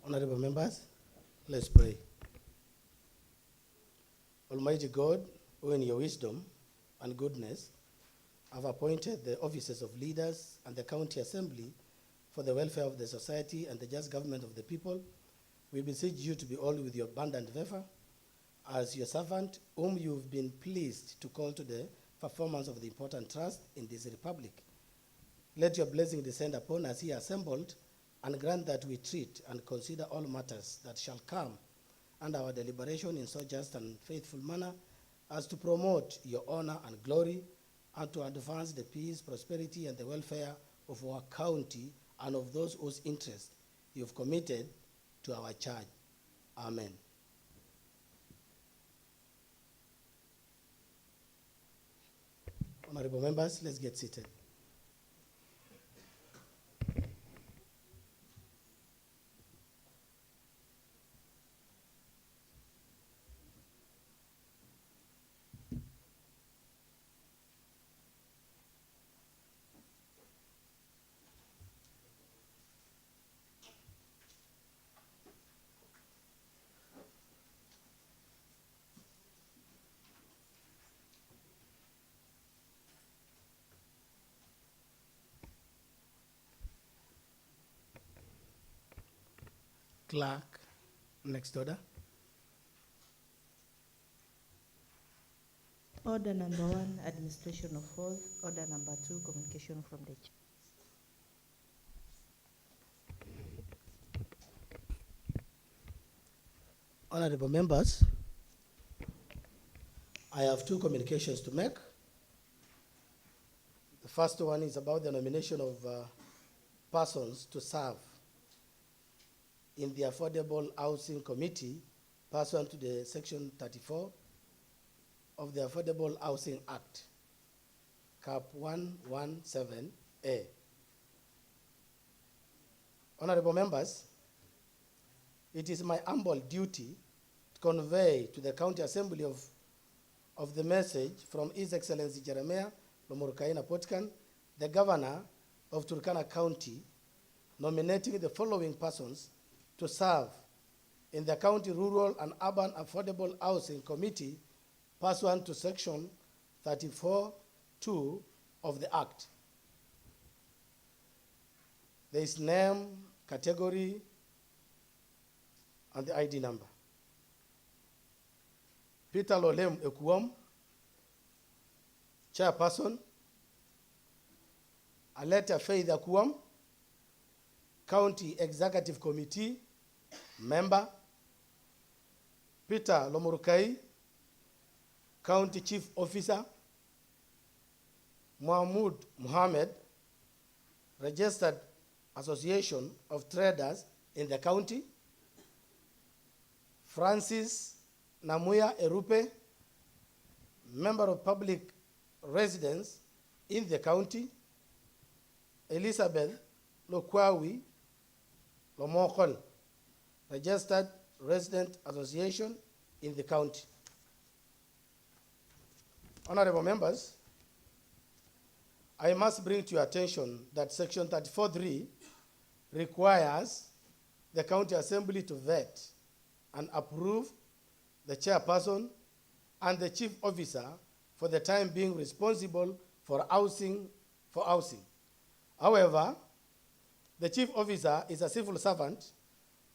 Honorable members, let's pray. Almighty God, who in your wisdom and goodness have appointed the offices of leaders and the county assembly for the welfare of the society and the just government of the people, we beseech you to be all with your abundant favor as your servant, whom you've been pleased to call to the performance of the important trust in this republic. Let your blessing descend upon us here assembled, and grant that we treat and consider all matters that shall come under our deliberation in so just and faithful manner as to promote your honor and glory, and to advance the peace, prosperity, and the welfare of our county and of those whose interest you have committed to our charge. Amen. Honorable members, let's get seated. Clerk, next order. Order number 1, administration of oath. Order number 2, communication from the chair. Honorable members, I have 2 communications to make. The first one is about the nomination of persons to serve in the Affordable Housing Committee pursuant to the Section 34 of the Affordable Housing Act, Cap 117A. Honorable members, it is my humble duty to convey to the County Assembly of the message from His Excellency Jeremiah Lomurkaina Potkan, the Governor of Turkana County, nominating the following persons to serve in the County Rural and Urban Affordable Housing Committee pursuant to Section 34(2) of the Act. There is name, category, and the ID number. Peter Lolem Ekuom, Chairperson. Aleta Faith Ekuom, County Executive Committee, Member. Peter Lomurukai, County Chief Officer. Mahmoud Muhammad, Registered Association of Traders in the county. Francis Namuya Erupe, Member of Public Residence in the county. Elizabeth Lokwawi Lomokol, Registered Resident Association in the county. Honorable members, I must bring to your attention that Section 34(3) requires the County Assembly to vet and approve the chairperson and the chief officer for the time being responsible for housing. However, the chief officer is a civil servant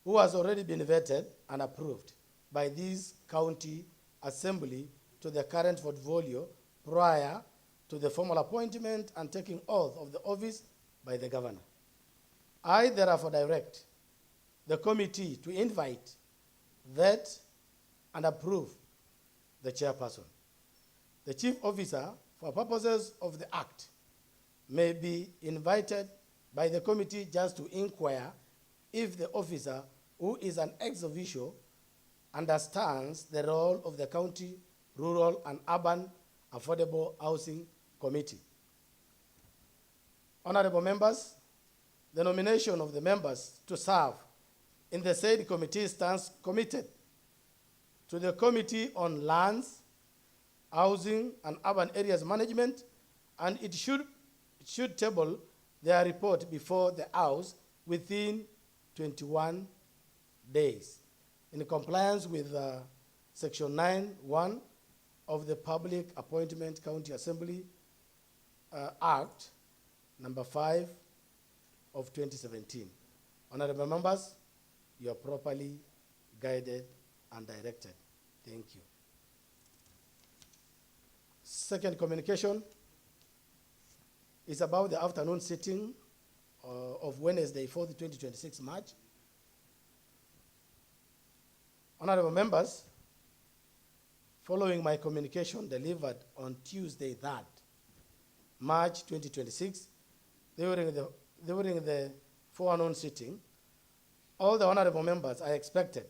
who has already been vetted and approved by this county assembly to the current portfolio prior to the formal appointment and taking oath of the office by the governor. I therefore direct the committee to invite, vet, and approve the chairperson. The chief officer, for purposes of the act, may be invited by the committee just to inquire if the officer, who is an ex officio, understands the role of the County Rural and Urban Affordable Housing Committee. Honorable members, the nomination of the members to serve in the said committee stands committed to the Committee on Lands, Housing, and Urban Areas Management, and it should table their report before the House within 21 days. In compliance with Section 9(1) of the Public Appointment County Assembly Act, number 5 of 2017. Honorable members, you are properly guided and directed. Thank you. Second communication is about the afternoon sitting of Wednesday, 4th, 2026 March. Honorable members, following my communication delivered on Tuesday, 3rd March 2026, during the forenoon sitting, all the honorable members are expected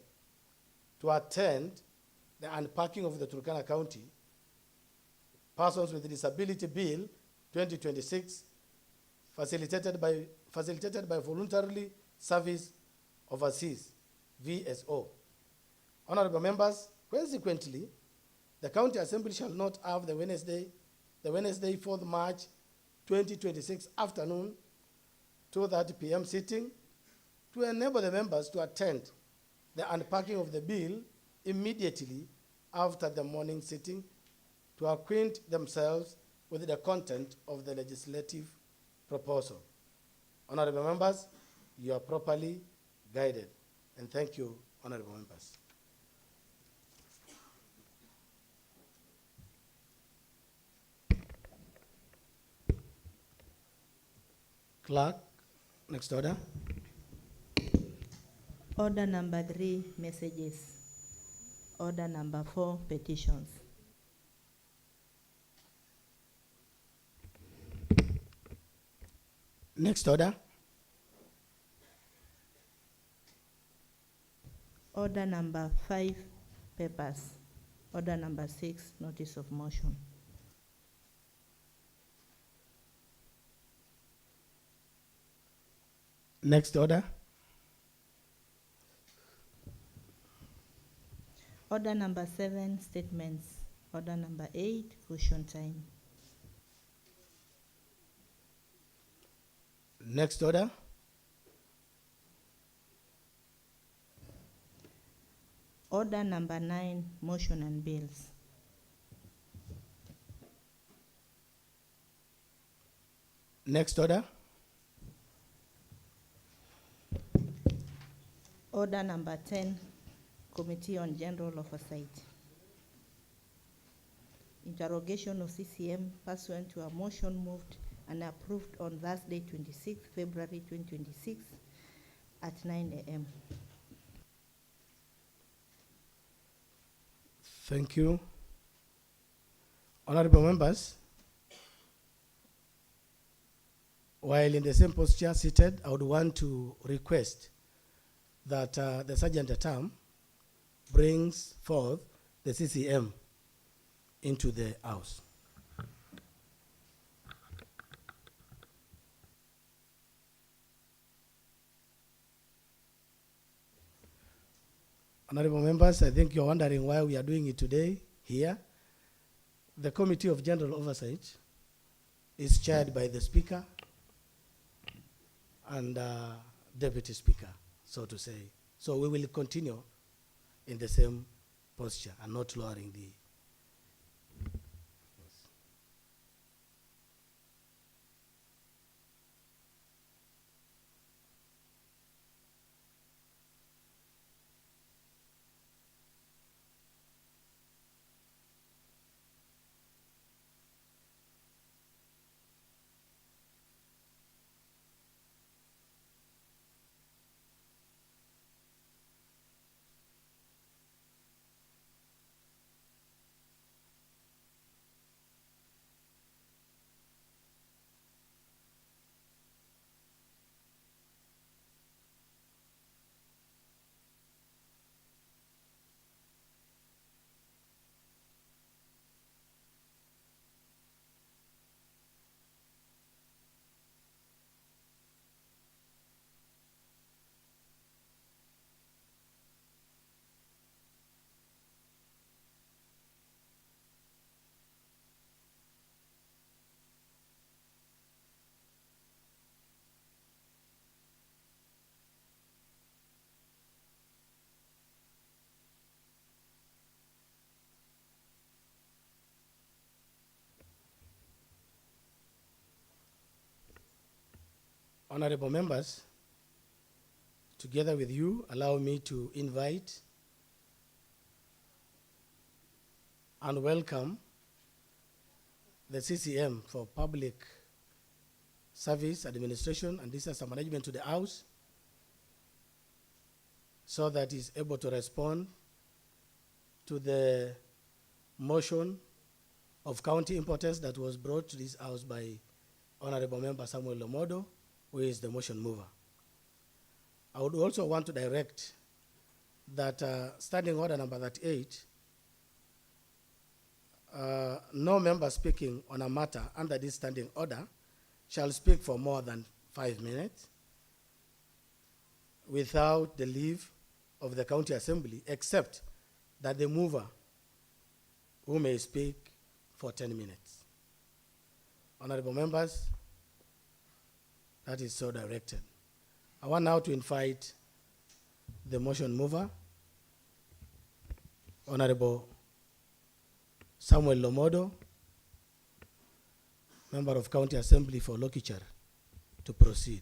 to attend the unpacking of the Turkana County Persons with Disability Bill 2026, facilitated by Voluntarily Service Overseas, VSO. Honorable members, consequently, the County Assembly shall not have the Wednesday 4th March 2026 afternoon 2:30 p.m. sitting to enable the members to attend the unpacking of the bill immediately after the morning sitting to acquaint themselves with the content of the legislative proposal. Honorable members, you are properly guided. And thank you, honorable members. Clerk, next order. Order number 3, messages. Order number 4, petitions. Next order. Order number 5, papers. Order number 6, notice of motion. Next order. Order number 7, statements. Order number 8, question time. Next order. Order number 9, motion and bills. Next order. Order number 10, Committee on General Oversight. Interrogation of CCM pursuant to a motion moved and approved on Thursday, 26 February 2026 at 9 a.m. Thank you. Honorable members, while in the same posture seated, I would want to request that the Sergeant at Arms brings forth the CCM into the House. Honorable members, I think you're wondering why we are doing it today here. The Committee of General Oversight is chaired by the Speaker and Deputy Speaker, so to say. So we will continue in the same posture and not lowering the. Honorable members, together with you, allow me to invite and welcome the CCM for Public Service Administration and Disaster Management to the House, so that it's able to respond to the motion of county importance that was brought to this House by Honorable Member Samuel Lomodo, who is the motion mover. I would also want to direct that standing order number 38, no member speaking on a matter under this standing order shall speak for more than 5 minutes without the leave of the county assembly, except that the mover who may speak for 10 minutes. Honorable members, that is so directed. I want now to invite the motion mover, Honorable Samuel Lomodo, Member of County Assembly for Lokichar, to proceed.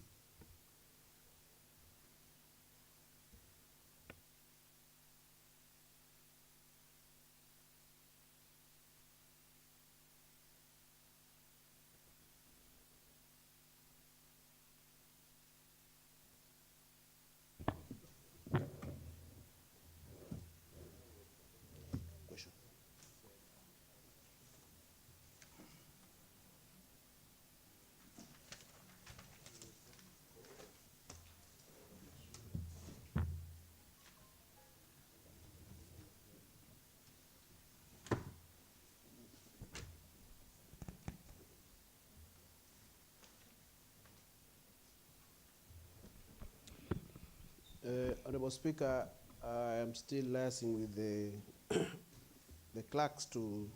Honorable Speaker, I am still liaising with the clerks to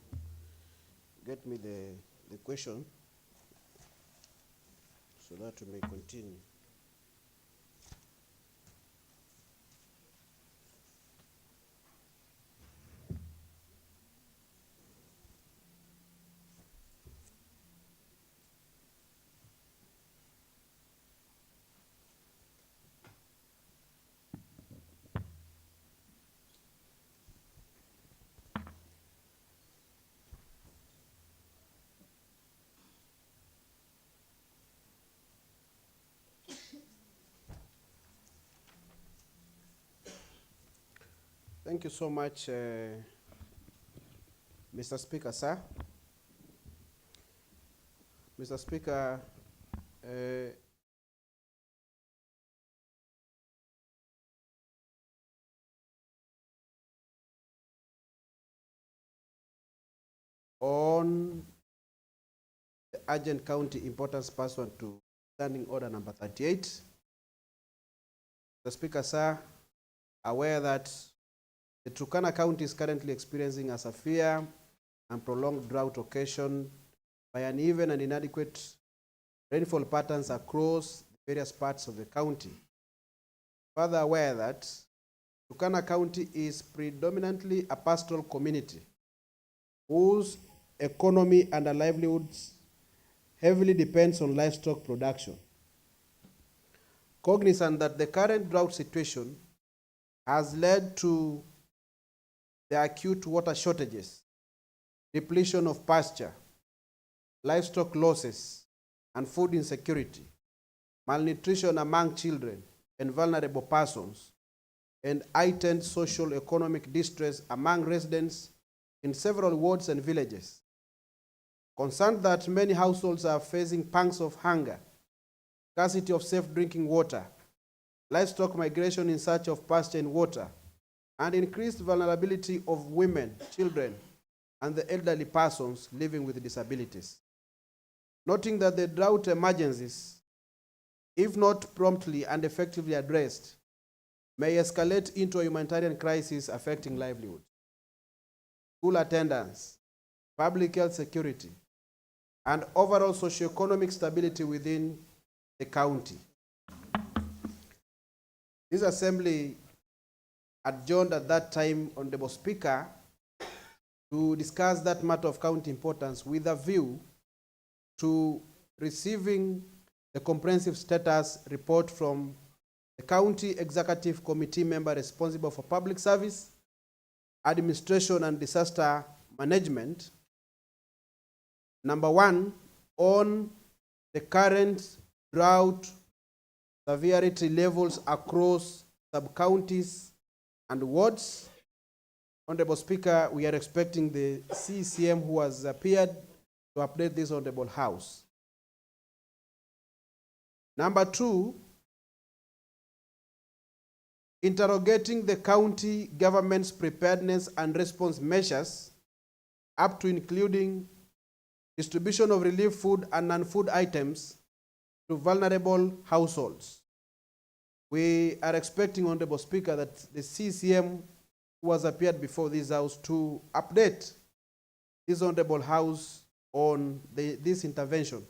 get me the question so that we may continue. Thank you so much, Mr. Speaker, sir. Mr. Speaker, on the urgent county importance pursuant to standing order number 38, the Speaker, sir, aware that the Turkana County is currently experiencing a severe and prolonged drought occasioned by uneven and inadequate rainfall patterns across various parts of the county. Further aware that Turkana County is predominantly a pastoral community whose economy and livelihoods heavily depends on livestock production. Cognizant that the current drought situation has led to the acute water shortages, depletion of pasture, livestock losses, and food insecurity, malnutrition among children and vulnerable persons, and heightened social-economic distress among residents in several wards and villages. Concerned that many households are facing pangs of hunger, scarcity of safe drinking water, livestock migration in search of pasture and water, and increased vulnerability of women, children, and the elderly persons living with disabilities. Noting that the drought emergencies, if not promptly and effectively addressed, may escalate into a humanitarian crisis affecting livelihood, school attendance, public health security, and overall socioeconomic stability within the county. This assembly adjourned at that time, Honorable Speaker, to discuss that matter of county importance with a view to receiving the comprehensive status report from the County Executive Committee member responsible for public service, administration, and disaster management. Number 1, on the current drought severity levels across sub-counties and wards. Honorable Speaker, we are expecting the CECM who has appeared to update this Honorable House. Number 2, interrogating the county government's preparedness and response measures up to including distribution of relief food and non-food items to vulnerable households. We are expecting, Honorable Speaker, that the CCM who has appeared before this House to update this Honorable House on this intervention,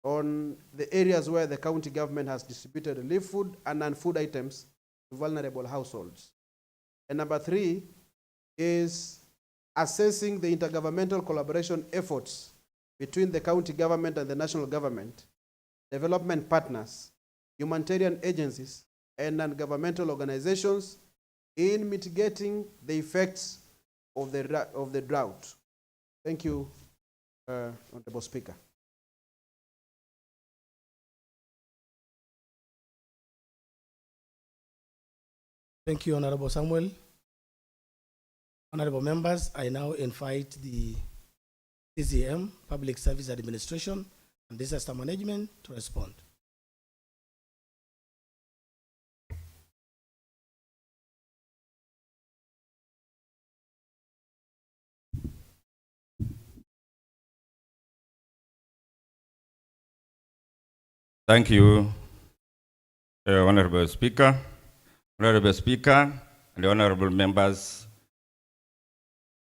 on the areas where the county government has distributed relief food and non-food items to vulnerable households. And number 3 is assessing the intergovernmental collaboration efforts between the county government and the national government, development partners, humanitarian agencies, and non-governmental organizations in mitigating the effects of the drought. Thank you, Honorable Speaker. Thank you, Honorable Samuel. Honorable members, I now invite the CCM, Public Service Administration and Disaster Management, to respond. Thank you, Honorable Speaker. Honorable Speaker and honorable members,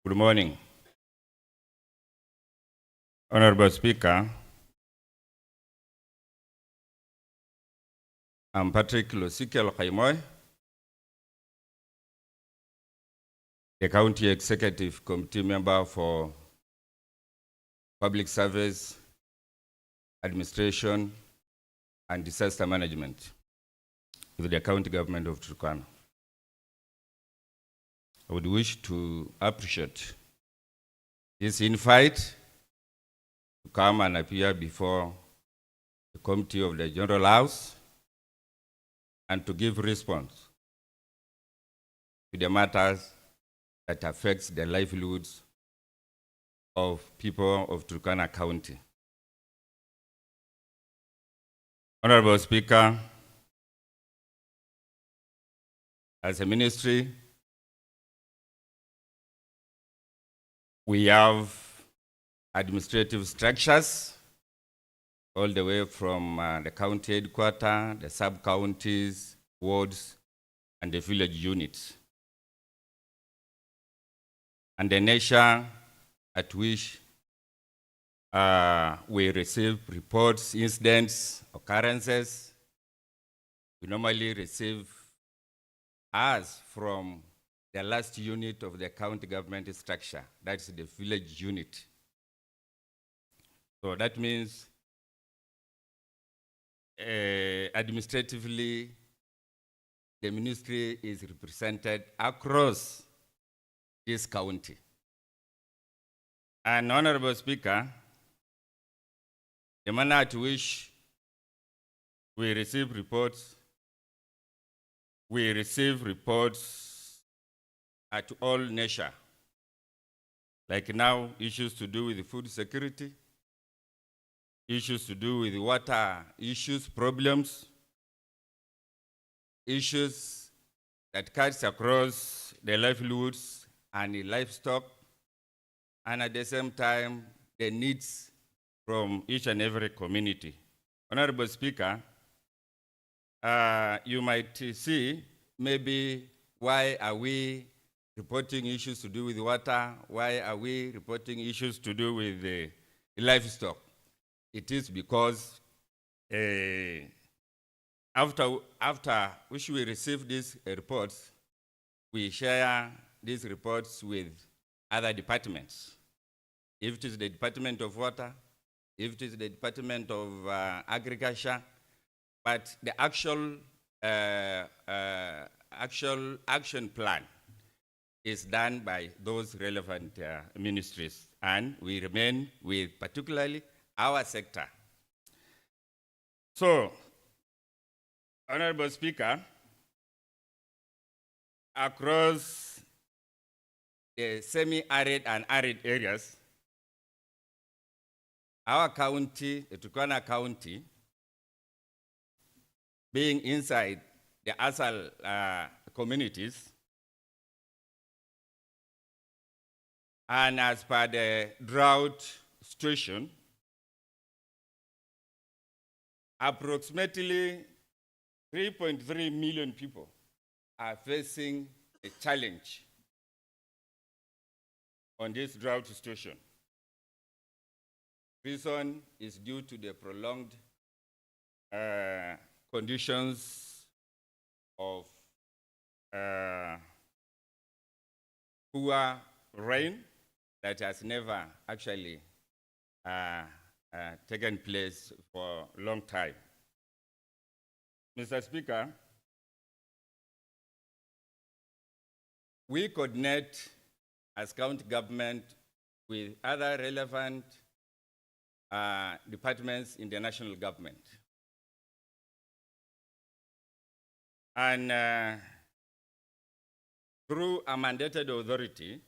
good morning. Honorable Speaker, I'm Patrick Losikel Kaimoy, the County Executive Committee member for Public Service, Administration, and Disaster Management with the County Government of Turkana. I would wish to appreciate this invite to come and appear before the Committee of the General House and to give response to the matters that affects the livelihoods of people of Turkana County. Honorable Speaker, as a ministry, we have administrative structures all the way from the county headquarters, the sub-counties, wards, and the village units. And the nature at which we receive reports, incidents, occurrences, we normally receive as from the last unit of the county government structure, that's the village unit. So that means administratively, the ministry is represented across this county. And Honorable Speaker, the manner at which we receive reports at all nature, like now issues to do with food security, issues to do with water issues, problems, issues that cuts across the livelihoods and the livestock, and at the same time, the needs from each and every community. Honorable Speaker, you might see maybe why are we reporting issues to do with water? Why are we reporting issues to do with the livestock? It is because after which we receive these reports, we share these reports with other departments. If it is the Department of Water, if it is the Department of Agriculture, but the actual action plan is done by those relevant ministries, and we remain with particularly our sector. So, Honorable Speaker, across the semi-arid and arid areas, our county, the Turkana County, being inside the ASAL communities, and as per the drought situation, approximately 3.3 million people are facing a challenge on this drought situation. Reason is due to the prolonged conditions of poor rain that has never actually taken place for a long time. Mr. Speaker, we coordinate as county government with other relevant departments in the national government. And through a mandated authority,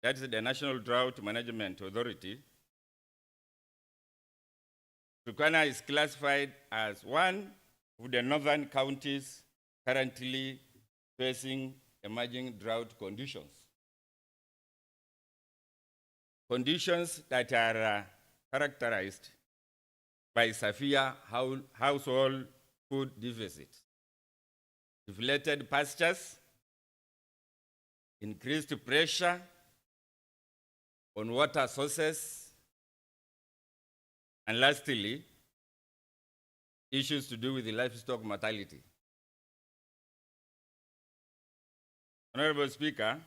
that is the National Drought Management Authority, Turkana is classified as one of the northern counties currently facing emerging drought conditions. Conditions that are characterized by severe household food deficit, deflated pastures, increased pressure on water sources, and lastly, issues to do with the livestock mortality. Honorable Speaker,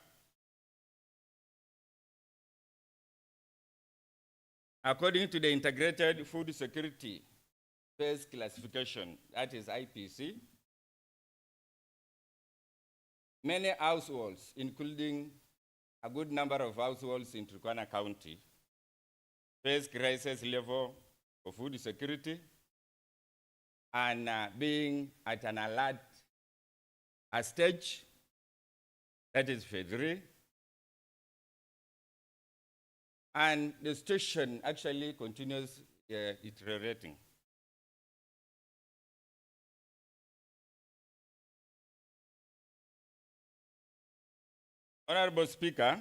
according to the Integrated Food Security Phase Classification, that is IPC, many households, including a good number of households in Turkana County, face crisis level of food security and being at an alert stage, that is phase 3. And the situation actually continues deteriorating. Honorable Speaker,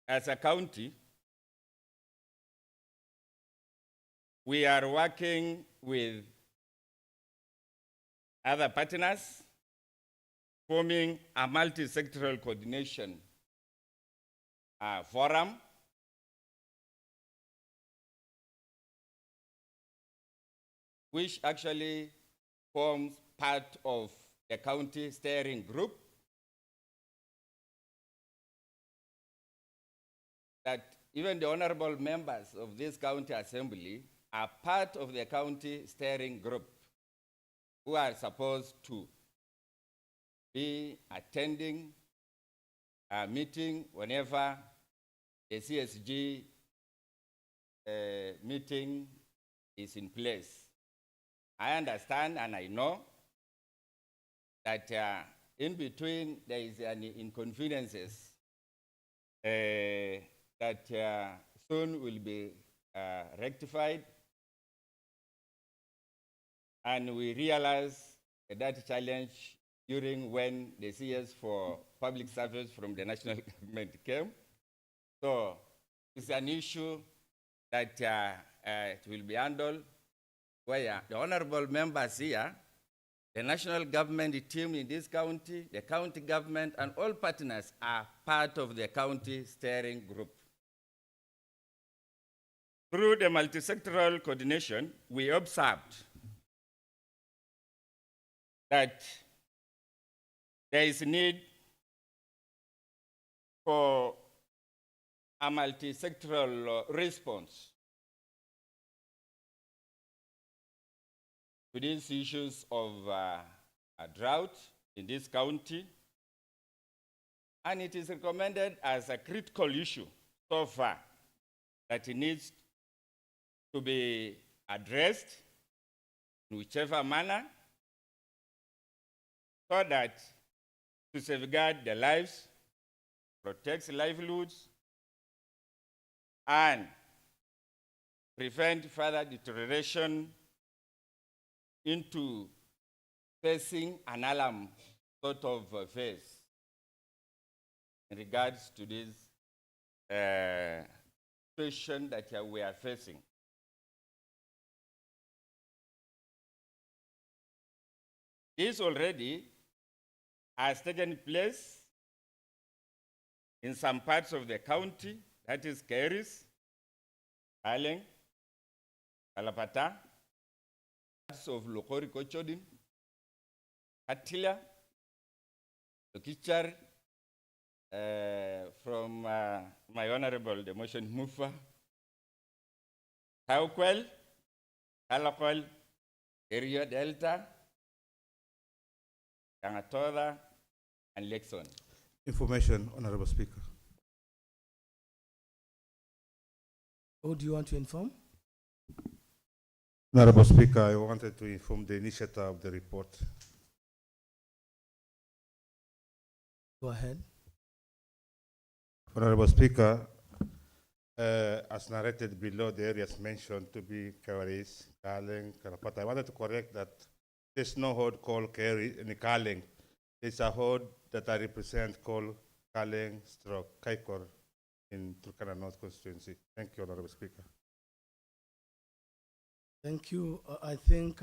as a county, we are working with other partners, forming a multi-sectoral coordination forum which actually forms part of the county steering group that even the honorable members of this county assembly are part of the county steering group who are supposed to be attending a meeting whenever the CSG meeting is in place. I understand and I know that in between there is an inconveniences that soon will be rectified, and we realize that challenge during when the CS for public service from the national government came. So it's an issue that it will be handled where the honorable members here, the national government team in this county, the county government, and all partners are part of the county steering group. Through the multi-sectoral coordination, we observed that there is a need for a multi-sectoral response to these issues of a drought in this county, and it is recommended as a critical issue so far that it needs to be addressed in whichever manner so that to safeguard the lives, protect livelihoods, and prevent further deterioration into facing an alarm sort of phase in regards to this situation that we are facing. This already has taken place in some parts of the county, that is Keris, Aleng, Kalapata, parts of Lokori Kochodin, Atila, Lokichar, from my honorable the motion mover, Taukwel, Kalakwel, Area Delta, Tangatoda, and Lexon. Information, Honorable Speaker. Who do you want to inform? Honorable Speaker, I wanted to inform the initiator of the report. Go ahead. Honorable Speaker, as narrated below, the areas mentioned to be Kawaris, Kaleng, Karapata. I wanted to correct that there's no horde called Kaleng. There's a horde that I represent called Kaleng / Kaikor in Turkana North constituency. Thank you, Honorable Speaker. Thank you. I think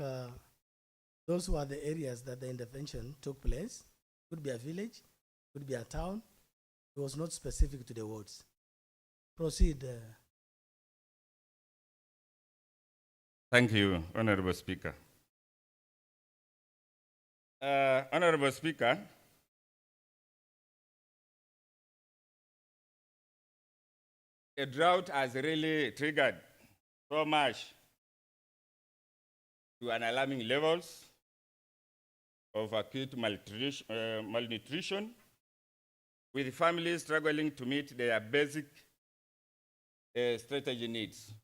those were the areas that the intervention took place. Could be a village, could be a town. It was not specific to the wards. Proceed. Thank you, Honorable Speaker. Honorable Speaker, a drought has really triggered so much to an alarming levels of acute malnutrition, with families struggling to meet their basic strategy needs,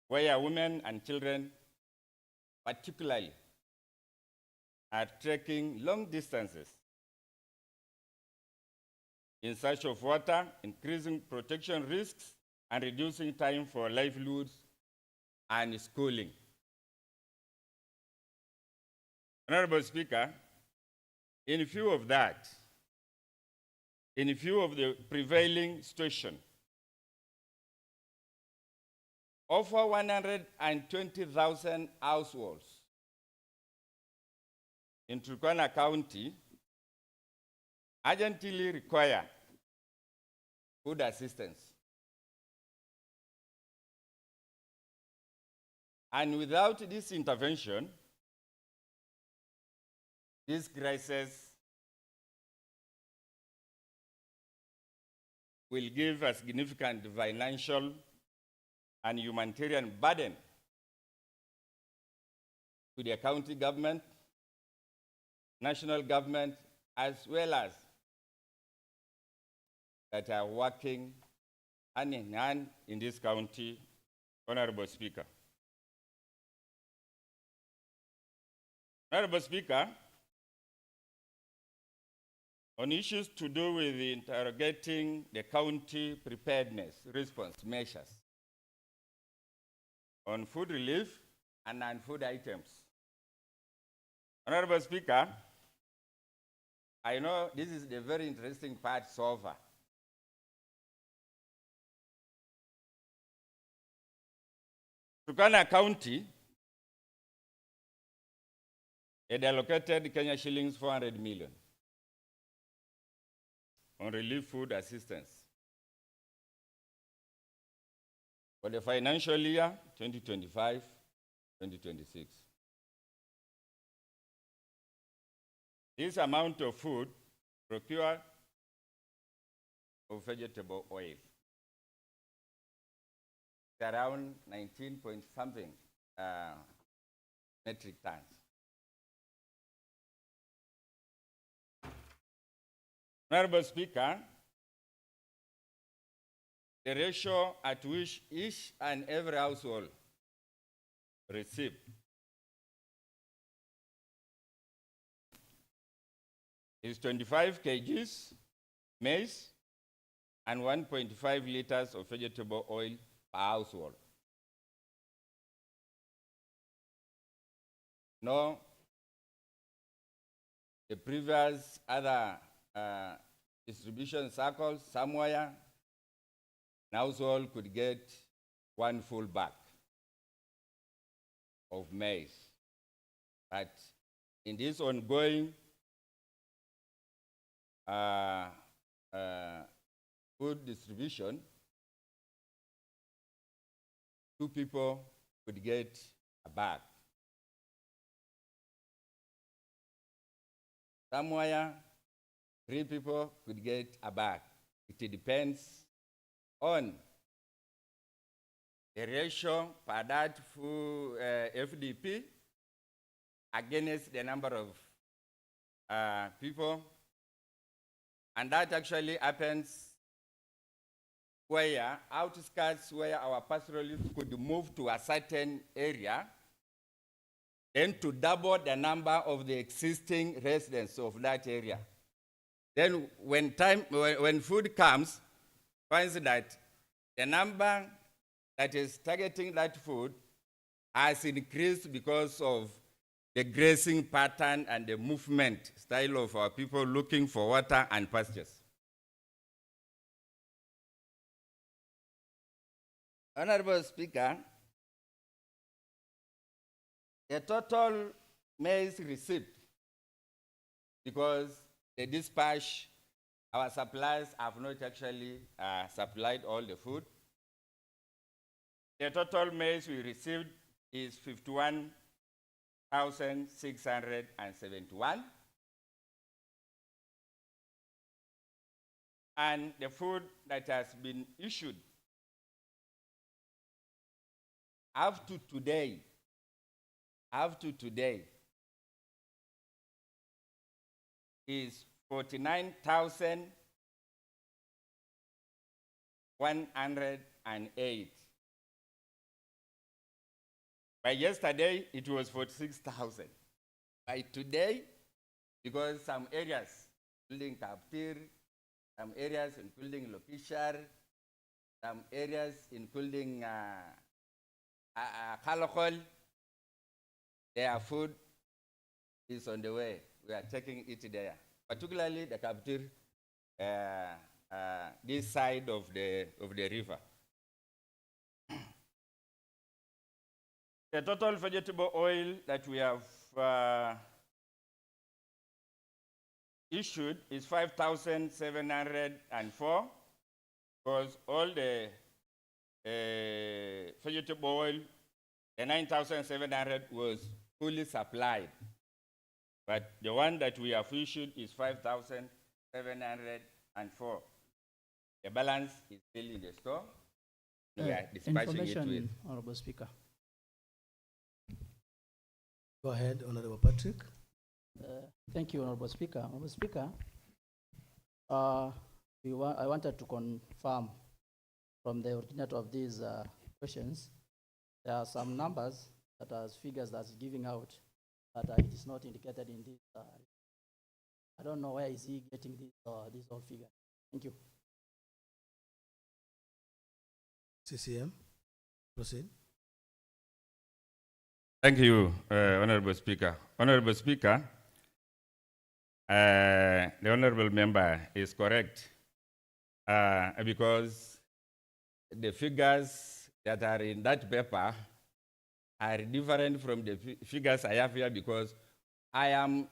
where women and children particularly are trekking long distances in search of water, increasing protection risks, and reducing time for livelihoods and schooling. Honorable Speaker, in view of that, in view of the prevailing situation, over 120,000 households in Turkana County urgently require food assistance. And without this intervention, this crisis will give a significant financial and humanitarian burden to the county government, national government, as well as that are working hand in hand in this county, Honorable Speaker. Honorable Speaker, on issues to do with interrogating the county preparedness response measures on food relief and non-food items. Honorable Speaker, I know this is the very interesting part so far. Turkana County had allocated Kenya shillings 400 million on relief food assistance for the financial year 2025-2026. This amount of food procured of vegetable oil. It's around 19 point something metric tons. Honorable Speaker, the ratio at which each and every household receive is 25 kgs maize and 1.5 liters of vegetable oil per household. No, the previous other distribution circles, somewhere, an household could get 1 full bag of maize. But in this ongoing food distribution, 2 people could get a bag. Somewhere, 3 people could get a bag. It depends on the ratio per that food FDP against the number of people. And that actually happens where outskirts, where our pastoralists could move to a certain area, then to double the number of the existing residents of that area. Then when food comes, finds that the number that is targeting that food has increased because of the grazing pattern and the movement style of our people looking for water and pastures. Honorable Speaker, the total maize received, because the dispatch, our suppliers have not actually supplied all the food. The total maize we received is 51,671. And the food that has been issued up to today is 49,108. By yesterday, it was 46,000. By today, because some areas, including Kaptir, some areas including Lokishar, some areas including Kalokol, their food is on the way. We are taking it there, particularly the Kaptir, this side of the river. The total vegetable oil that we have issued is 5,704, because all the vegetable oil, the 9,700 was fully supplied. But the one that we have issued is 5,704. The balance is still in the store. We are dispatching it with. Honorable Speaker. Go ahead, Honorable Patrick. Thank you, Honorable Speaker. Honorable Speaker, I wanted to confirm from the originator of these questions, there are some numbers that are figures that's giving out that it is not indicated in this. I don't know where is he getting this whole figure. Thank you. CCM, proceed. Thank you, Honorable Speaker. Honorable Speaker, the Honorable Member is correct because the figures that are in that paper are different from the figures I have here, because I am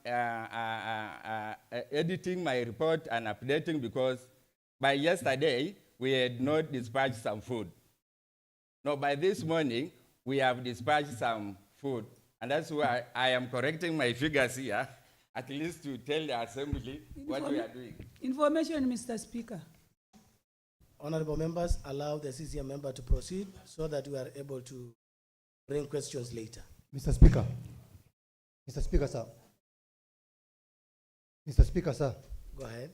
editing my report and updating, because by yesterday we had not dispatched some food. No, by this morning we have dispatched some food, and that's why I am correcting my figures here, at least to tell the Assembly what we are doing. Information, Mr. Speaker. Honorable members, allow the CCM member to proceed so that we are able to bring questions later. Mr. Speaker. Mr. Speaker, sir. Mr. Speaker, sir. Go ahead.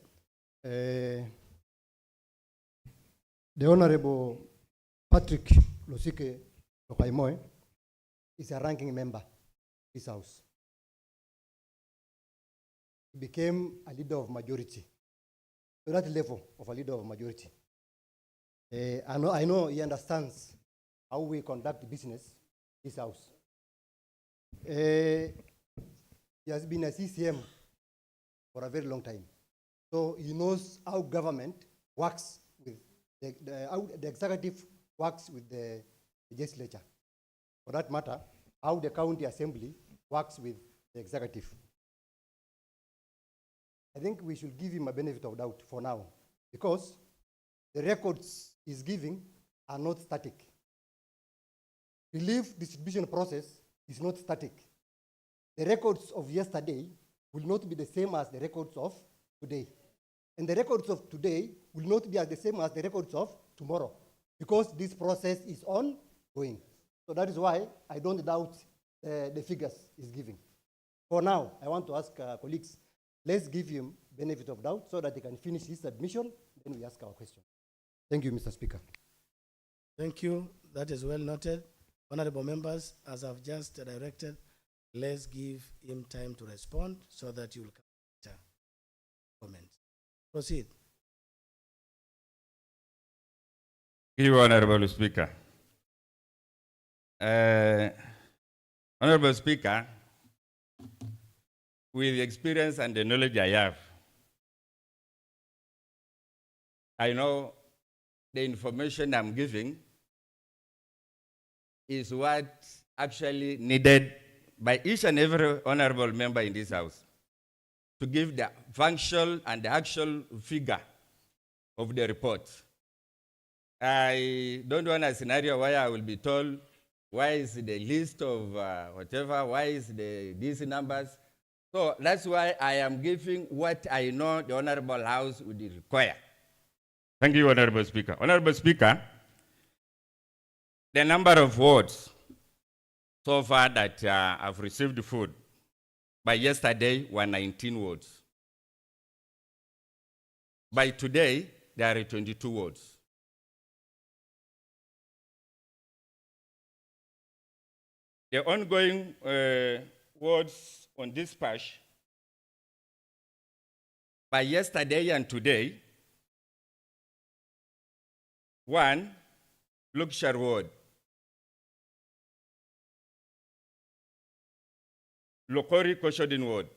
The Honorable Patrick Losike Lokaimoe is a ranking member of this House. He became a leader of majority, to that level of a leader of majority. I know he understands how we conduct business in this House. He has been a CCM for a very long time. So he knows how government works with how the executive works with the legislature. For that matter, how the county assembly works with the executive. I think we should give him a benefit of doubt for now, because the records he's giving are not static. Relief distribution process is not static. The records of yesterday will not be the same as the records of today. And the records of today will not be the same as the records of tomorrow, because this process is ongoing. So that is why I don't doubt the figures he's giving. For now, I want to ask colleagues, let's give him benefit of doubt so that he can finish his submission, then we ask our question. Thank you, Mr. Speaker. Thank you. That is well noted. Honorable members, as I've just directed, let's give him time to respond so that you will come later. Comments. Proceed. Thank you, Honorable Speaker. Honorable Speaker, with the experience and the knowledge I have, I know the information I'm giving is what actually needed by each and every honorable member in this House to give the functional and the actual figure of the report. I don't want a scenario where I will be told, why is the list of whatever, why is these numbers? So that's why I am giving what I know the Honorable House would require. Thank you, Honorable Speaker. Honorable Speaker, the number of wards so far that have received food by yesterday were 19 wards. By today, there are 22 wards. The ongoing wards on dispatch by yesterday and today: 1, Luxor Ward, Lokori Koshodin Ward,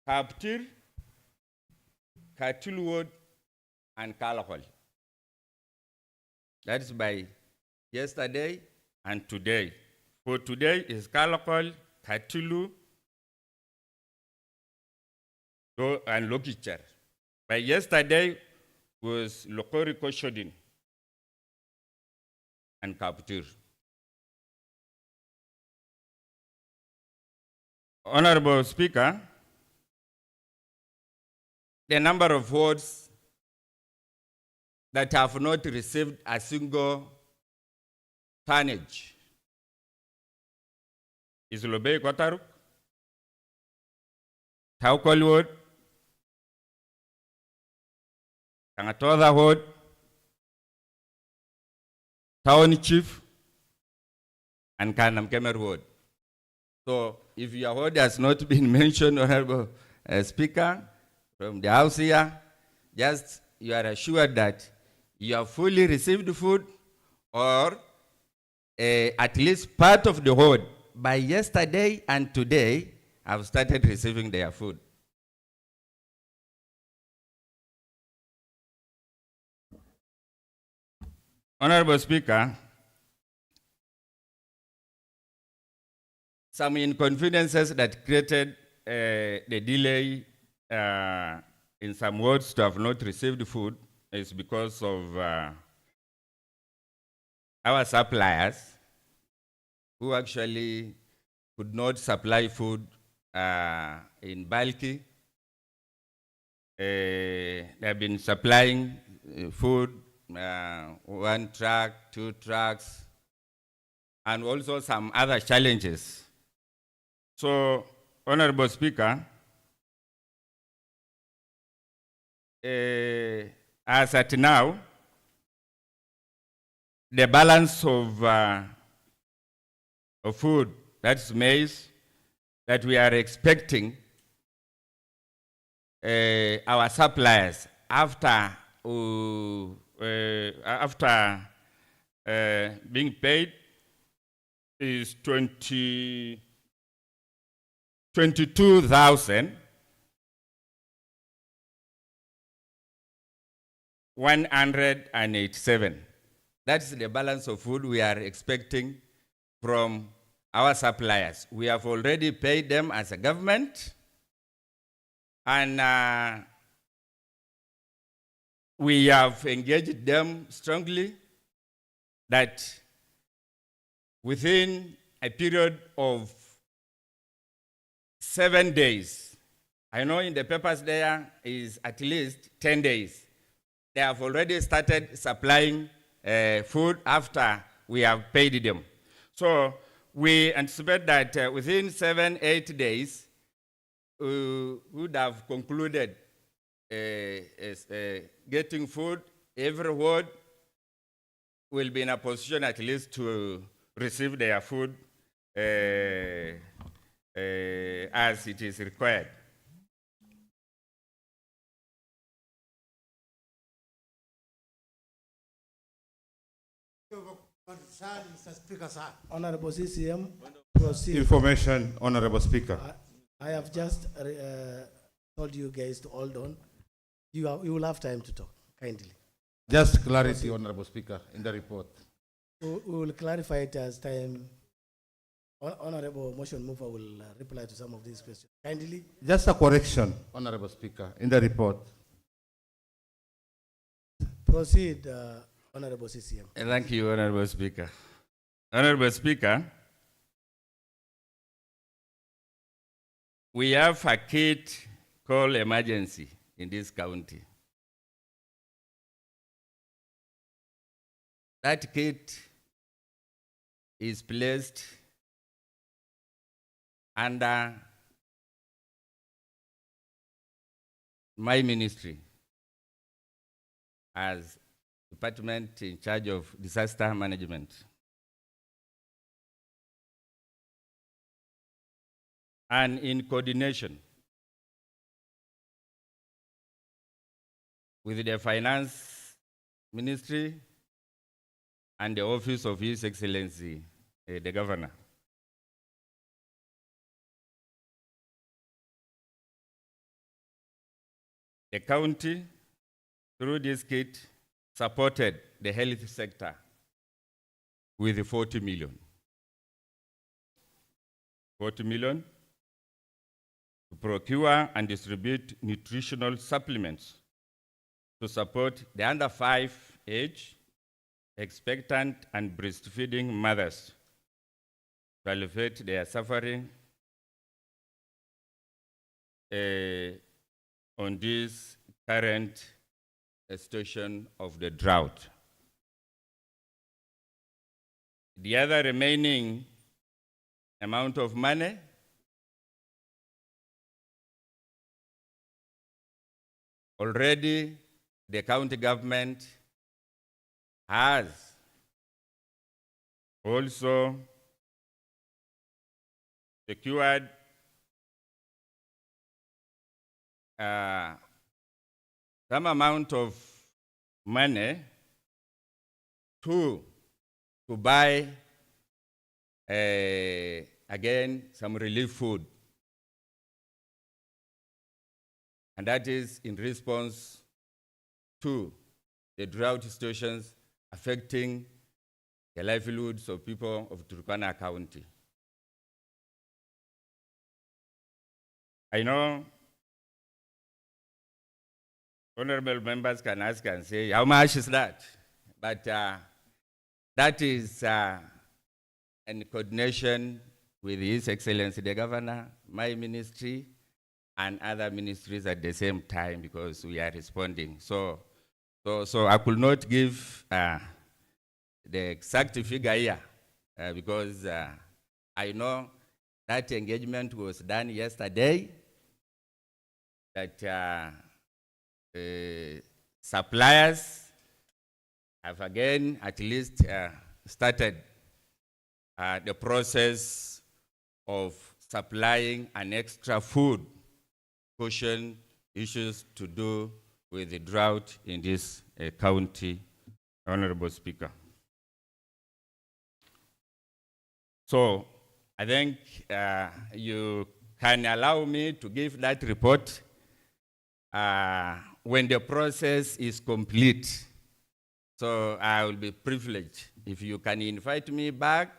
Kaptir, Katul Ward, and Kalahol. That is by yesterday and today. For today is Kalahol, Katulu, and Lokichar. By yesterday was Lokori Koshodin and Kaptir. Honorable Speaker, the number of wards that have not received a single tonnage is Lobei Kotaruk, Taukol Ward, Tangatoda Ward, Town Chief, and Kanam Kemer Ward. So if your ward has not been mentioned, Honorable Speaker, from the House here, just you are assured that you have fully received food, or at least part of the ward by yesterday and today have started receiving their food. Honorable Speaker, some inconveniences that created the delay in some wards to have not received food is because of our suppliers who actually could not supply food in bulky They have been supplying food, 1 truck, 2 trucks, and also some other challenges. So, Honorable Speaker, as at now, the balance of food, that's maize, that we are expecting our suppliers after being paid is 22,187. That's the balance of food we are expecting from our suppliers. We have already paid them as a government, and we have engaged them strongly that within a period of 7 days, I know in the papers there is at least 10 days, they have already started supplying food after we have paid them. So we anticipate that within 7-8 days, we would have concluded getting food. Every ward will be in a position at least to receive their food as it is required. Honorable CCM, proceed. Information, Honorable Speaker. I have just told you guys to hold on. You will have time to talk, kindly. Just clarity, Honorable Speaker, in the report. We will clarify it as time. Honorable motion mover will reply to some of these questions. Kindly. Just a correction, Honorable Speaker, in the report. Proceed, Honorable CCM. Thank you, Honorable Speaker. Honorable Speaker, we have a kit called emergency in this county. That kit is placed under my ministry as department in charge of disaster management. And in coordination with the finance ministry and the office of His Excellency, the Governor. The county, through this kit, supported the health sector with 40 million. 40 million to procure and distribute nutritional supplements to support the under 5 age, expectant and breastfeeding mothers to alleviate their suffering on this current situation of the drought. The other remaining amount of money already the county government has also secured some amount of money to buy again some relief food. And that is in response to the drought situations affecting the livelihoods of people of Turkana County. I know honorable members can ask and say, how much is that? But that is in coordination with His Excellency the Governor, my ministry, and other ministries at the same time because we are responding. So I could not give the exact figure here because I know that engagement was done yesterday, that suppliers have again at least started the process of supplying an extra food cushion issues to do with the drought in this county, Honorable Speaker. So I think you can allow me to give that report when the process is complete. So I will be privileged. If you can invite me back,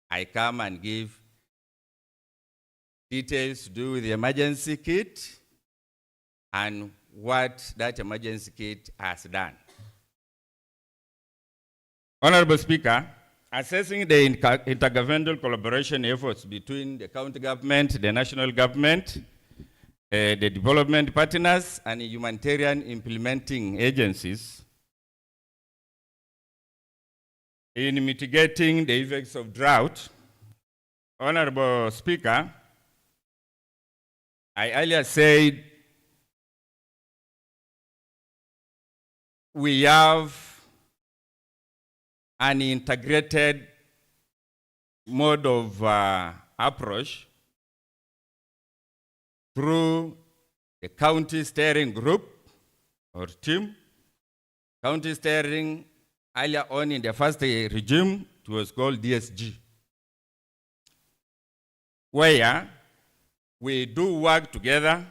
I come and give details to do with the emergency kit and what that emergency kit has done. Honorable Speaker, assessing the intergovernmental collaboration efforts between the county government, the national government, the development partners, and humanitarian implementing agencies in mitigating the effects of drought, Honorable Speaker, I earlier said we have an integrated mode of approach through the county steering group or team. County steering earlier on in the first regime, it was called DSG, where we do work together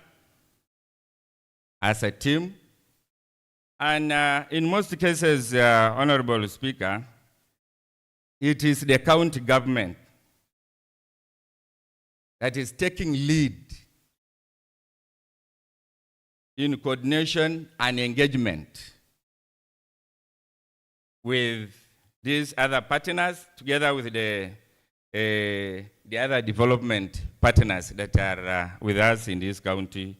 as a team. And in most cases, Honorable Speaker, it is the county government that is taking lead in coordination and engagement with these other partners, together with the other development partners that are with us in this county,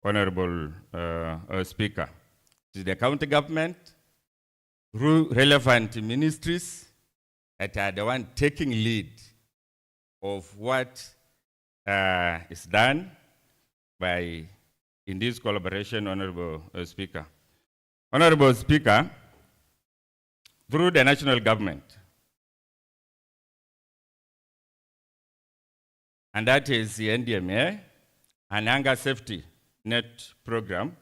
Honorable Speaker. It is the county government, through relevant ministries, that are the one taking lead of what is done by, in this collaboration, Honorable Speaker. Honorable Speaker, through the national government, and that is the NDMA, and Hunger Safety Net Program,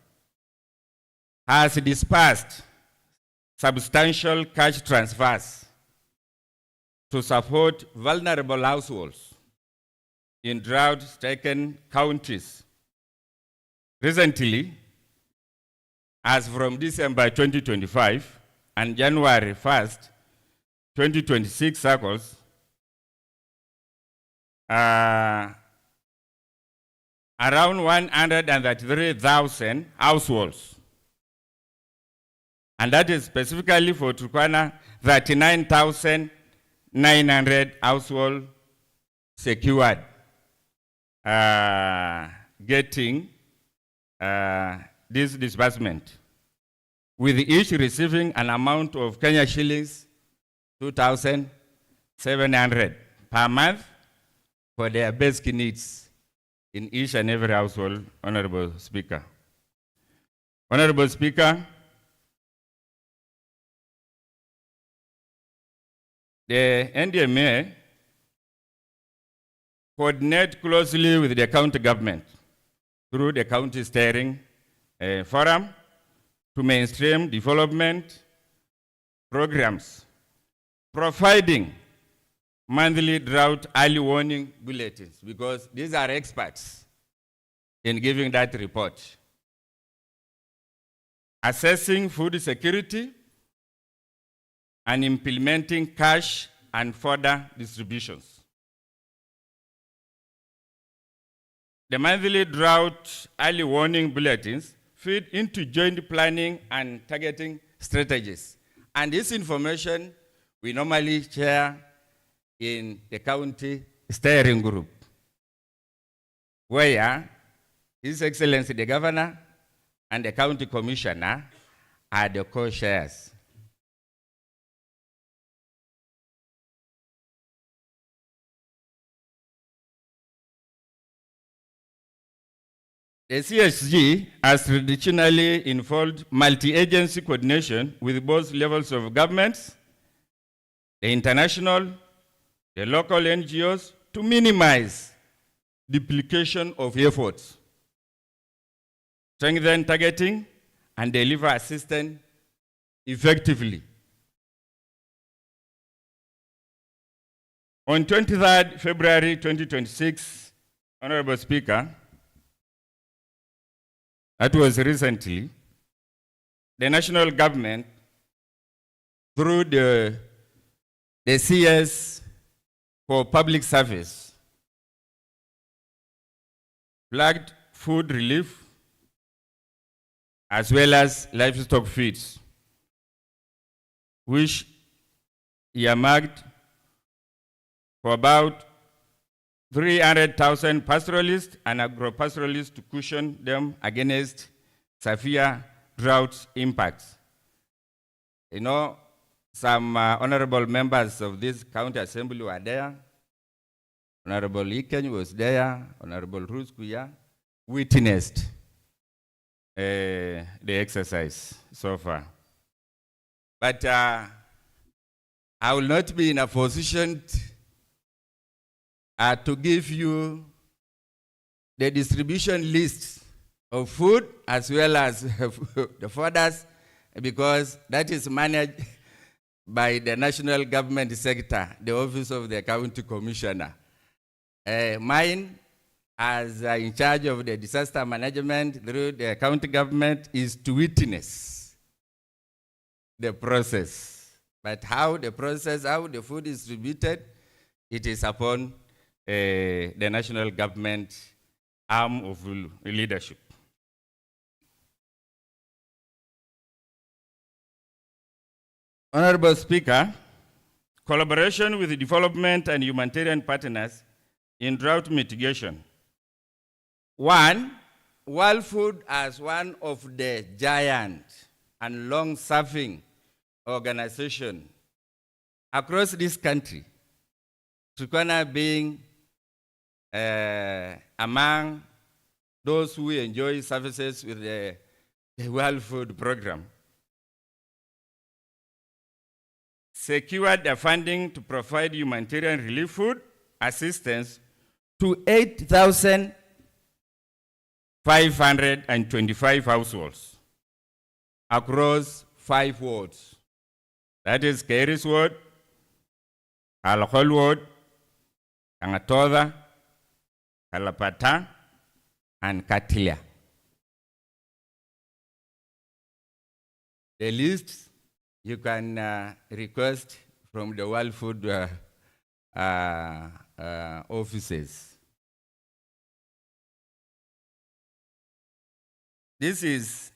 has dispersed substantial cash transfers to support vulnerable households in drought-stricken counties. Recently, as from December 2025 and January 1st, 2026 cycles, around 133,000 households, and that is specifically for Turkana, 39,900 households secured, getting this disbursement, with each receiving an amount of Kenya shillings 2,700 per month for their basic needs in each and every household, Honorable Speaker. Honorable Speaker, the NDMA coordinate closely with the county government through the county steering forum to mainstream development programs, providing monthly drought early warning bulletins, because these are experts in giving that report, assessing food security, and implementing cash and fodder distributions. The monthly drought early warning bulletins feed into joint planning and targeting strategies. And this information we normally share in the county steering group, where His Excellency the Governor and the County Commissioner are the co-chairs. The CSG has traditionally involved multi-agency coordination with both levels of governments, the international, the local NGOs, to minimize duplication of efforts, strengthen targeting, and deliver assistance effectively. On 23rd February 2026, Honorable Speaker, that was recently, the national government, through the CS for public service, flagged food relief as well as livestock feeds, which earmarked for about 300,000 pastoralists and agro-pastoralists to cushion them against severe drought impacts. You know, some honorable members of this county assembly were there. Honorable Ikeny was there. Honorable Ruskuya witnessed the exercise so far. But I will not be in a position to give you the distribution list of food as well as the fodders, because that is managed by the national government sector, the office of the county commissioner. Mine, as in charge of the disaster management through the county government, is to witness the process. But how the process, how the food is distributed, it is upon the national government arm of leadership. Honorable Speaker, collaboration with the development and humanitarian partners in drought mitigation. One, World Food as one of the giant and long-serving organizations across this country, Turkana being among those who enjoy services with the World Food Program, secured the funding to provide humanitarian relief food assistance to 8,525 households across 5 wards. That is Keris Ward, Alkhol Ward, Kangatoda, Kalapata, and Katilia. The list you can request from the World Food offices. This is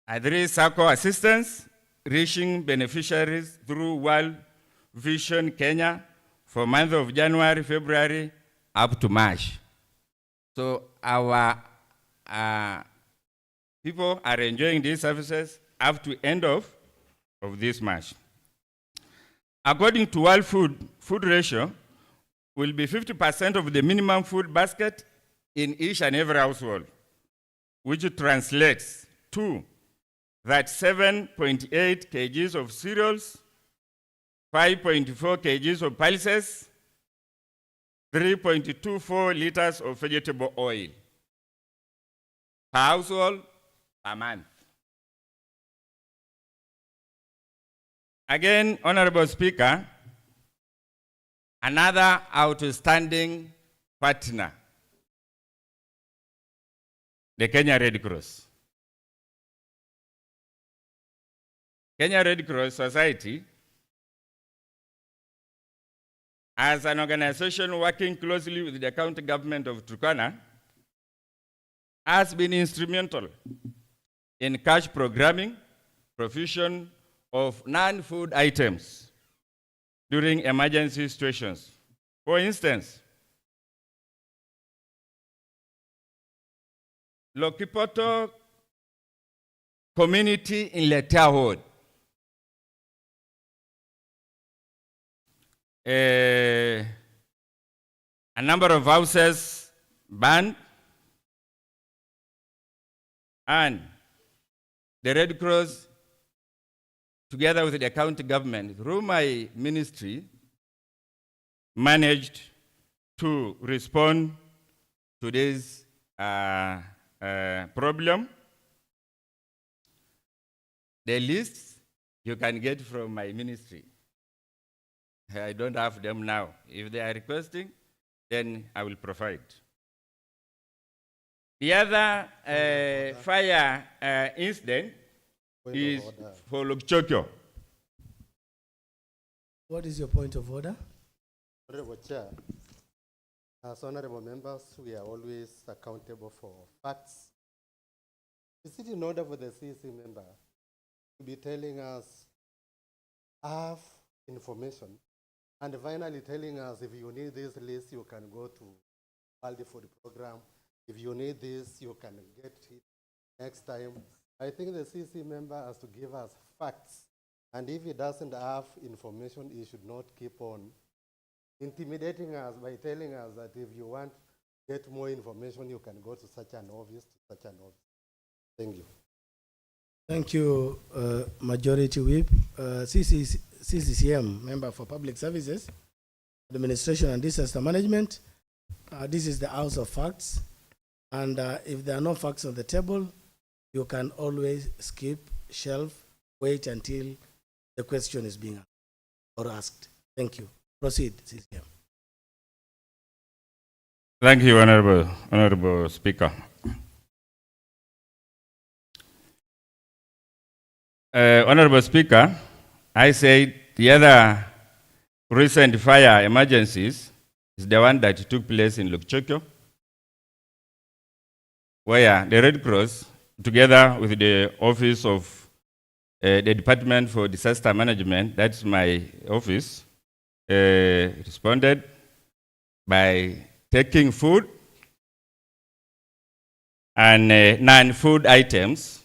a 3-circle assistance reaching beneficiaries through World Vision Kenya for month of January, February, up to March. So our people are enjoying these services up to end of this March. According to World Food ratio will be 50% of the minimum food basket in each and every household, which translates to that 7.8 kgs of cereals, 5.4 kgs of pulses, 3.24 liters of vegetable oil per household per month. Again, Honorable Speaker, another outstanding partner, the Kenya Red Cross. Kenya Red Cross Society, as an organization working closely with the county government of Turkana, has been instrumental in cash programming, provision of non-food items during emergency situations. For instance, Lokipoto community in Letiahod. A number of houses burned, and the Red Cross, together with the county government, through my ministry, managed to respond to this problem. The lists you can get from my ministry. I don't have them now. If they are requesting, then I will provide. The other fire incident is for Lokchokyo. What is your point of order? Honorable Chair, as honorable members, we are always accountable for facts. Is it in order for the CEC member to be telling us, have information, and finally telling us if you need this list, you can go to Aldi for the program. If you need this, you can get it next time. I think the CC member has to give us facts. And if he doesn't have information, he should not keep on intimidating us by telling us that if you want to get more information, you can go to such an office, to such an office. Thank you. Thank you, Majority Whip. CCCM, Member for Public Services, Administration and Disaster Management. This is the House of Facts. And if there are no facts on the table, you can always skip, shelf, wait until the question is being asked. Thank you. Proceed, CCM. Thank you, Honorable Speaker. Honorable Speaker, I said the other recent fire emergencies is the one that took place in Lokchokyo, where the Red Cross, together with the Office of the Department for Disaster Management, that's my office, responded by taking food and non-food items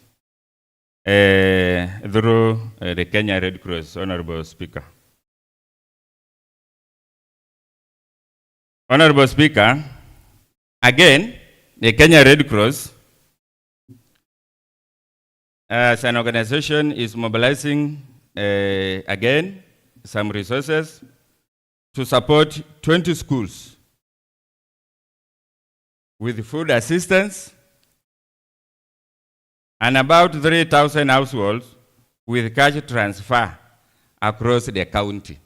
through the Kenya Red Cross, Honorable Speaker. Honorable Speaker, again, the Kenya Red Cross, as an organization, is mobilizing again some resources to support 20 schools with food assistance and about 3,000 households with cash transfer across the county.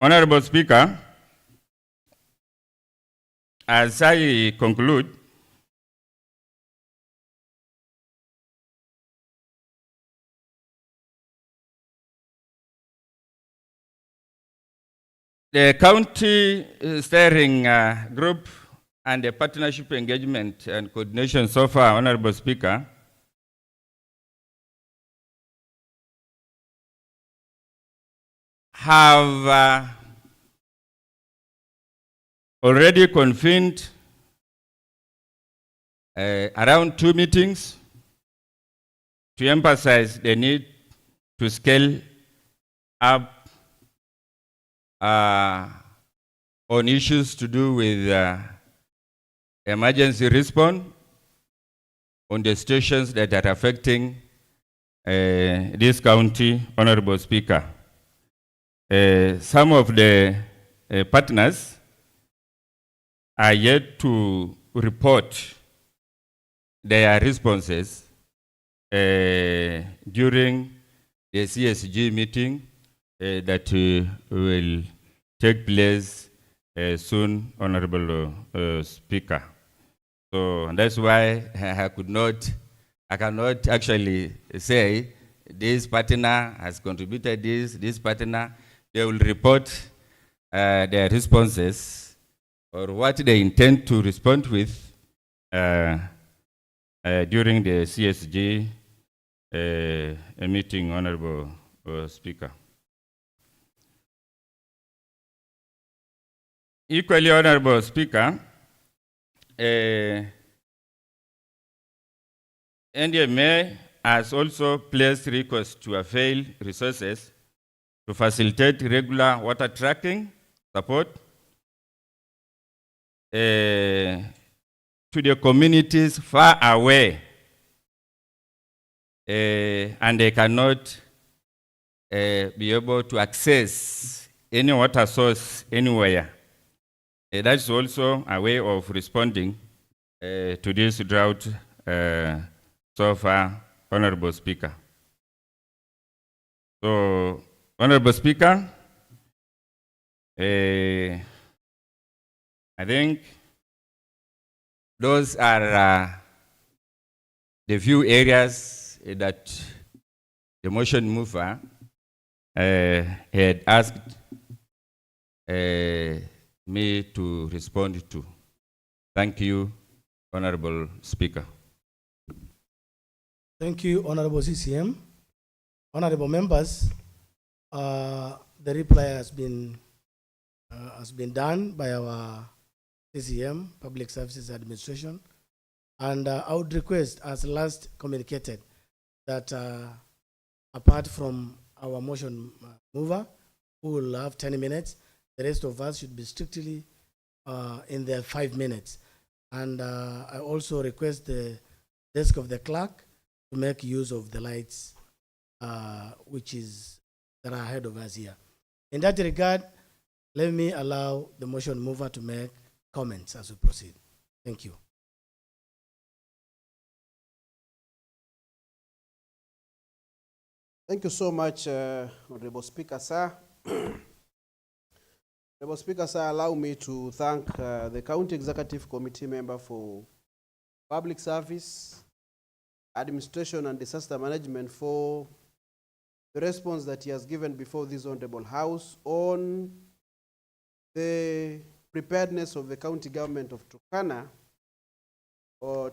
Honorable Speaker, as I conclude, the county steering group and the partnership engagement and coordination so far, Honorable Speaker, have already convened around 2 meetings to emphasize the need to scale up on issues to do with emergency response on the situations that are affecting this county, Honorable Speaker. Some of the partners are yet to report their responses during the CSG meeting that will take place soon, Honorable Speaker. So that's why I cannot actually say this partner has contributed this partner. They will report their responses or what they intend to respond with during the CSG a meeting, Honorable Speaker. Equally, Honorable Speaker, NDMA has also placed requests to avail resources to facilitate regular water tracking support to the communities far away, and they cannot be able to access any water source anywhere. That's also a way of responding to this drought so far, Honorable Speaker. So, Honorable Speaker, I think those are the few areas that the motion mover had asked me to respond to. Thank you, Honorable Speaker. Thank you, Honorable CCM. Honorable members, the reply has been done by our CCM, Public Services Administration, and I would request, as last communicated, that apart from our motion mover, who will have 10 minutes, the rest of us should be strictly in the 5 minutes. And I also request the desk of the clerk to make use of the lights that are ahead of us here. In that regard, let me allow the motion mover to make comments as we proceed. Thank you. Thank you so much, Honorable Speaker, sir. Honorable Speaker, sir, allow me to thank the County Executive Committee member for Public Service, Administration and Disaster Management for the response that he has given before this Honorable House on the preparedness of the county government of Turkana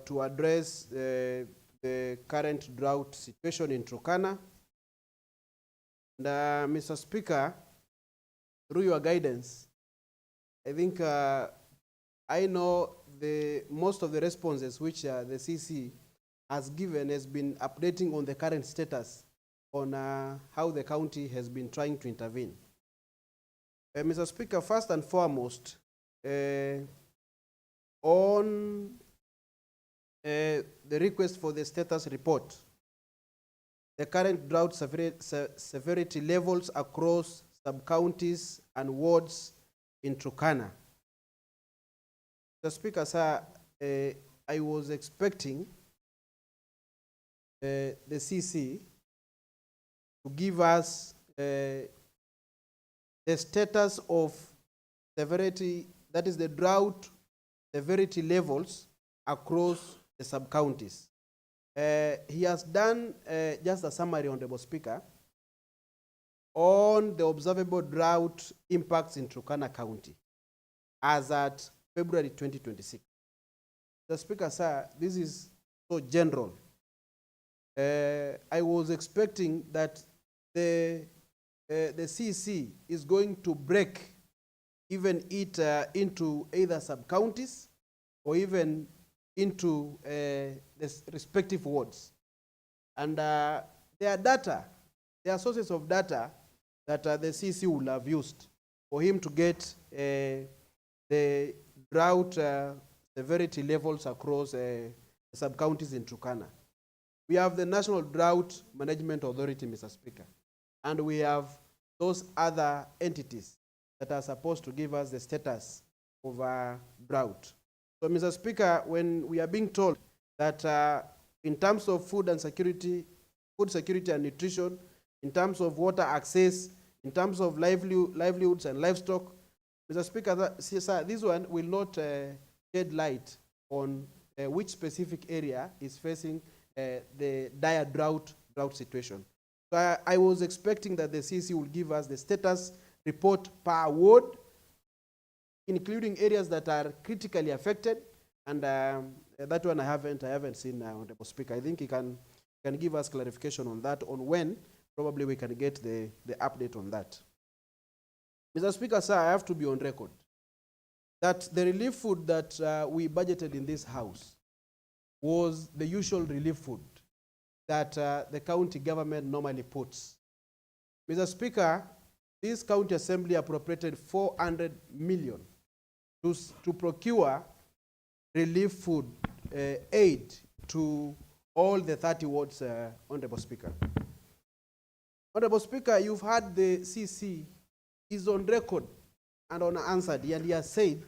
to address the current drought situation in Turkana. And Mr. Speaker, through your guidance, I think I know most of the responses which the CC has given has been updating on the current status on how the county has been trying to intervene. Mr. Speaker, first and foremost, on the request for the status report, the current drought severity levels across sub-counties and wards in Turkana. Mr. Speaker, sir, I was expecting the CC to give us the status of severity, that is the drought severity levels across the sub-counties. He has done just a summary, Honorable Speaker, on the observable drought impacts in Turkana County as at February 2026. The Speaker, sir, this is so general. I was expecting that the CC is going to break even it into either sub-counties or even into the respective wards. And there are data, there are sources of data that the CC will have used for him to get the drought severity levels across sub-counties in Turkana. We have the National Drought Management Authority, Mr. Speaker, and we have those other entities that are supposed to give us the status of drought. So, Mr. Speaker, when we are being told that in terms of food security and nutrition, in terms of water access, in terms of livelihoods and livestock, Mr. Speaker, sir, this one will not shed light on which specific area is facing the dire drought situation. So I was expecting that the CC will give us the status report per ward, including areas that are critically affected, and that one I haven't seen, Honorable Speaker. I think he can can give us clarification on that, on when probably we can get the update on that. Mr. Speaker, sir, I have to be on record that the relief food that we budgeted in this house was the usual relief food that the county government normally puts. Mr. Speaker, this county assembly appropriated 400 million to procure relief food aid to all the 30 wards, Honorable Speaker. Honorable Speaker, you've heard the CC is on record and unanswered, and he has said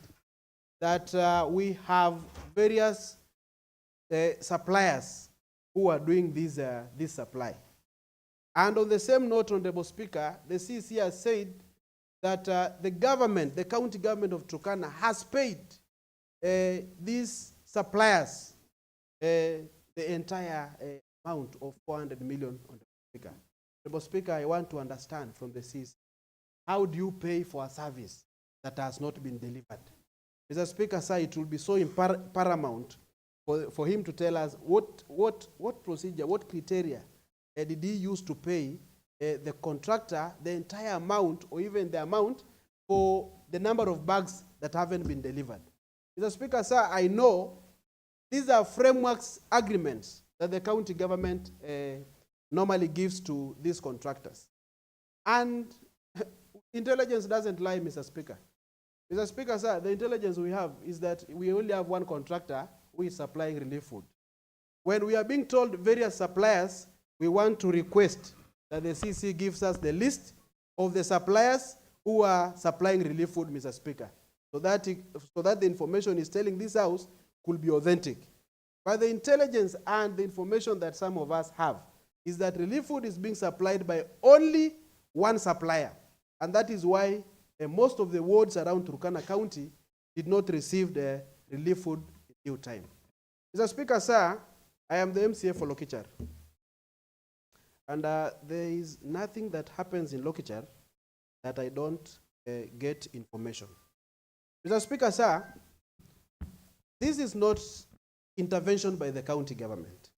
that we have various suppliers who are doing this supply. And on the same note, Honorable Speaker, the CC has said that the government, the county government of Turkana, has paid these suppliers the entire amount of 400 million, Honorable Speaker. Honorable Speaker, I want to understand from the CC, how do you pay for a service that has not been delivered? Mr. Speaker, sir, it will be so paramount for him to tell us what procedure, what criteria did he use to pay the contractor the entire amount, or even the amount for the number of bags that haven't been delivered. Mr. Speaker, sir, I know these are frameworks agreements that the county government normally gives to these contractors. And intelligence doesn't lie, Mr. Speaker. Mr. Speaker, sir, the intelligence we have is that we only have one contractor who is supplying relief food. When we are being told various suppliers, we want to request that the CC gives us the list of the suppliers who are supplying relief food, Mr. Speaker, so that the information is telling this house could be authentic. But the intelligence and the information that some of us have is that relief food is being supplied by only one supplier. And that is why most of the wards around Turkana County did not receive the relief food in due time. Mr. Speaker, sir, I am the MCA for Lokichar. And there is nothing that happens in Lokichar that I don't get information. Mr. Speaker, sir, this is not intervention by the county government.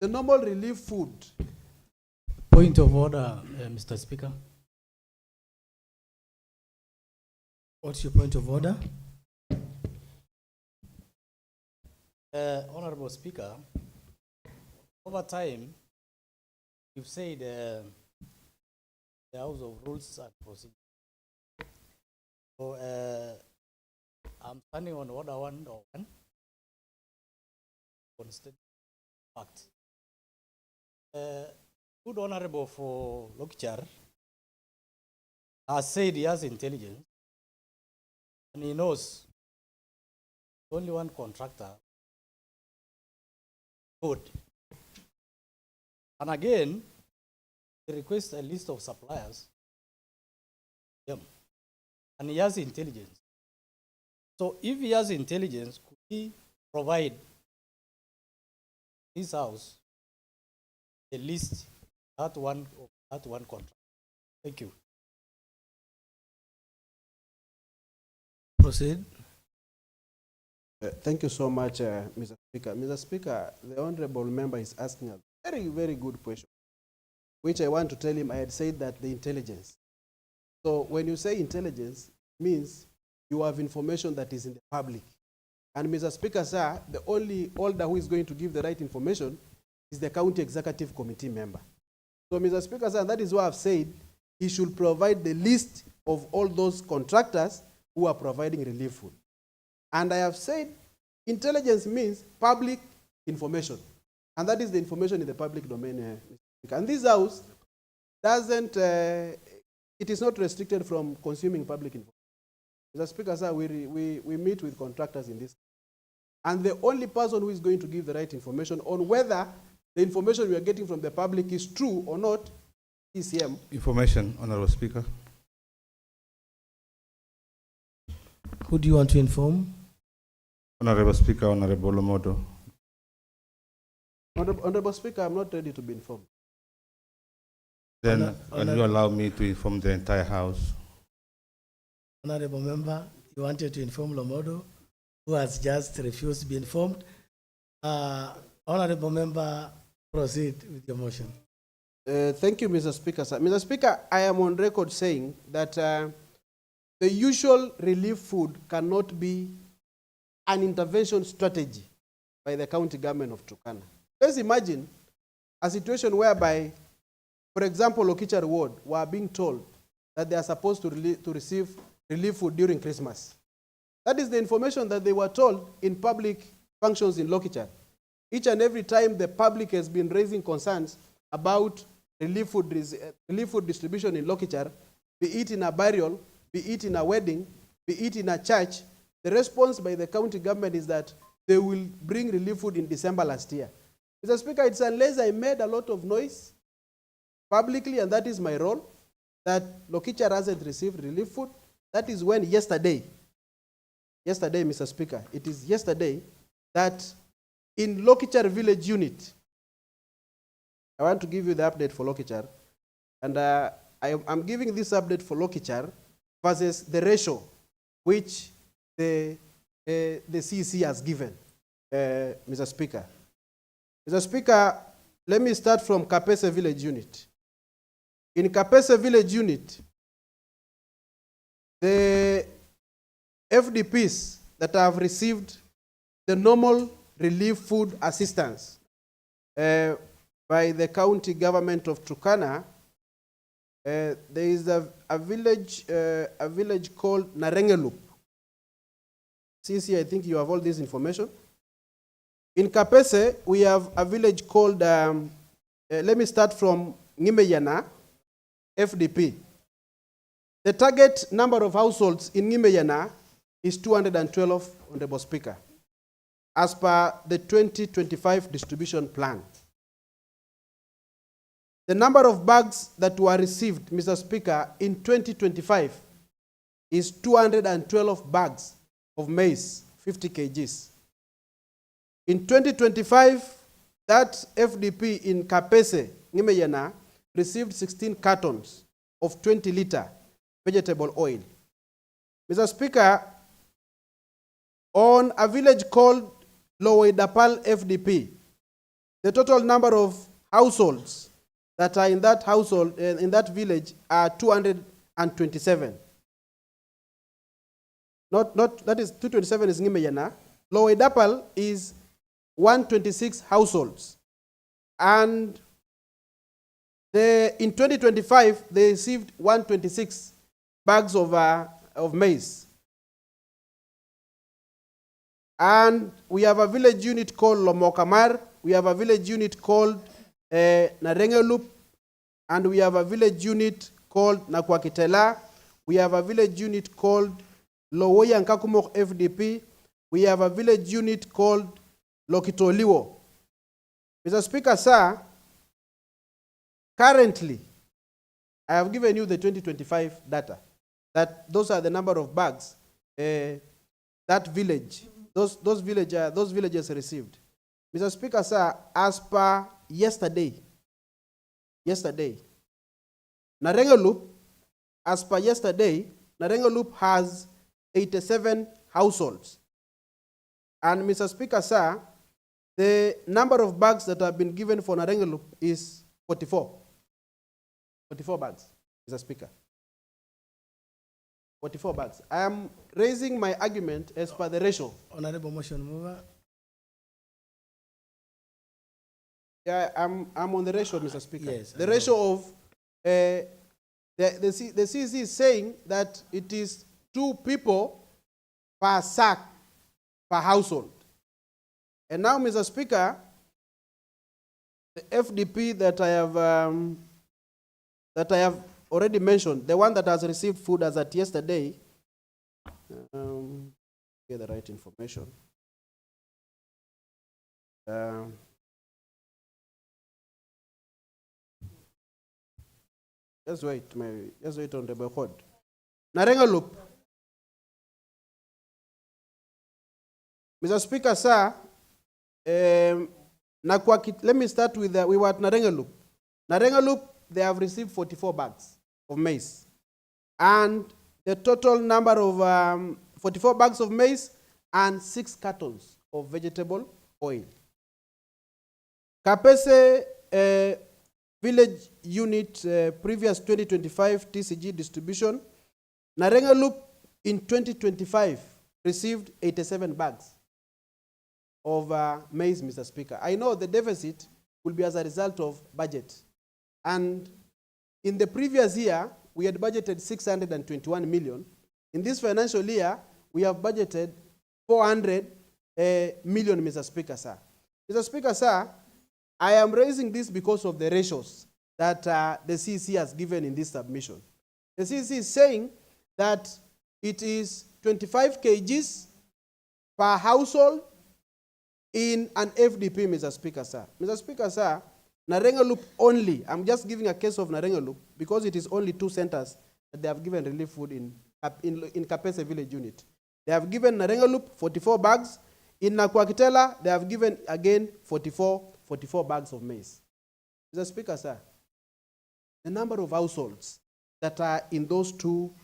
The normal relief food. Point of order, Mr. Speaker. What's your point of order? Honorable Speaker, over time, you've said the House of Rules and Procedures. So I'm standing on order 101 on state fact. Good Honorable for Lokichar has said he has intelligence and he knows only one contractor. Good. And again, he requests a list of suppliers. And he has intelligence. So if he has intelligence, could he provide this house a list that one contract? Thank you. Proceed. Thank you so much, Mr. Speaker. Mr. Speaker, the honorable member is asking a very, very good question, which I want to tell him I had said that the intelligence. So when you say intelligence, it means you have information that is in the public. And Mr. Speaker, sir, the only holder who is going to give the right information is the county executive committee member. So Mr. Speaker, sir, that is why I've said he should provide the list of all those contractors who are providing relief food. And I have said intelligence means public information. And that is the information in the public domain, Mr. Speaker. And this house doesn't, it is not restricted from consuming public information. Mr. Speaker, sir, we meet with contractors in this. And the only person who is going to give the right information on whether the information we are getting from the public is true or not, CECM. Information, Honorable Speaker. Who do you want to inform? Honorable Speaker, Honorable Lomodo. Honorable Speaker, I'm not ready to be informed. Then can you allow me to inform the entire House? Honorable Member, you wanted to inform Lomodo, who has just refused to be informed. Honorable Member Proceed with your motion. Thank you, Mr. Speaker. Sir. Mr. Speaker, I am on record saying that the usual relief food cannot be an intervention strategy by the county government of Turkana. Let's imagine a situation whereby, for example, Lokichar Ward were being told that they are supposed to receive relief food during Christmas. That is the information that they were told in public functions in Lokichar. Each and every time the public has been raising concerns about relief food distribution in Lokichar, be it in a burial, be it in a wedding, be it in a church, the response by the county government is that they will bring relief food in December last year. Mr. Speaker, it's unless I made a lot of noise publicly, and that is my role, that Lokichar hasn't received relief food. That is when yesterday, Mr. Speaker, it is yesterday that in Lokichar village unit, I want to give you the update for Lokichar, and I'm giving this update for Lokichar versus the ratio which the CEC has given, Mr. Speaker. Mr. Speaker, let me start from Kapese village unit. In Kapese village unit, the FDPs that have received the normal relief food assistance by the county government of Turkana, there is a village called Narengelup. CC, I think you have all this information. In Kapese, we have a village called, let me start from Ngimeyana, FDP. The target number of households in Ngimeyana is 212, Honorable Speaker, as per the 2025 distribution plan. The number of bags that were received, Mr. Speaker, in 2025 is 212 bags of maize, 50 kgs. In 2025, that FDP in Kapese, Ngimeyana, received 16 cartons of 20-liter vegetable oil. Mr. Speaker, on a village called Loweidapal FDP, the total number of households that are in that household, in that village, are 227. That is 227 is Ngimeyana. Loweidapal is 126 households. And in 2025, they received 126 bags of maize. And we have a village unit called Lomokamar, we have a village unit called Narengelup, and we have a village unit called Nakwakitela, we have a village unit called Lowoya Nkakumok FDP, we have a village unit called Lokitoliwo. Mr. Speaker, sir, currently, I have given you the 2025 data, that those are the number of bags that village, those villages received. Mr. Speaker, sir, as per yesterday, Narengelup, as per yesterday, Narengelup has 87 households. And Mr. Speaker, sir, the number of bags that have been given for Narengelup is 44. 44 bags, Mr. Speaker. 44 bags. I am raising my argument as per the ratio. Honorable motion mover. Yeah, I'm on the ratio, Mr. Speaker. Yes, the ratio of the CEC is saying that it is 2 people per sack per household. And now, Mr. Speaker, the FDP that I have already mentioned, the one that has received food as at yesterday, get the right information. Just wait on the record. Narengelup. Mr. Speaker, sir, let me start with, we were at Narengelup. Narengelup, they have received 44 bags of maize. And the total number of 44 bags of maize and 6 cartons of vegetable oil. Kapese Village Unit previous 2025 TCG distribution. Narenga Loop in 2025 received 87 bags of maize, Mr. Speaker. I know the deficit will be as a result of budget. And in the previous year, we had budgeted 621 million. In this financial year, we have budgeted 400 million, Mr. Speaker, sir. Mr. Speaker, sir, I am raising this because of the ratios that the CEC has given in this submission. The CEC is saying that it is 25 kgs per household in an FDP, Mr. Speaker, sir. Mr. Speaker, sir, Narenga Loop only, I'm just giving a case of Narenga Loop because it is only 2 centers that they have given relief food in Kapese Village Unit. They have given Narenga Loop 44 bags. In Nakwakitela, they have given again 44 bags of maize. Mr. Speaker, sir, the number of households that are in those 2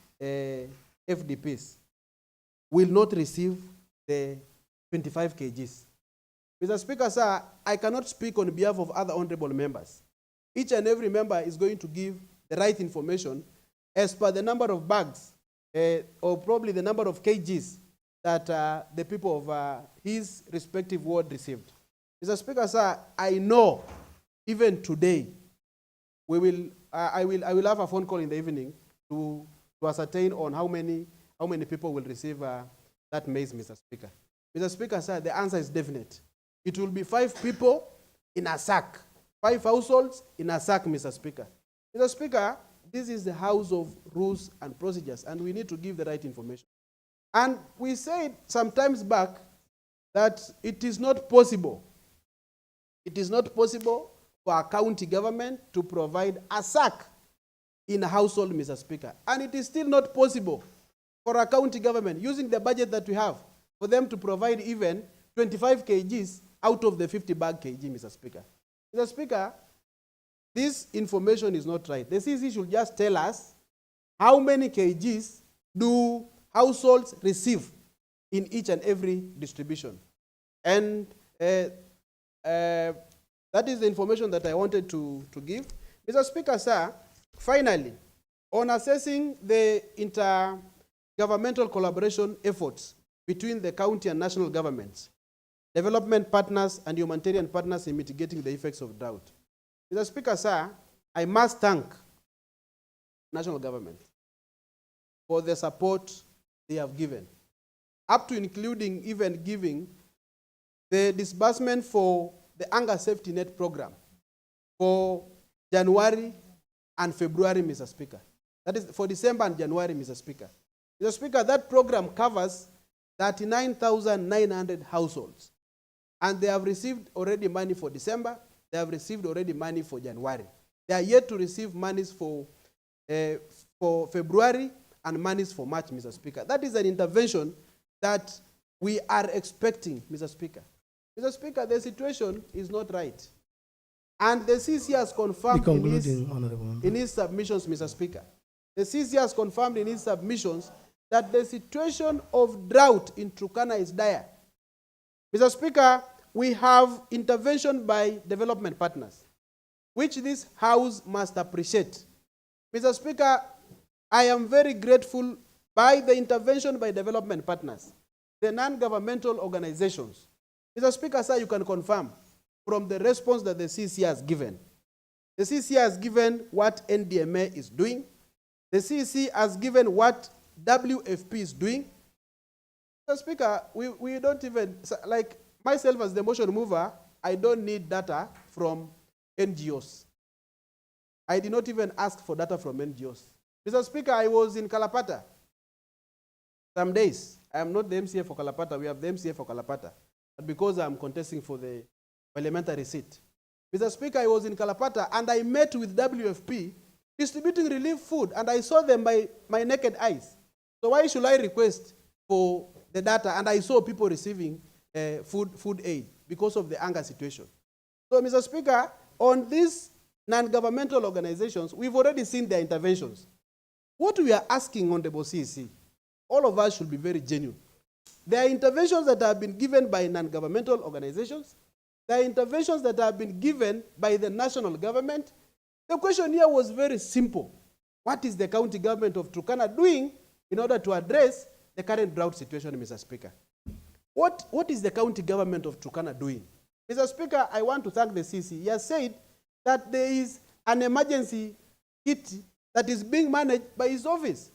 FDPs will not receive the 25 kgs. Mr. Speaker, sir, I cannot speak on behalf of other honorable members. Each and every member is going to give the right information as per the number of bags or probably the number of kgs that the people of his respective ward received. Mr. Speaker, sir, I know even today I will have a phone call in the evening to ascertain on how many people will receive that maize, Mr. Speaker. Mr. Speaker, sir, the answer is definite. It will be 5 people in a sack, 5 households in a sack, Mr. Speaker. Mr. Speaker, this is the house of rules and procedures, and we need to give the right information. And we said some times back that it is not possible. It is not possible for a county government to provide a sack in a household, Mr. Speaker. And it is still not possible for a county government, using the budget that we have, for them to provide even 25 kgs out of the 50 bag kg, Mr. Speaker. Mr. Speaker, this information is not right. The CEC should just tell us how many kgs do households receive in each and every distribution. And that is the information that I wanted to give. Mr. Speaker, sir, finally, on assessing the intergovernmental collaboration efforts between the county and national governments, development partners and humanitarian partners in mitigating the effects of drought. Mr. Speaker, sir, I must thank national government for the support they have given, up to including even giving the disbursement for the Hunger Safety Net program for January and February, Mr. Speaker. That is for December and January, Mr. Speaker. Mr. Speaker, that program covers 39,900 households. And they have received already money for December. They have received already money for January. They are yet to receive monies for February and monies for March, Mr. Speaker. That is an intervention that we are expecting, Mr. Speaker. Mr. Speaker, the situation is not right. And the CEC has confirmed in his submissions, Mr. Speaker. The CEC has confirmed in his submissions that the situation of drought in Turkana is dire. Mr. Speaker, we have intervention by development partners, which this House must appreciate. Mr. Speaker, I am very grateful by the intervention by development partners, the non-governmental organizations. Mr. Speaker, sir, you can confirm from the response that the CEC has given. The CEC has given what NDMA is doing. The CEC has given what WFP is doing. Mr. Speaker, we don't even, like myself as the motion mover, I don't need data from NGOs. I did not even ask for data from NGOs. Mr. Speaker, I was in Kalapata some days. I am not the MCA for Kalapata. We have the MCA for Kalapata. But because I'm contesting for the parliamentary seat. Mr. Speaker, I was in Kalapata and I met with WFP distributing relief food, and I saw them by my naked eyes. So why should I request for the data? And I saw people receiving food aid because of the hunger situation. So, Mr. Speaker, on these non-governmental organizations, we've already seen their interventions. What we are asking on the CEC, all of us should be very genuine. There are interventions that have been given by non-governmental organizations. There are interventions that have been given by the national government. The question here was very simple. What is the county government of Turkana doing in order to address the current drought situation, Mr. Speaker? What is the county government of Turkana doing? Mr. Speaker, I want to thank the CC. He has said that there is an emergency kit that is being managed by his office.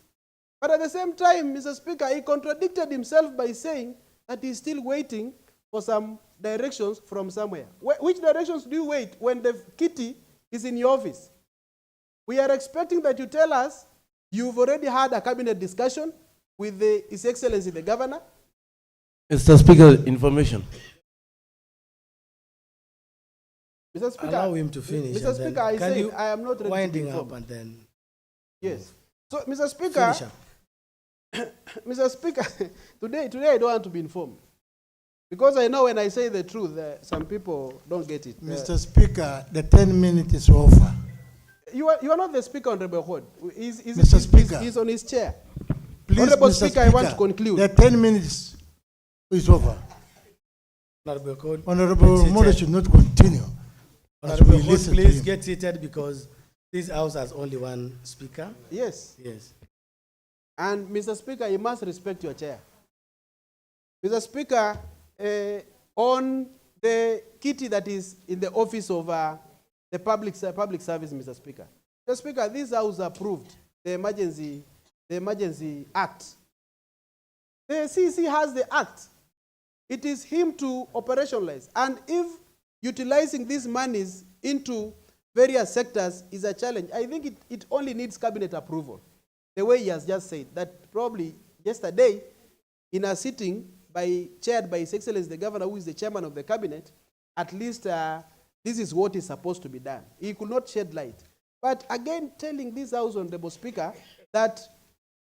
But at the same time, Mr. Speaker, he contradicted himself by saying that he's still waiting for some directions from somewhere. Which directions do you wait when the kitty is in your office? We are expecting that you tell us you've already had a cabinet discussion with His Excellency the Governor. Mr. Speaker, information. Mr. Speaker, Allow him to finish. Mr. Speaker, I can said you I am not ready winding to up inform. and then Yes. So, Mr. Speaker, finish up. Mr. Speaker, today I don't want to be informed. Because I know when I say the truth, some people don't get it. Mr. Speaker, the 10 minutes is over. You are not the Speaker, Honorable Hod. Mr. Speaker. He's on his chair. Please, Honorable Mr. Speaker, I want to conclude. The 10 minutes is over. Honorable Code, Honorable get Moro seated. should not continue. as Honorable we Code, listen to please him. get seated because this house has only one speaker. Yes. Yes. And Mr. Speaker, you must respect your chair. Mr. Speaker, on the kitty that is in the office of the public service, Mr. Speaker. Mr. Speaker, this house approved the emergency act. The CC has the act. It is him to operationalize. And if utilizing these monies into various sectors is a challenge, I think it only needs cabinet approval. The way he has just said, that probably yesterday in a sitting chaired by His Excellency the Governor, who is the chairman of the cabinet, at least this is what is supposed to be done. He could not shed light. But again, telling this House, Honorable Speaker, that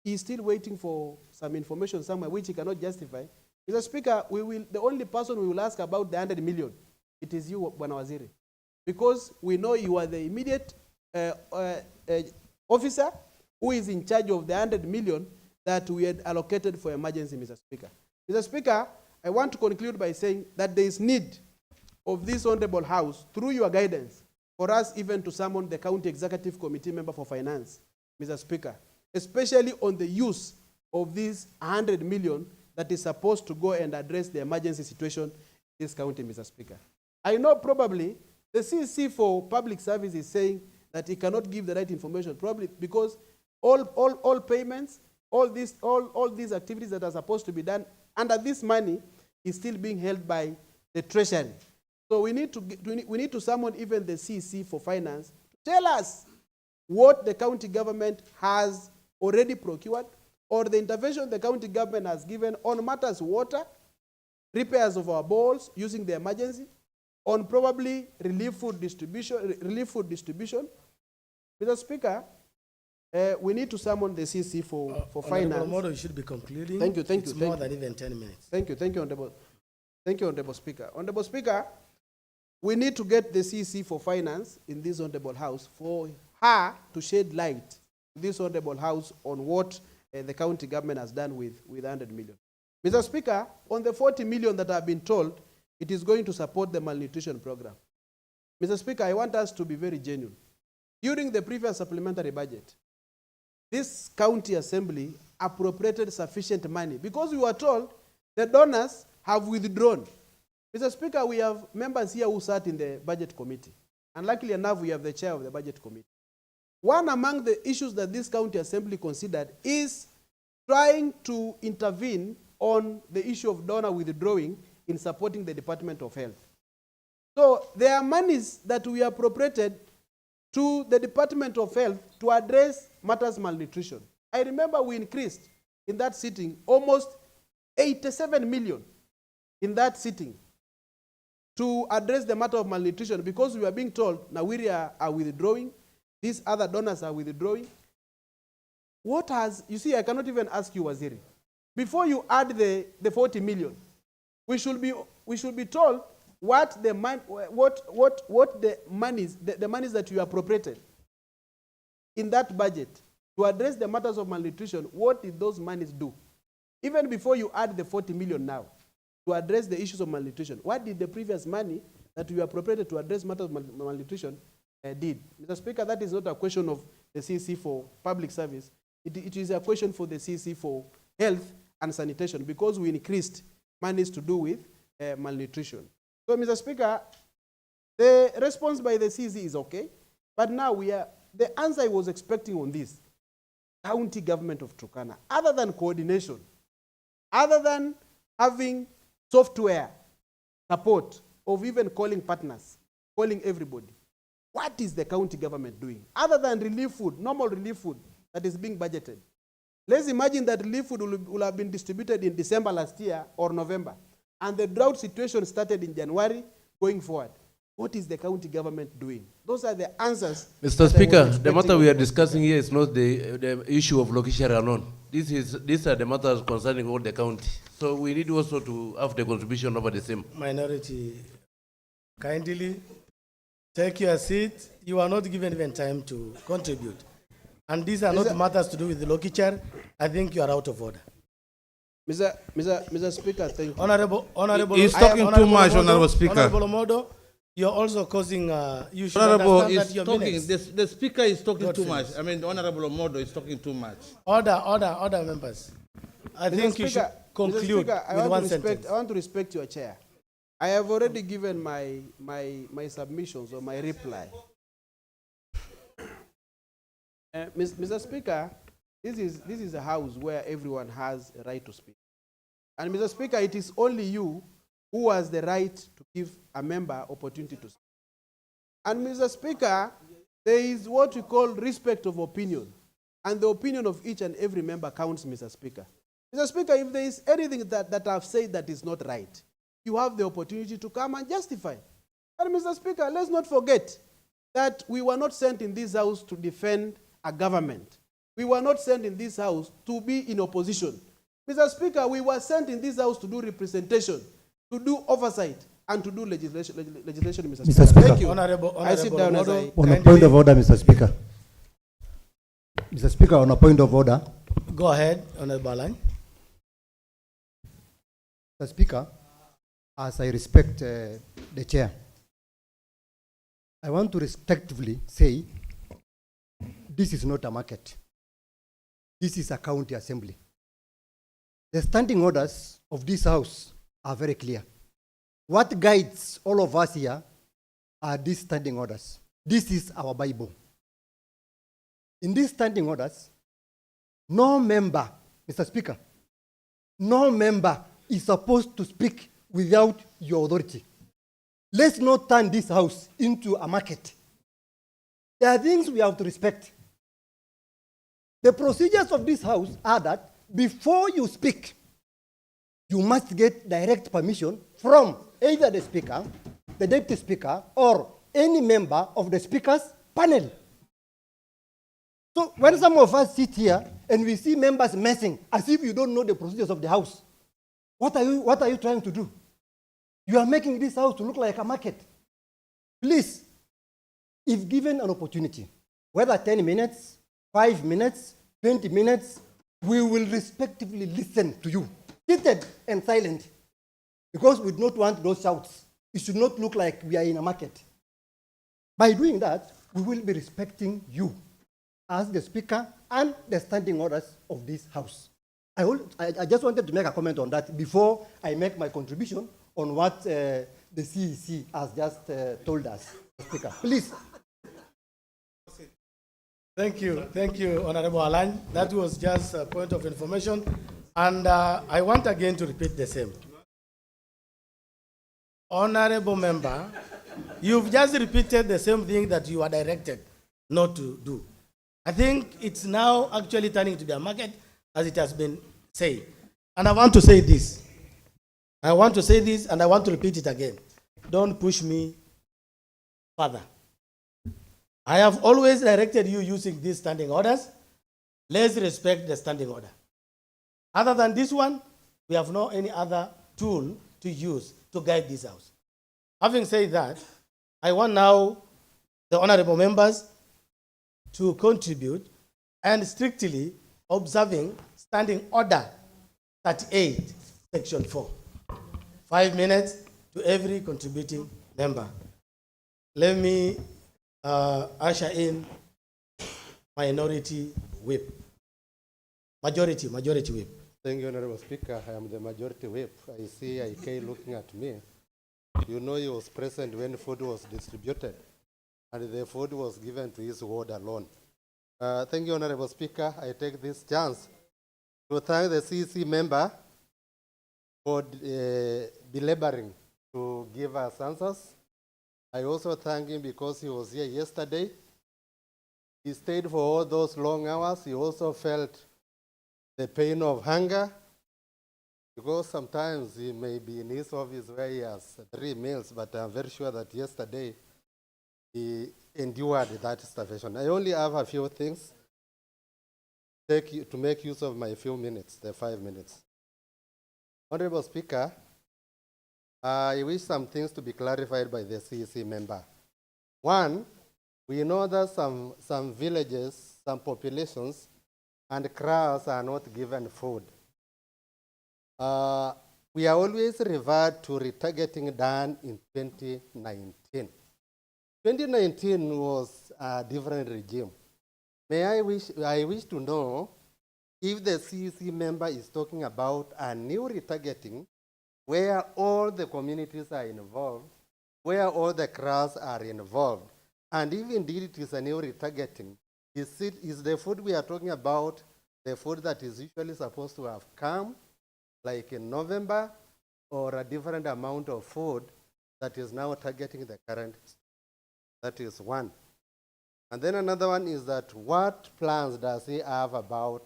he is still waiting for some information somewhere which he cannot justify. Mr. Speaker, the only person we will ask about the 100 million, it is you, Bwana Waziri. Because we know you are the immediate officer who is in charge of the 100 million that we had allocated for emergency, Mr. Speaker. Mr. Speaker, I want to conclude by saying that there is need of this Honorable House, through your guidance, for us even to summon the County Executive Committee member for Finance, Mr. Speaker, especially on the use of this 100 million that is supposed to go and address the emergency situation in this county, Mr. Speaker. I know probably the CC for Public Service is saying that he cannot give the right information, probably because all payments, all these activities that are supposed to be done under this money is still being held by the Treasury. So we need to summon even the CC for Finance to tell us what the county government has already procured or the intervention the county government has given on matters water, repairs of our balls using the emergency, on probably relief food distribution. Mr. Speaker, we need to summon the CC for Finance. Honorable Moro, you should be concluding. Thank you. It's more than even 10 minutes. Thank you, Honorable Speaker. Honorable Speaker, we need to get the CC for Finance in this Honorable House for her to shed light to this Honorable House on what the county government has done with 100 million. Mr. Speaker, on the 40 million that I've been told, it is going to support the malnutrition program. Mr. Speaker, I want us to be very genuine. During the previous supplementary budget, this county assembly appropriated sufficient money because we were told the donors have withdrawn. Mr. Speaker, we have members here who sat in the budget committee. And luckily enough, we have the chair of the budget committee. One among the issues that this county assembly considered is trying to intervene on the issue of donor withdrawing in supporting the Department of Health. So there are monies that we appropriated to the Department of Health to address matters malnutrition. I remember we increased in that sitting almost 87 million in that sitting to address the matter of malnutrition because we were being told Nawiria are withdrawing, these other donors are withdrawing. You see, I cannot even ask you, Waziri. Before you add the 40 million, we should be told what the monies that you appropriated in that budget to address the matters of malnutrition, what did those monies do? Even before you add the 40 million now to address the issues of malnutrition, what did the previous money that we appropriated to address matters of malnutrition did. Mr. Speaker, that is not a question of the CEC for public service. It is a question for the CEC for health and sanitation, because we increased monies to do with malnutrition. So, Mr. Speaker, the response by the CEC is okay, but now the answer I was expecting on this, county government of Turkana, other than coordination, other than having software support of even calling partners, calling everybody, what is the county government doing? Other than relief food, normal relief food that is being budgeted. Let's imagine that relief food will have been distributed in December last year or November, and the drought situation started in January going forward. What is the county government doing? Those are the answers. Mr. Speaker, the matter we are discussing here is not the issue of location alone. These are the matters concerning all the county. So we need also to have the contribution over the same. Minority, kindly take your seat. You are not given even time to contribute. And these are not matters to do with the locature. I think you are out of order. Mr. Speaker, thank you. Honorable. He's talking too much, Honorable Speaker. Honorable Modo, you are also causing. You should Honorable understand that is your talking. minutes. The Speaker is talking Not too finished. much. I mean, the Honorable Omodo is talking too much. Order, members. I think you should conclude with one sentence. I want to respect your chair. I have already given my submissions or my reply. Mr. Speaker, this is a house where everyone has a right to speak. And Mr. Speaker, it is only you who has the right to give a member opportunity to speak. And Mr. Speaker, there is what we call respect of opinion. And the opinion of each and every member counts, Mr. Speaker. Mr. Speaker, if there is anything that I've said that is not right, you have the opportunity to come and justify. And Mr. Speaker, let's not forget that we were not sent in this house to defend a government. We were not sent in this house to be in opposition. Mr. Speaker, we were sent in this house to do representation, to do oversight, and to do legislation, Mr. Speaker. Thank you. Honorable I sit down as I... On a point of order, Mr. Speaker. Mr. Speaker, on a point of order. Go ahead, Honorable Alan. Mr. Speaker, as I respect the chair, I want to respectfully say this is not a market. This is a county assembly. The standing orders of this house are very clear. What guides all of us here are these standing orders. This is our Bible. In these standing orders, no member, Mr. Speaker, no member is supposed to speak without your authority. Let's not turn this house into a market. There are things we have to respect. The procedures of this house are that before you speak, you must get direct permission from either the speaker, the deputy speaker, or any member of the speaker's panel. So when some of us sit here and we see members messing as if you don't know the procedures of the house, what are you trying to do? You are making this house to look like a market. Please, if given an opportunity, whether 10 minutes, 5 minutes, 20 minutes, we will respectively listen to you, seated and silent, because we do not want those shouts. It should not look like we are in a market. By doing that, we will be respecting you as the speaker and the standing orders of this house. I just wanted to make a comment on that before I make my contribution on what the CEC has just told us. Speaker, please. Thank you, Honorable Alan. That was just a point of information. And I want again to repeat the same. Honorable member, you've just repeated the same thing that you are directed not to do. I think it's now actually turning to be a market, as it has been said. And I want to say this. I want to say this, and I want to repeat it again. Don't push me further. I have always directed you using these standing orders. Let's respect the standing order. Other than this one, we have no any other tool to use to guide this house. Having said that, I want now the honorable members to contribute and strictly observing standing order 38, section 4. 5 minutes to every contributing member. member. Let me usher in minority whip. Majority whip. Thank you, Honorable Speaker. I am the majority whip. I see IK looking at me. You know he was present when food was distributed, and the food was given to his ward alone. Thank you, Honorable Speaker. I take this chance to thank the CEC member for belaboring to give us answers. I also thank him because he was here yesterday. He stayed for all those long hours. He also felt the pain of hunger, because sometimes he may be in his office where he has 3 meals, but I'm very sure that yesterday he endured that starvation. I only have a few things to make use of my few minutes, the 5 minutes. Honorable Speaker, I wish some things to be clarified by the CEC member. One, we know that some villages, some populations, and crowds are not given food. We are always referred to retargeting done in 2019. 2019 was a different regime. I wish to know if the CEC member is talking about a new retargeting where all the communities are involved, where all the crowds are involved, and if indeed it is a new retargeting, is the food we are talking about the food that is usually supposed to have come, like in November, or a different amount of food that is now targeting the current? That is one. And then another one is that what plans does he have about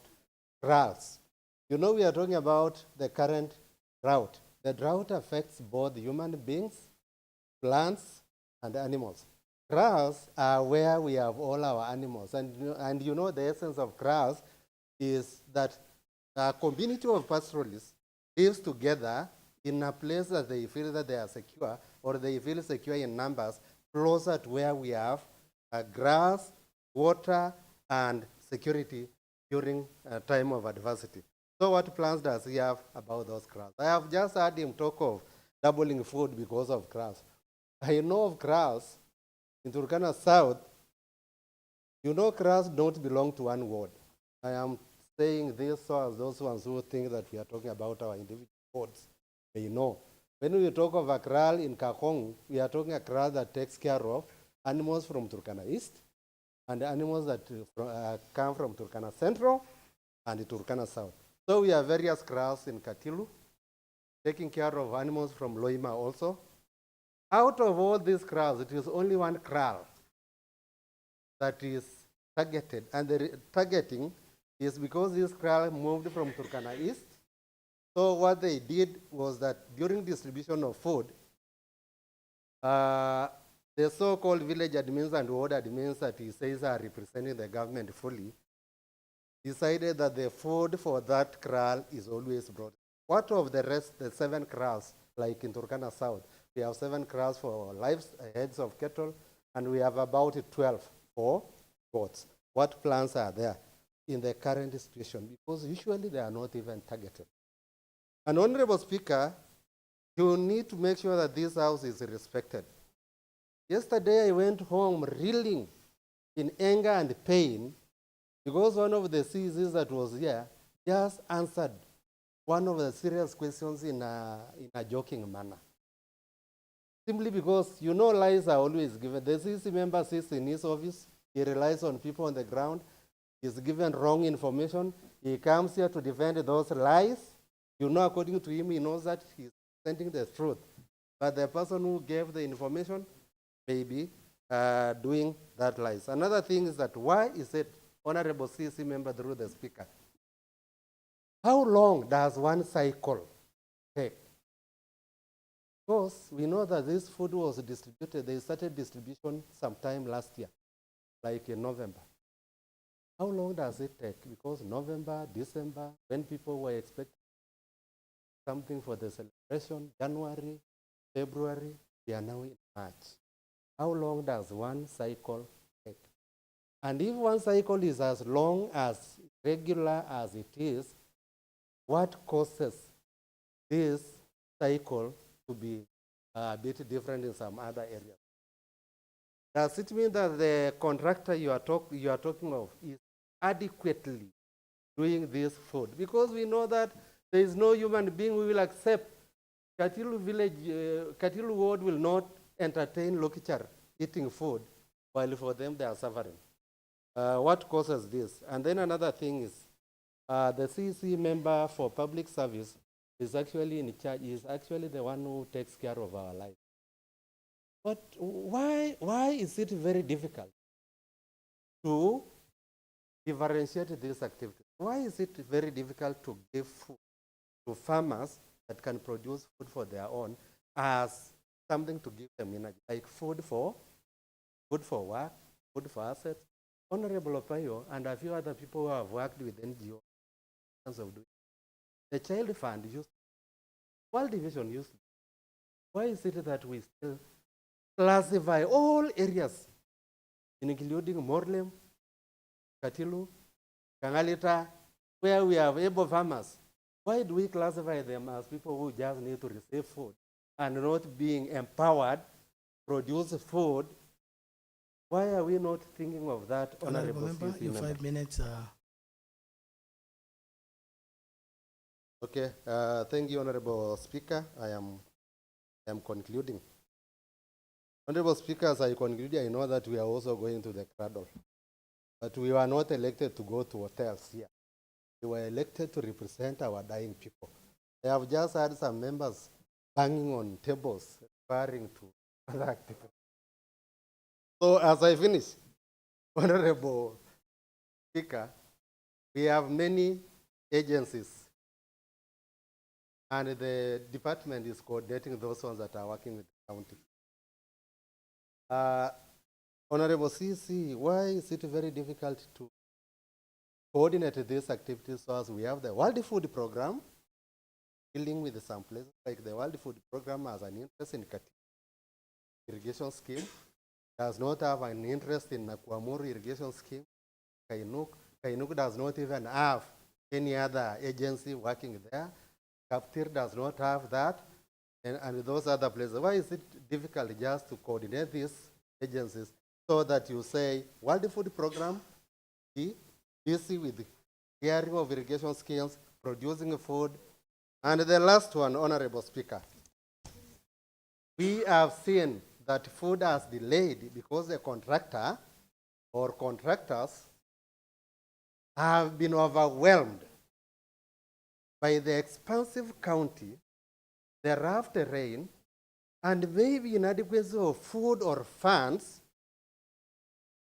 droughts? You know, we are talking about the current drought. The drought affects both human beings, plants, and animals. Droughts are where we have all our animals. And you know, the essence of droughts is that a community of pastoralists lives together in a place that they feel that they are secure, or they feel secure in numbers, closer to where we have grass, water, and security during a time of adversity. So what plans does he have about those grass? I have just heard him talk of doubling food because of grass. I know of grass in Turkana South. You know, grass don't belong to one ward. I am saying this so as those ones who think that we are talking about our individual wards may know. When we talk of a kraal in Kakong, we are talking a kraal that takes care of animals from Turkana East and animals that come from Turkana Central and Turkana South. So we have various kraals in Katilu, taking care of animals from Loima also. Out of all these kraals, it is only one kraal that is targeted, and the targeting is because this kraal moved from Turkana East. So what they did was that during distribution of food, the so-called village admins and ward admins that he says are representing the government fully decided that the food for that kraal is always brought. What of the rest, the 7 kraals, like in Turkana South? We have 7 kraals for heads of cattle, and we have about 12 for goats. What plans are there in the current situation? Because usually they are not even targeted. And Honorable Speaker, you need to make sure that this house is respected. Yesterday I went home reeling in anger and pain because one of the CECs that was here just answered one of the serious questions in a joking manner. Simply because, you know, lies are always given. The CEC member sits in his office, he relies on people on the ground, he's given wrong information, he comes here to defend those lies. You know, according to him, he knows that he's presenting the truth. But the person who gave the information may be doing that lies. Another thing is that why is it, Honorable CEC member through the Speaker, how long does one cycle take? Because we know that this food was distributed, they started distribution sometime last year, like in November. How long does it take? Because November, December, when people were expecting something for the celebration, January, February, we are now in March. How long does one cycle take? And if one cycle is as long as regular as it is, what causes this cycle to be a bit different in some other areas. Does it mean that the contractor you are talking of is adequately doing this food? Because we know that there is no human being who will accept Katilu village, Katilu ward will not entertain Lokichar eating food, while for them they are suffering. What causes this? And then another thing is, the CEC member for public service is actually in charge, is actually the one who takes care of our life. But why is it very difficult to differentiate these activities? Why is it very difficult to give food to farmers that can produce food for their own as something to give them energy, like food for work, food for assets? Honorable Opayo and a few other people who have worked with NGO of doing. The Child Fund used, World Division used. Why is it that we still classify all areas, including Morlem, Katilu, Kangalita, where we have able farmers? Why do we classify them as people who just need to receive food and not being empowered, produce food? Why are we not thinking of that, Honorable Member? CC Your member? 5 minutes. Okay, thank you, Honorable Speaker. I am concluding. Honorable Speaker, as I conclude, I know that we are also going to the cradle. But we were not elected to go to hotels here. We were elected to represent our dying people. I have just had some members banging on tables, referring to other activities. So as I finish, Honorable Speaker, we have many agencies, and the department is coordinating those ones that are working with the county. Honorable CC, why is it very difficult to coordinate these activities so as we have the World Food Program dealing with some places like the World Food Program has an interest in irrigation scheme, does not have an interest in Nakwamuru irrigation scheme. Kainuk does not even have any other agency working there. Kaptir does not have that, and those other places. Why is it difficult just to coordinate these agencies so that you say World Food Program be busy with clearing of irrigation schemes, producing food? And the last one, Honorable Speaker, we have seen that food has delayed because the contractor or contractors have been overwhelmed by the expansive county, the rough terrain, and maybe inadequacy of food or funds.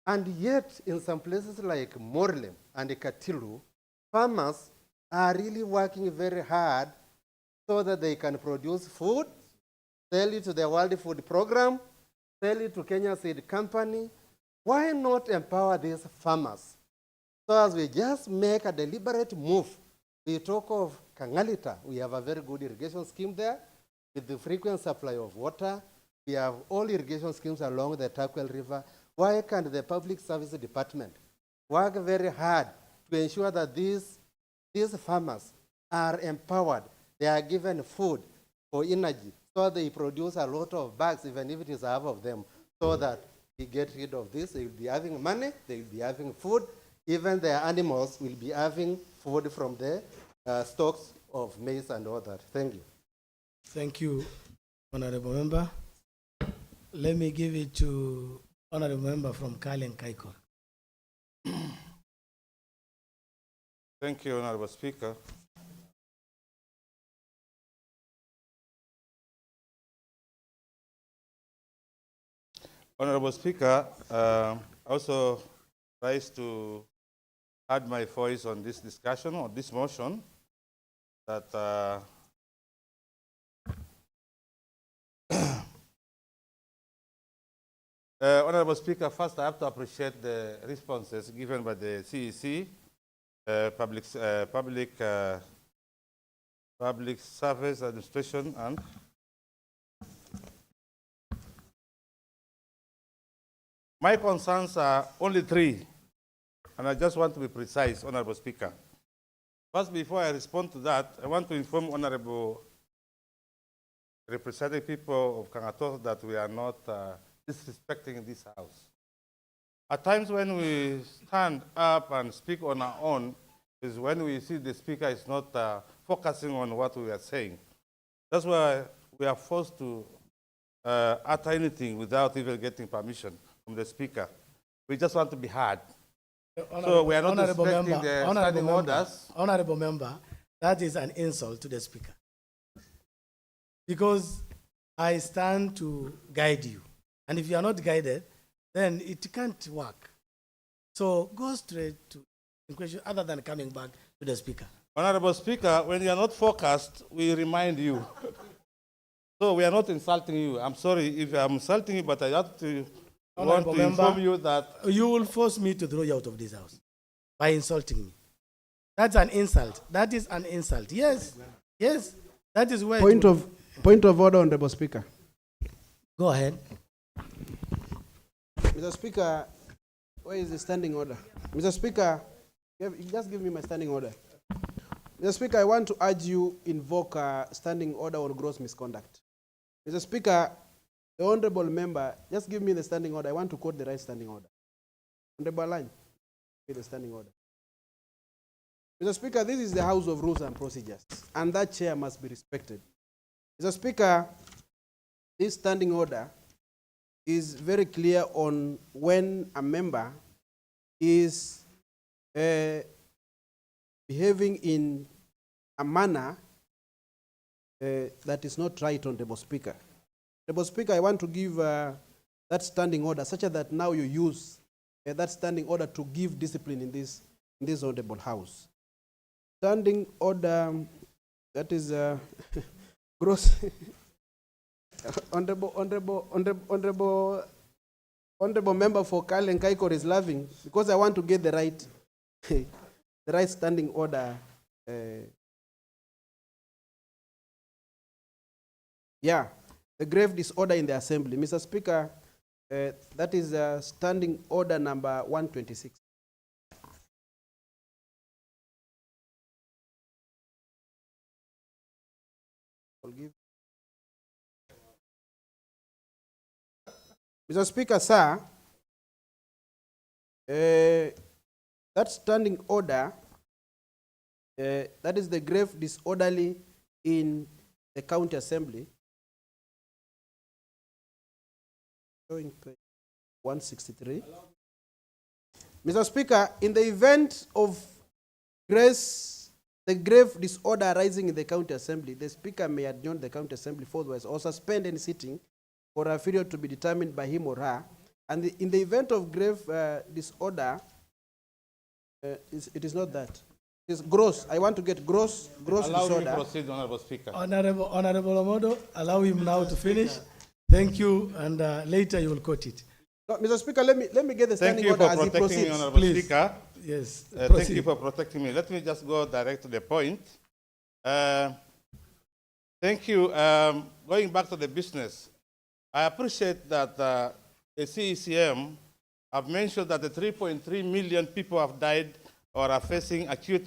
And yet, in some places like Morlem and Katilu, farmers are really working very hard so that they can produce food, sell it to the World Food Program, sell it to Kenya Seed Company. Why not empower these farmers? So as we just make a deliberate move, we talk of Kangalita. We have a very good irrigation scheme there with the frequent supply of water. We have all irrigation schemes along the Turkana River. Why can't the Public Service Department work very hard to ensure that these farmers are empowered, they are given food for energy, so they produce a lot of bags, even if it is half of them, so that we get rid of this. They will be having money, they will be having food, even their animals will be having food from the stocks of maize and all that. Thank you. Thank you, Honorable Member. Let me give it to Honorable Member from Kalen Kaikor. Thank you, Honorable Speaker. Honorable Speaker, also rise to add my voice on this discussion, on this motion, that Honorable Speaker, first I have to appreciate the responses given by the CEC, Public Service Administration, and my concerns are only 3, and I just want to be precise, Honorable Speaker. First, before I respond to that, I want to inform Honorable representing people of Kangato that we are not disrespecting this house. At times when we stand up and speak on our own is when we see the speaker is not focusing on what we are saying. That's why we are forced to utter anything without even getting permission from the speaker. We just want to be heard. So we are not respecting the standing orders. Honorable member, that is an insult to the speaker. Because I stand to guide you. And if you are not guided, then it can't work. So go straight to the question other than coming back to the speaker. Honorable Speaker, when you are not focused, we remind you. So we are not insulting you. I'm sorry if I'm insulting you, but I have to want to inform you that you will force me to throw you out of this house by insulting me. That's an insult. That is an insult. Yes. Yes. That is where Point of order, Honorable Speaker. Go ahead. Mr. Speaker, where is the standing order? Mr. Speaker, just give me my standing order. Mr. Speaker, I want to urge you invoke a standing order on gross misconduct. Mr. Speaker, the honorable member, just give me the standing order. I want to quote the right standing order. Honorable Alany, give the standing order. Mr. Speaker, this is the House of Rules and Procedures, and that chair must be respected. Mr. Speaker, this standing order is very clear on when a member is behaving in a manner that is not right, Honorable Speaker. Honorable Speaker, I want to give that standing order such that now you use that standing order to give discipline in this Honorable House. Standing order, that is gross. Honorable member for Kyle and Kaikor is laughing because I want to get the right, the right standing order. Yeah, the grave disorder in the assembly. Mr. Speaker, that is standing order number 126. I'll give. Mr. Speaker, sir, that standing order, that is the grave disorderly in the county assembly, showing page 163. Mr. Speaker, in the event of the grave disorder arising in the county assembly, the speaker may adjourn the county assembly forthwith or suspend any sitting for a period to be determined by him or her. And in the event of grave disorder, it is not that. It is gross. I want to get gross disorder. Allow me to proceed, Honorable Speaker. Honorable Omodo, allow him now to finish. Thank you, and later you will quote it. No, Mr. Speaker, let me get the standing order as he proceeds. Thank you for protecting me, Honorable Speaker. Yes. Thank you for protecting me. Let me just go direct to the point. Thank you. Going back to the business, I appreciate that the CECM have mentioned that the 3.3 million people have died or are facing acute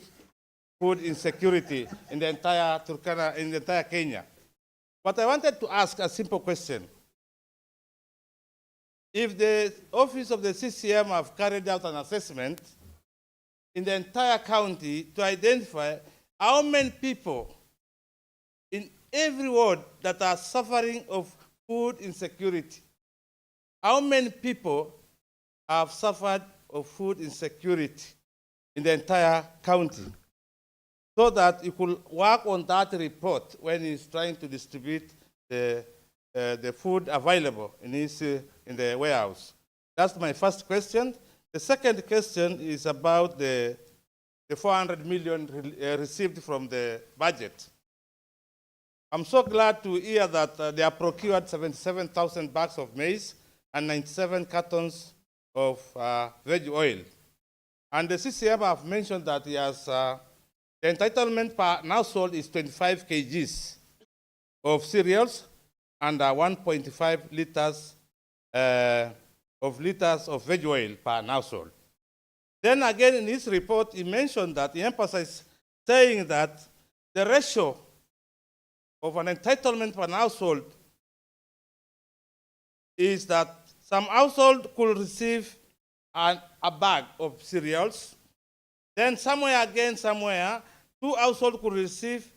food insecurity in the entire Turkana, in the entire Kenya. But I wanted to ask a simple question. If the office of the CCM have carried out an assessment in the entire county to identify how many people in every ward that are suffering of food insecurity, how many people have suffered of food insecurity in the entire county, so that you could work on that report when he's trying to distribute the food available in the warehouse. That's my first question. The second question is about the 400 million received from the budget. I'm so glad to hear that they have procured 77,000 bags of maize and 97 cartons of veg oil. And the CCM have mentioned that he has, the entitlement per household is 25 kgs of cereals and 1.5 liters of veg oil per household. Then again in his report, he mentioned that, he emphasized saying that the ratio of an entitlement per household is that some household could receive a bag of cereals. Then somewhere, two households could receive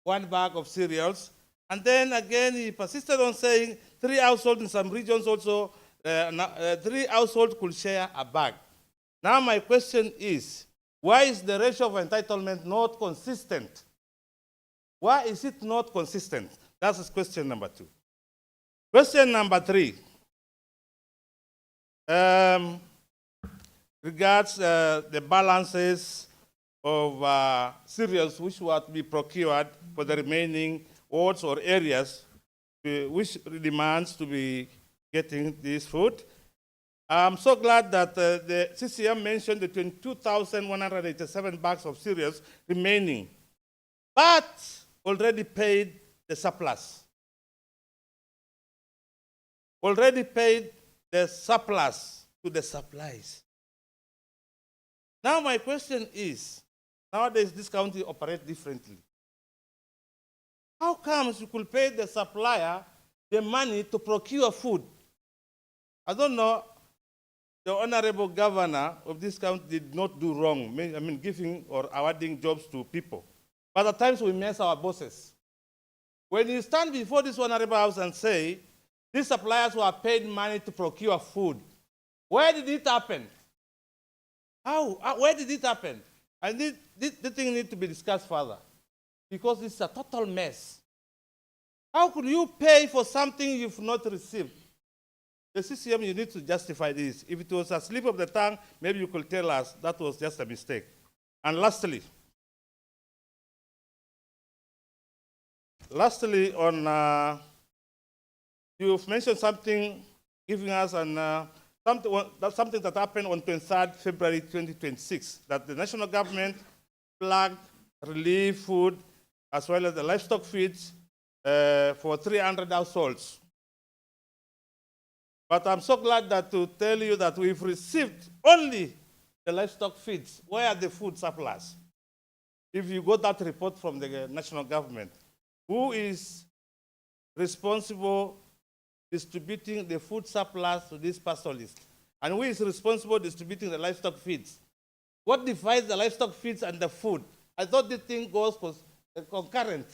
one bag of cereals. And then again, he persisted on saying three households in some regions also, three households could share a bag. Now my question is, why is the ratio of entitlement not consistent? Why is it not consistent? That's question number 2. Question number 3 regards the balances of cereals which were to be procured for the remaining wards or areas which demands to be getting this food. I'm so glad that the CCM mentioned the 22,187 bags of cereals remaining, but already paid the surplus. Already paid the surplus to the supplies. Now my question is, nowadays this county operates differently. How comes you could pay the supplier the money to procure food? I don't know, the honorable governor of this county did not do wrong, I mean giving or awarding jobs to people. But at times we mess our bosses. When you stand before this honorable house and say, these suppliers were paid money to procure food, where did it happen? How? Where did it happen? And this thing needs to be discussed further, because it's a total mess. How could you pay for something you've not received? The CCM, you need to justify this. If it was a slip of the tongue, maybe you could tell us that was just a mistake. And lastly, on you've mentioned something, giving us something that happened on 23rd February 2026, that the national government flagged relief food as well as the livestock feeds for 300 households. But I'm so glad to tell you that we've received only the livestock feeds. Where are the food surplus? If you got that report from the national government, who is responsible distributing the food surplus to these pastoralists? And who is responsible distributing the livestock feeds? What divides the livestock feeds and the food? I thought this thing goes concurrent,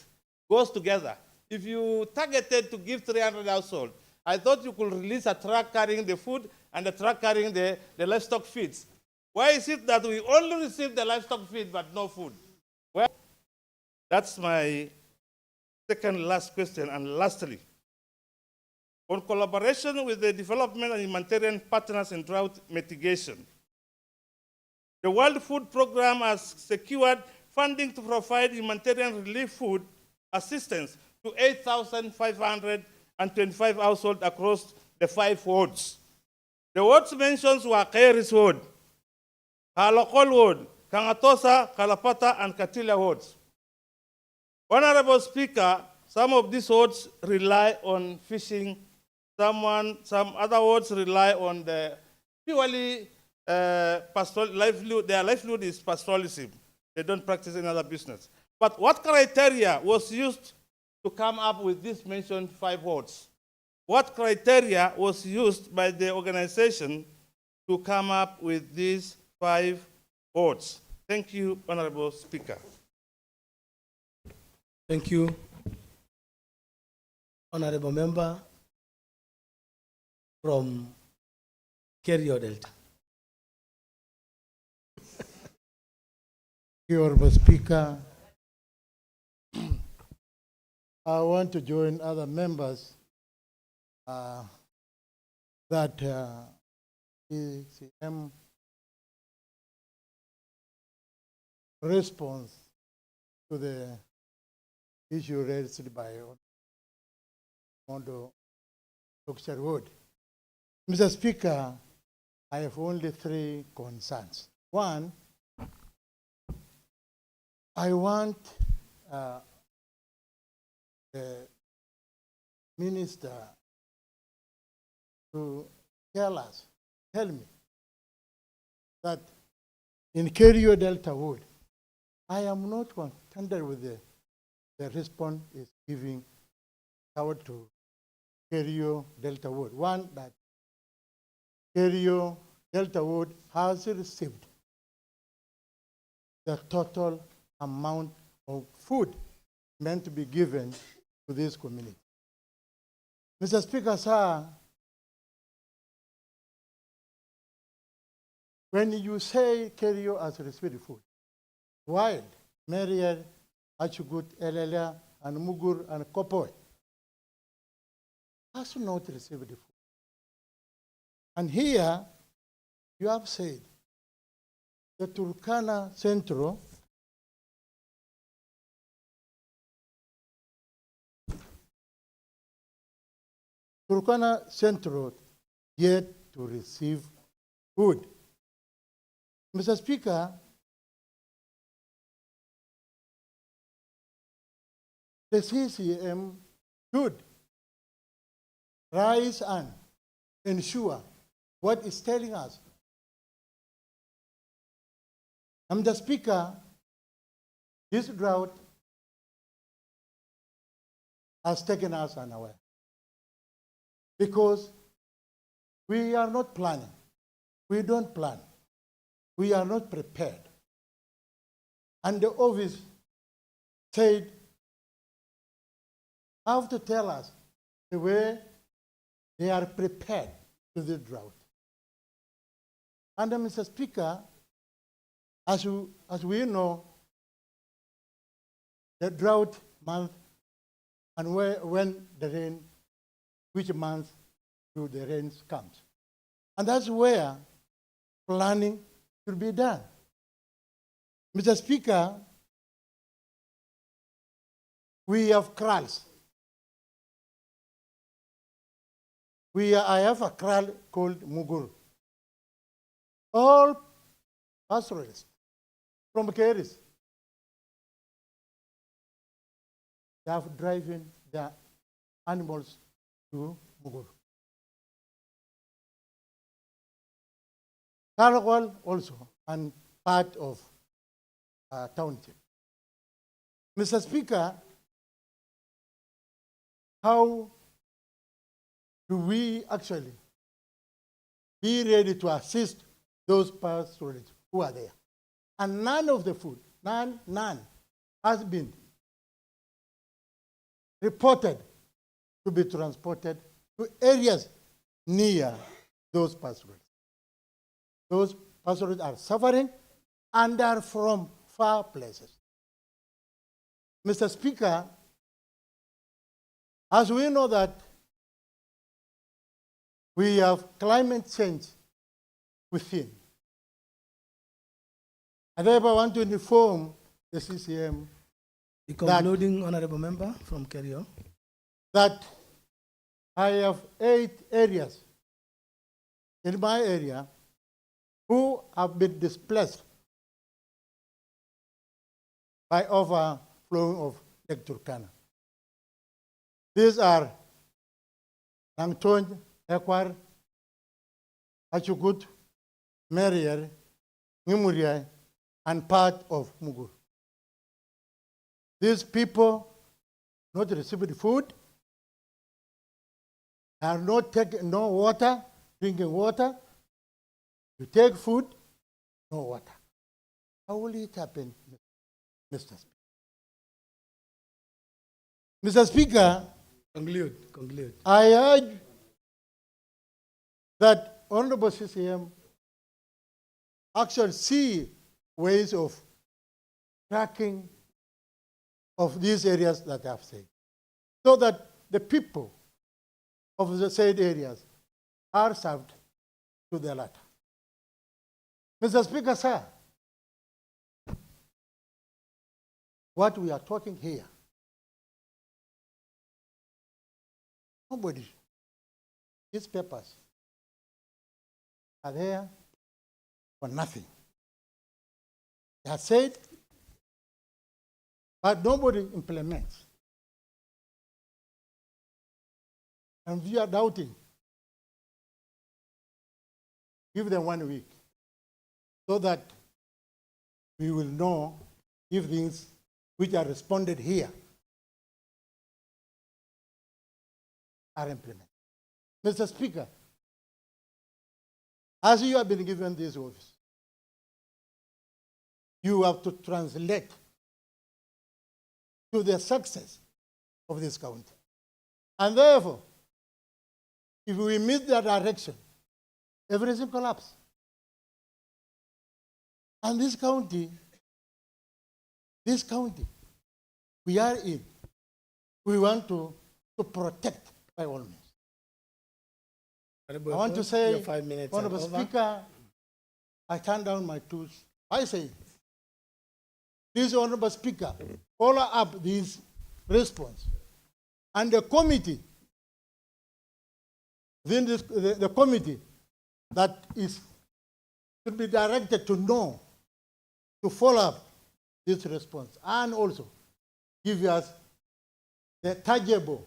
goes together. If you targeted to give 300 households, I thought you could release a truck carrying the food and a truck carrying the livestock feeds. Why is it that we only receive the livestock feed but no food? Well, that's my second last question. And lastly, on collaboration with the development and humanitarian partners in drought mitigation, the World Food Program has secured funding to provide humanitarian relief food assistance to 8,525 households across the 5 wards. The wards mentioned were Kairis Ward, Kalokol Ward, Kangatosa, Kalapata, and Katila wards. Honorable Speaker, some of these wards rely on fishing, some other wards rely on the purely pastoral livelihood. Their livelihood is pastoralism. They don't practice any other business. But what criteria was used to come up with these mentioned 5 wards? What criteria was used by the organization to come up with these 5 wards? Thank you, Honorable Speaker. Thank you, Honorable Member from Kerio Delta. Honorable Speaker, I want to join other members that CECM response to the issue raised by Mondo Dr. Wood. Mr. Speaker, I have only 3 concerns. One, I want the minister to tell me that in Kerio Delta Wood, I am not contended with the the response is giving out to Kerio Delta Wood. One, that Kerio Delta Wood has received the total amount of food meant to be given to this community. Mr. Speaker, sir, when you say Kerio has received food, while Mariel, Achugut, Elele, and Mugur, and Kopoe has not received the food. And here, you have said the Turkana Centro yet to receive food. Mr. Speaker, the CCM should rise and ensure what it's telling us. Mr. Speaker, this drought has taken us unaware because we are not planning. We don't plan. We are not prepared. And the office said, have to tell us the way they are prepared to the drought. And Mr. Speaker, as we know, the drought month and when the rain, which month do the rains comes. And that's where planning should be done. Mr. Speaker, we have kraals. I have a kraal called Mugur. All pastoralists from Keris, they have driven their animals to Mugur. Karagwal also, and part of township. Mr. Speaker, how do we actually be ready to assist those pastoralists who are there? And none of the food, none has been reported to be transported to areas near those pastoralists. Those pastoralists are suffering and are from far places. Mr. Speaker, as we know that we have climate change within, I therefore want to inform the CCM Concluding, Honorable Member from Kerio, that I have 8 areas in my area who have been displaced by overflowing of Lake Turkana. These are Langton, Ekwar, Achugut, Mariel, Nimuria, and part of Mugur. These people not receiving food, are not taking no water, drinking water. You take food, no water. How will it happen, Mr. Speaker? Mr. Speaker, conclude. I urge that Honorable CCM actually see ways of tracking of these areas that I have said, so that the people of the said areas are served to the latter. Mr. Speaker, sir, what we are talking here, nobody, these papers are there for nothing. They are said, but nobody implements. And if you are doubting, give them 1 week so that we will know if things which are responded here are implemented. Mr. Speaker, as you have been given this office, you have to translate to the success of this county. And therefore, if we miss that direction, everything collapses. And this county we are in, we want to protect by all means. I want to say, your 5 minutes are Honorable over. Speaker, I turn down my tools. I say, this Honorable Speaker, follow up this response. And the committee, then the committee that should be directed to know, to follow up this response, and also give us the tangible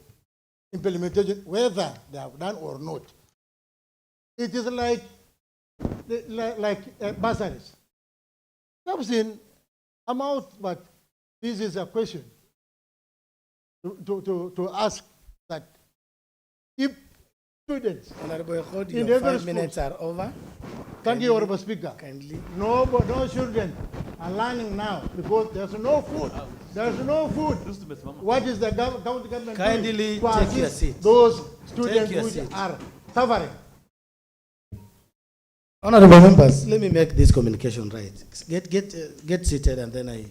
implementation, whether they have done or not. It is like bursaries. You have seen amount, but this is a question to ask that if students Honorable Khod, in your every 5 minutes school, are over. thank you, Honorable Speaker. Kindly. No children are learning now because there's no food. There's no food. What is the county government Kindly doing to take your assist seat. those students Take your who seat. are suffering? Honorable members, let me make this communication right. Get seated, and then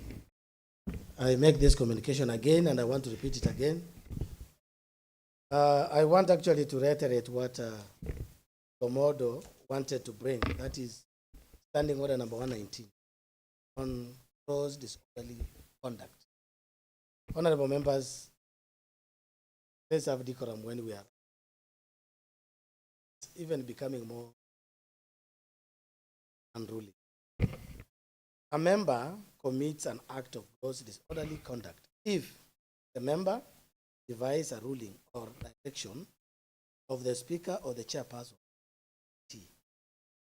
I make this communication again, and I want to repeat it again. I want actually to reiterate what Komodo wanted to bring. That is Standing Order number 119 on gross disorderly conduct. Honorable members, let's have decorum when we are even becoming more unruly. A member commits an act of gross disorderly conduct if the member devises a ruling or direction of the speaker or the chairperson.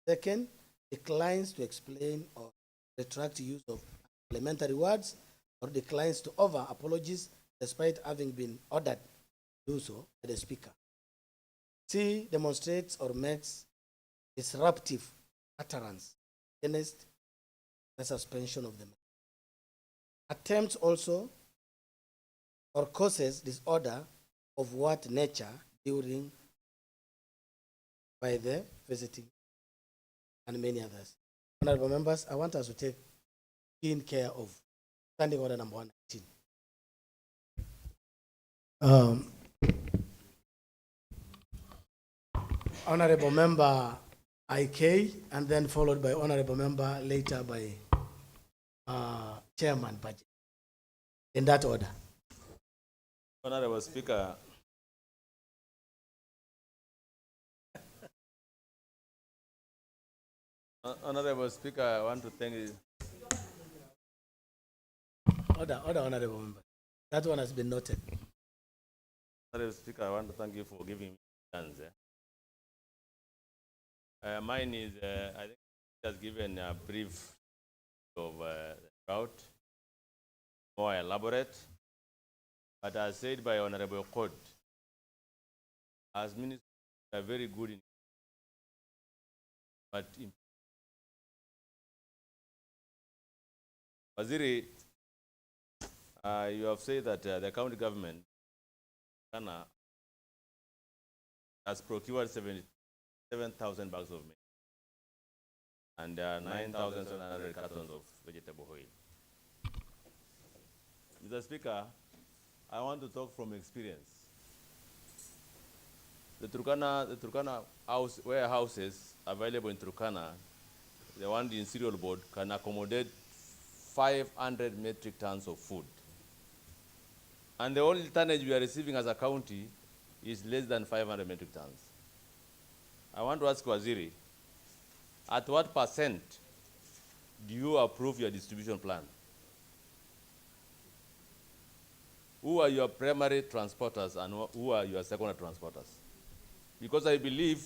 Second, declines to explain or retract use of parliamentary words or declines to offer apologies despite having been ordered to do so by the speaker. C, demonstrates or makes disruptive utterance against the suspension of the member. Attempts also or causes disorder of what nature during by the visiting and many others. Honorable members, I want us to take keen care of Standing Order number 119. Honorable Member IK, and then followed by Honorable Member, later by Chairman Budget. In that order. Honorable Speaker, Honorable Speaker, I want to thank you. Order, Honorable Member. That one has been noted. Honorable Speaker, I want to thank you for giving me a chance. Mine is, I think, just given a brief of the drought, more elaborate. But as said by Honorable Court, as ministers, we are very good in, but in Waziri, you have said that the county government has procured 77,000 bags of milk and 9,700 cartons of vegetable oil. Mr. Speaker, I want to talk from experience. The Turkana warehouses available in Turkana, the one in cereal board, can accommodate 500 metric tons of food. And the only tonnage we are receiving as a county is less than 500 metric tons. I want to ask Waziri, at what percent do you approve your distribution plan? Who are your primary transporters and who are your secondary transporters? Because I believe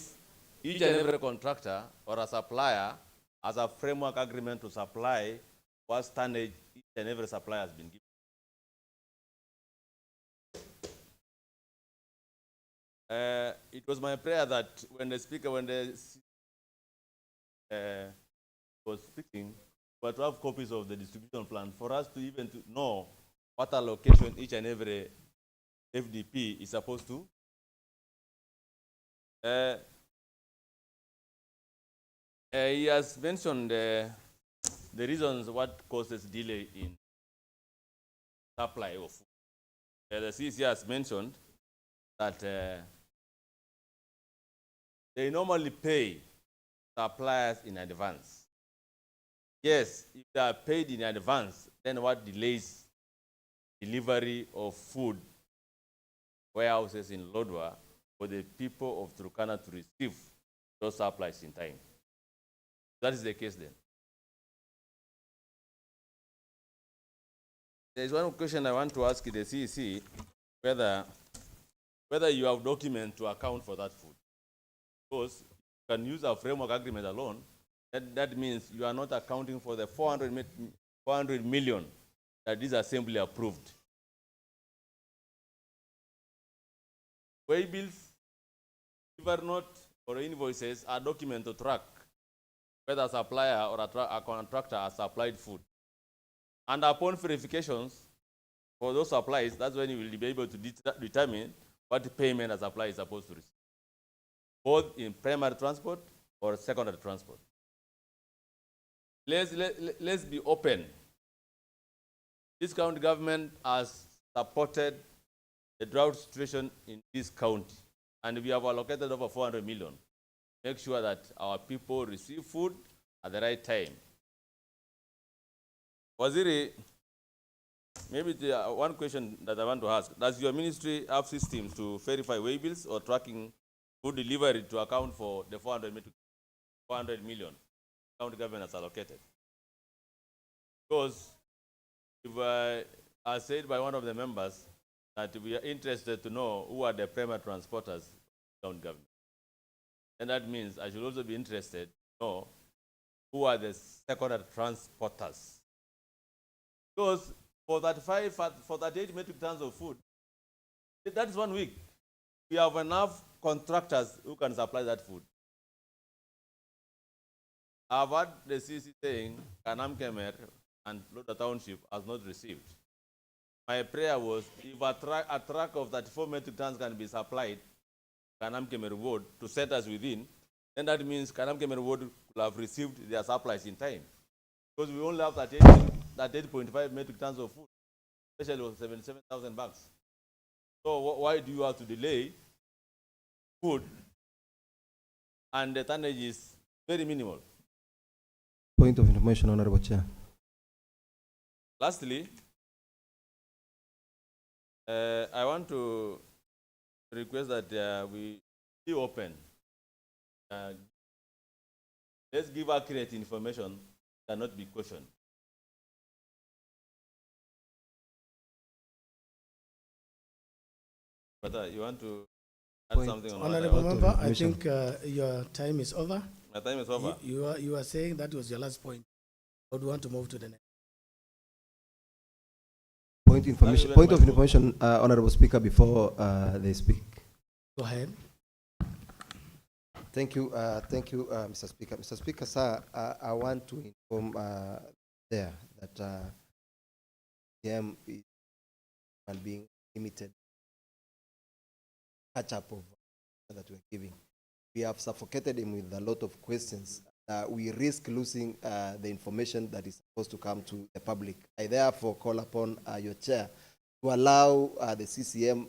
each and every contractor or a supplier has a framework agreement to supply what tonnage each and every supplier has been given. It was my prayer that when the speaker, was speaking, but to have copies of the distribution plan for us to even to know what allocation each and every FDP is supposed to. He has mentioned the reasons what causes delay in supply of food. The CEC has mentioned that they normally pay suppliers in advance. Yes, if they are paid in advance, then what delays delivery of food warehouses in Lodwar for the people of Turkana to receive those supplies in time? That is the case then. There is one question I want to ask the CEC, whether you have documents to account for that food. Because you can use a framework agreement alone. That means you are not accounting for the 400 million that this assembly approved. Way bills, deliver note, or invoices are documents to track whether a supplier or a contractor has supplied food. And upon verifications for those supplies, that's when you will be able to determine what payment a supplier is supposed to receive, both in primary transport or secondary transport. Let's be open. This county government has supported the drought situation in this county, and we have allocated over 400 million. Make sure that our people receive food at the right time. Waziri, maybe one question that I want to ask: does your ministry have systems to verify way bills or tracking food delivery to account for the 400 million county government has allocated? Because if as said by one of the members, that we are interested to know who are the primary transporters in county government. And that means I should also be interested to know who are the secondary transporters. Because for 38 metric tons of food, that is 1 week. We have enough contractors who can supply that food. I've heard the CC saying Kanam Kemer and Loda Township has not received. My prayer was if a truck of 34 metric tons can be supplied Kanam Kemer Ward to set us within, then that means Kanam Kemer Ward will have received their supplies in time. Because we only have 38.5 metric tons of food, especially with 77,000 bags. So why do you have to delay food? And the tonnage is very minimal. Point of information, Honorable Chair. Lastly, I want to request that we be open. Let's give accurate information, cannot be questioned. But you want to add something on Honorable Member, I think your time is over. My time is over. You are saying that was your last point. I would want to move to the next. Point of information, Honorable Speaker, before they speak. Go ahead. Thank you, Mr. Speaker. Mr. Speaker, sir, I want to inform there that CM is being limited catch-up of that we're giving. We have suffocated him with a lot of questions. We risk losing the information that is supposed to come to the public. I therefore call upon your chair to allow the CCM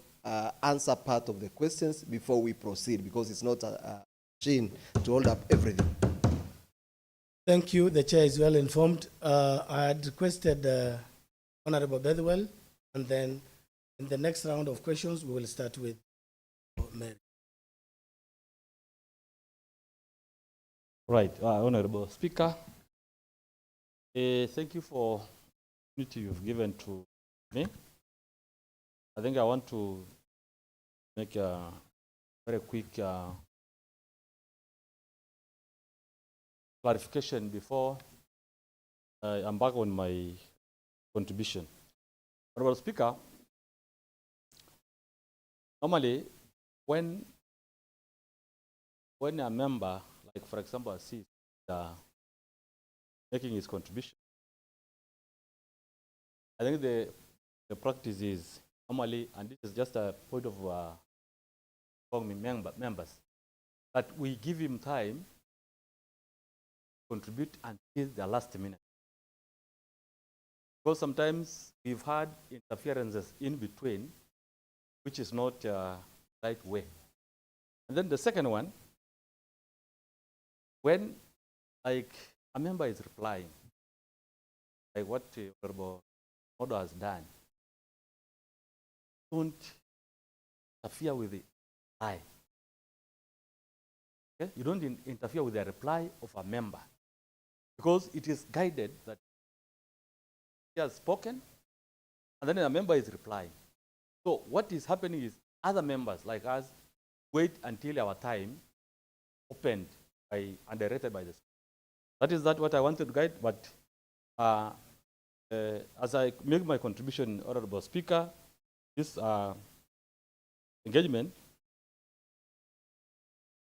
answer part of the questions before we proceed, because it's not a machine to hold up everything. Thank you. The chair is well informed. I had requested Honorable Bedwell, and then in the next round of questions, we will start with Mary. Right, Honorable Speaker, thank you for the opportunity you've given to me. I think I want to make a very quick clarification before I embark on my contribution. Honorable Speaker, normally when a member, like for example, sees making his contribution, I think the practice is normally, and this is just a point of members, that we give him time to contribute until the last minute. Because sometimes we've had interferences in between, which is not right way. And then the second one, when like a member is replying, like what Honorable Modo has done, don't interfere with the reply. Okay? You don't interfere with the reply of a member, because it is guided that he has spoken, and then a member is replying. So what is happening is other members like us wait until our time opened by and directed by the speaker. That is what I wanted to guide, but as I make my contribution, Honorable Speaker, this engagement,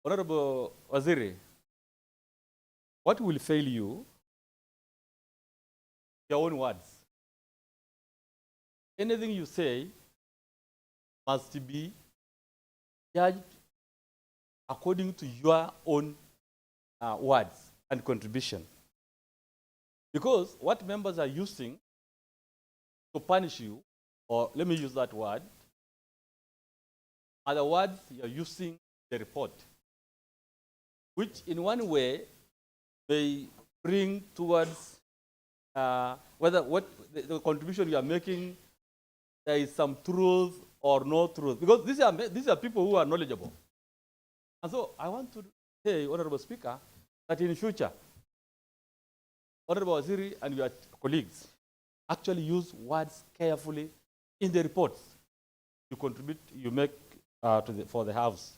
Honorable Waziri, what will fail you? Your own words. Anything you say must be judged according to your own words and contribution. Because what members are using to punish you, or let me use that word, are the words you're using in the report, which in one way may bring towards whether what the contribution you are making, there is some truth or no truth. Because these are people who are knowledgeable. And so I want to say, Honorable Speaker, that in future, Honorable Waziri and your colleagues actually use words carefully in the reports you contribute, you make for the House.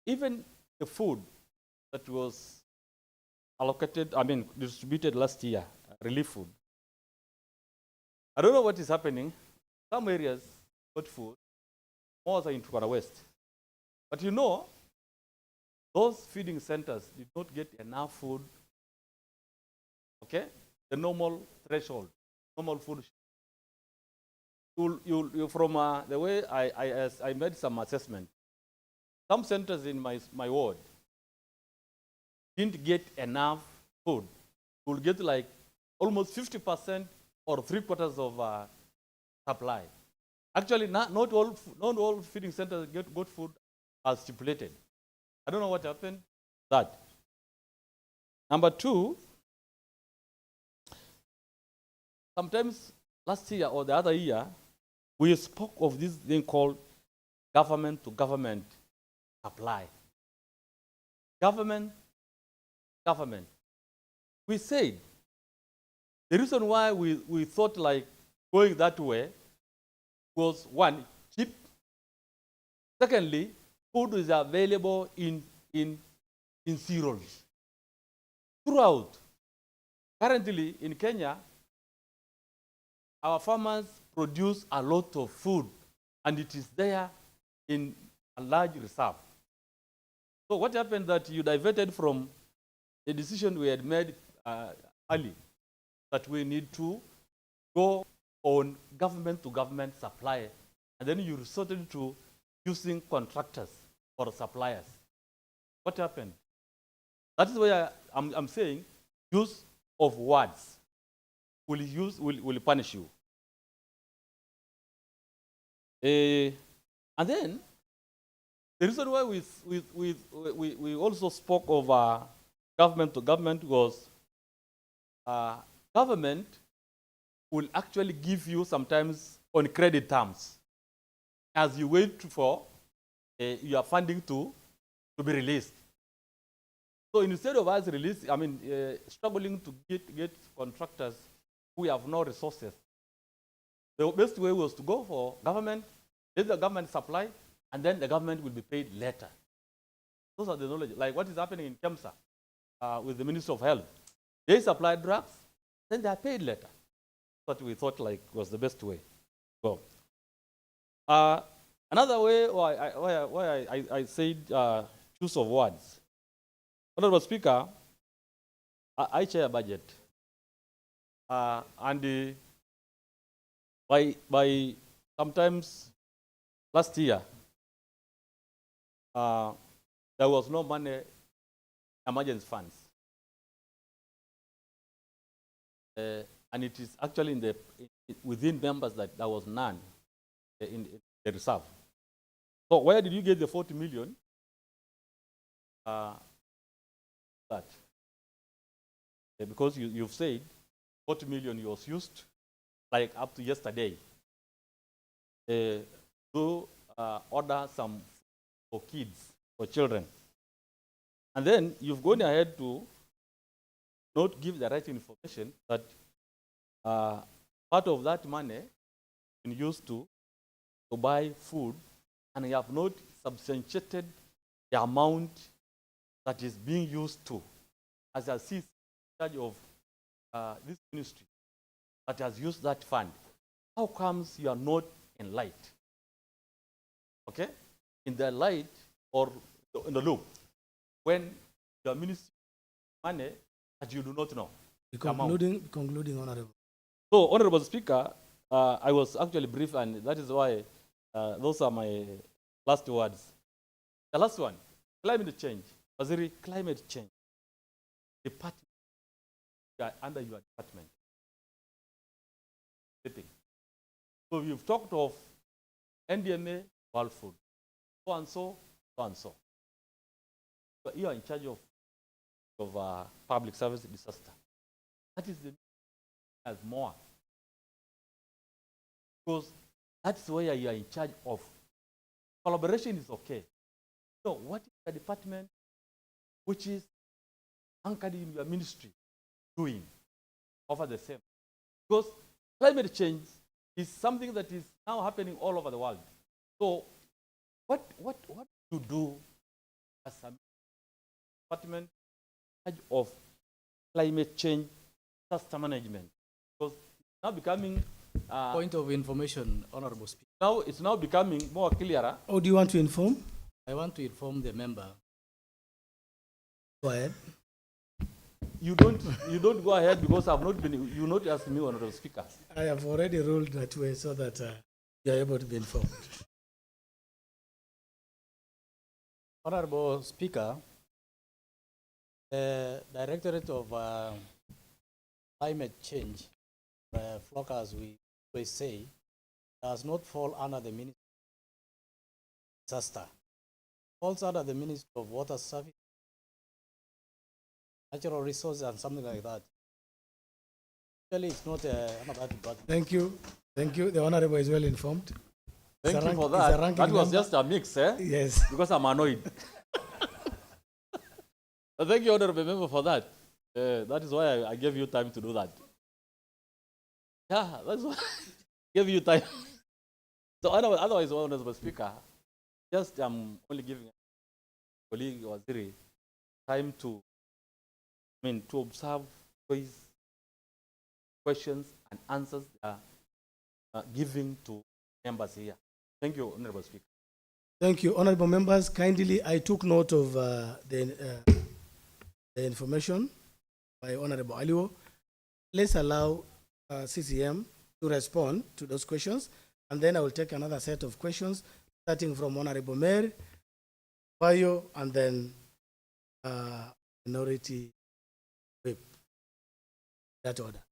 Even the food that was allocated, distributed last year, relief food. I don't know what is happening. Some areas got food, more are in Turkana West. But you know, those feeding centers did not get enough food, okay? The normal threshold, normal food. You from the way I made some assessment, some centers in my ward didn't get enough food. You'll get like almost 50% or 3/4 of supply. Actually, not all feeding centers got food as stipulated. I don't know what happened. That. Number two, sometimes last year or the other year, we spoke of this thing called government to government supply. Government. We said the reason why we thought like going that way was, one, cheap. Secondly, food is available in cereals throughout. Currently in Kenya, our farmers produce a lot of food, and it is there in a large reserve. So what happened that you diverted from the decision we had made early, that we need to go on government-to-government supply, and then you resorted to using contractors or suppliers. What happened? That is why I'm saying use of words will punish you. And then the reason why we also spoke of government to government was government will actually give you sometimes on credit terms as you wait for your funding to be released. So instead of us struggling to get contractors who have no resources, the best way was to go for government, let the government supply, and then the government will be paid later. Those are the knowledge. Like what is happening in KEMSA with the Ministry of Health. They supply drugs, then they are paid later. But we thought like was the best way. Go. Another way why I said choice of words. Honorable Speaker, I chair budget. And by sometimes last year, there was no money, emergency funds. And it is actually within members that there was none in the reserve. So where did you get the 40 million? Because you've said 40 million was used, like up to yesterday, to order some for kids, for children. And then you've gone ahead to not give the right information that part of that money been used to buy food, and you have not substantiated the amount that is being used to, as I see in charge of this ministry that has used that fund. How comes you are not in light? Okay? In the light or in the loop, when the ministry money that you do not know. Concluding, Honorable. So, Honorable Speaker, I was actually brief, and that is why those are my last words. The last one, climate change. Waziri, climate change. Department, under your department. So you've talked of NDMA, world food, so and so, so and so. But you are in charge of public service disaster. That is the as more. Because that's where you are in charge of. Collaboration is okay. So what is the department which is anchored in your ministry doing over the same? Because climate change is something that is now happening all over the world. So what to do as a department in charge of climate change disaster management? Because it's now becoming point of information, Honorable Speaker. Now it's now becoming more clearer. Oh, do you want to inform? I want to inform the member. Go ahead. You don't go ahead because I've not been. You not asked me, Honorable Speaker. I have already ruled that way so that you are able to be informed. Honorable Speaker, the Directorate of Climate Change, FLOC as we always say, does not fall under the Ministry of Disaster. It falls under the Ministry of Water Service, Natural Resources, and something like that. Actually, it's not under that department. Thank you. Thank you. The Honorable is well informed. Thank you for that. That was just a mix, eh? Yes. Because I'm annoyed. Thank you, Honorable Member, for that. That is why I gave you time to do that. Yeah, that's why I gave you time. So otherwise, Honorable Speaker, just I'm only giving colleague Waziri time to observe these questions and answers giving to members here. Thank you, Honorable Speaker. Thank you, Honorable Members. Kindly, I took note of the information by Honorable Aliwo. Let's allow CCM to respond to those questions, and then I will take another set of questions, starting from Honorable Mayor, Bayo, and then Minority Whip. That order.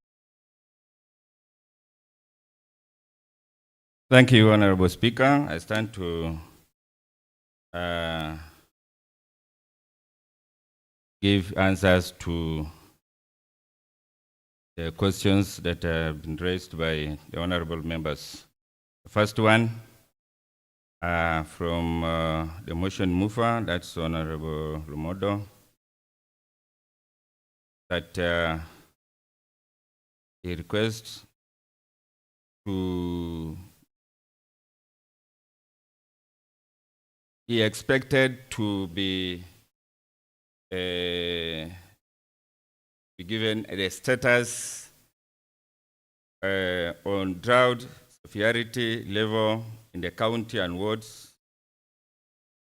Thank you, Honorable Speaker. I stand to give answers to the questions that have been raised by the honorable members. The first one from the motion mover, that's Honorable Lumodo, that he requests he expected to be given the status on drought severity level in the county and wards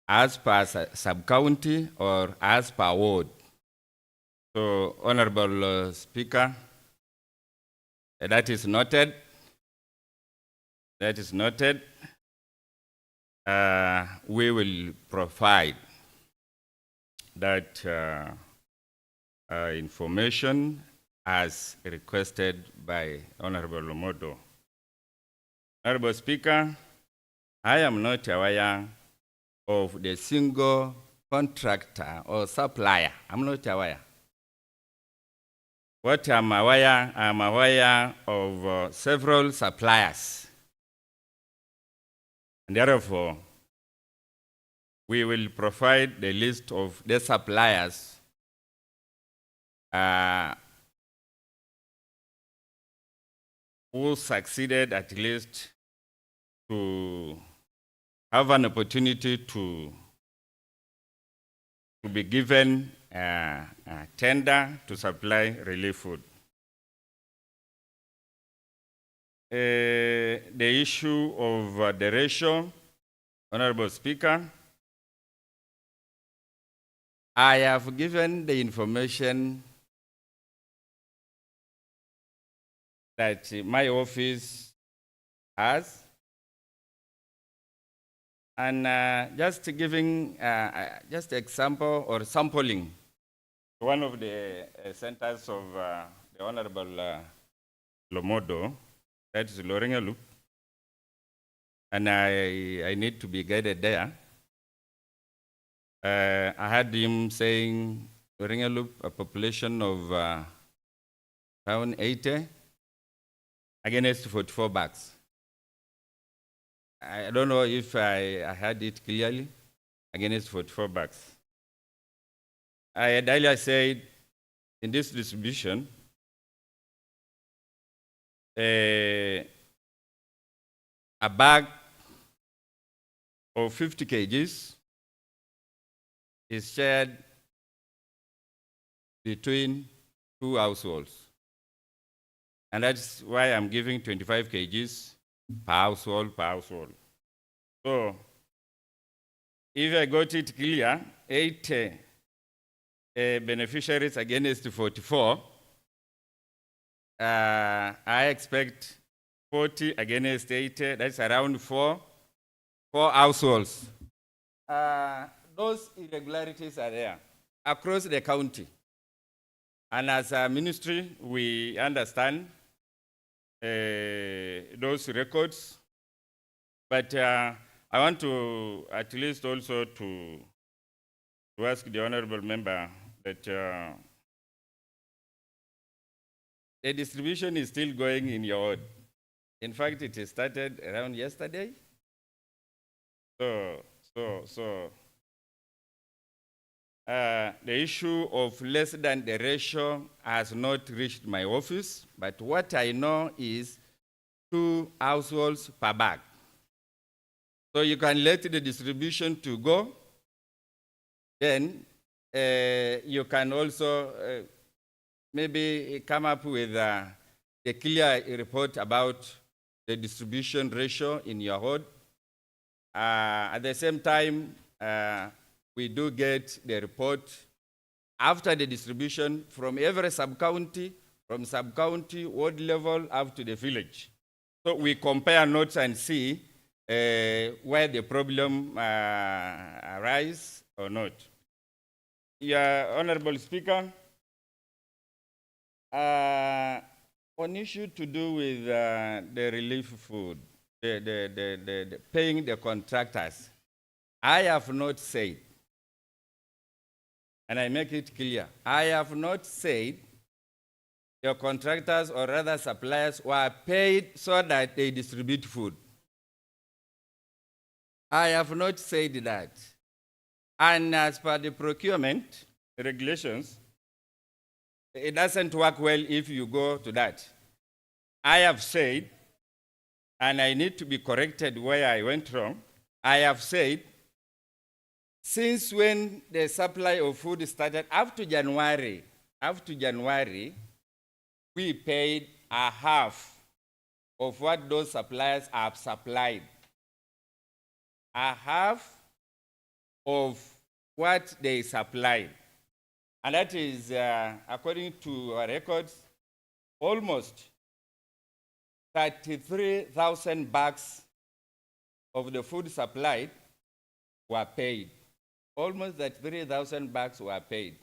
as per sub-county or as per ward. So, Honorable Speaker, that is noted. That is noted. We will provide that information as requested by Honorable Lomodo. Honorable Speaker, I am not aware of the single contractor or supplier. I'm not aware. What I'm aware of several suppliers. And therefore, we will provide the list of the suppliers who succeeded at least to have an opportunity to be given a tender to supply relief food. The issue of the ratio, Honorable Speaker, I have given the information that my office has, and just giving just example or sampling one of the centers of the Honorable Lomodo, that is Loringa Loop, and I need to be guided there. I had him saying Loringa Loop, a population of around 80 against 44 bags. I don't know if I had it clearly, against 44 bags. I had earlier said in this distribution, a bag of 50 kgs is shared between 2 households. And that's why I'm giving 25 kgs per household. So if I got it clear, 80 beneficiaries against 44, I expect 40 against 80, that's around four households. Those irregularities are there across the county. And as a ministry, we understand those records. But I want to at least also to ask the honorable member that the distribution is still going in your ward. In fact, it started around yesterday. So the issue of less than the ratio has not reached my office, but what I know is 2 households per bag. So you can let the distribution to go. Then you can also maybe come up with a clear report about the distribution ratio in your ward. At the same time, we do get the report after the distribution from every sub-county, from sub-county, ward level, up to the village. So we compare notes and see where the problem arises or not. Yeah, Honorable Speaker, on issue to do with the relief food, the paying the contractors, I have not said, and I make it clear, I have not said your contractors or rather suppliers were paid so that they distribute food. I have not said that. And as per the procurement regulations, it doesn't work well if you go to that. I have said, and I need to be corrected where I went wrong, I have said, since when the supply of food started up to January, we paid a half of what those suppliers have supplied. are half of what they supply. And that is, according to our records, almost 33,000 bags of the food supplied were paid. Almost 33,000 bags were paid.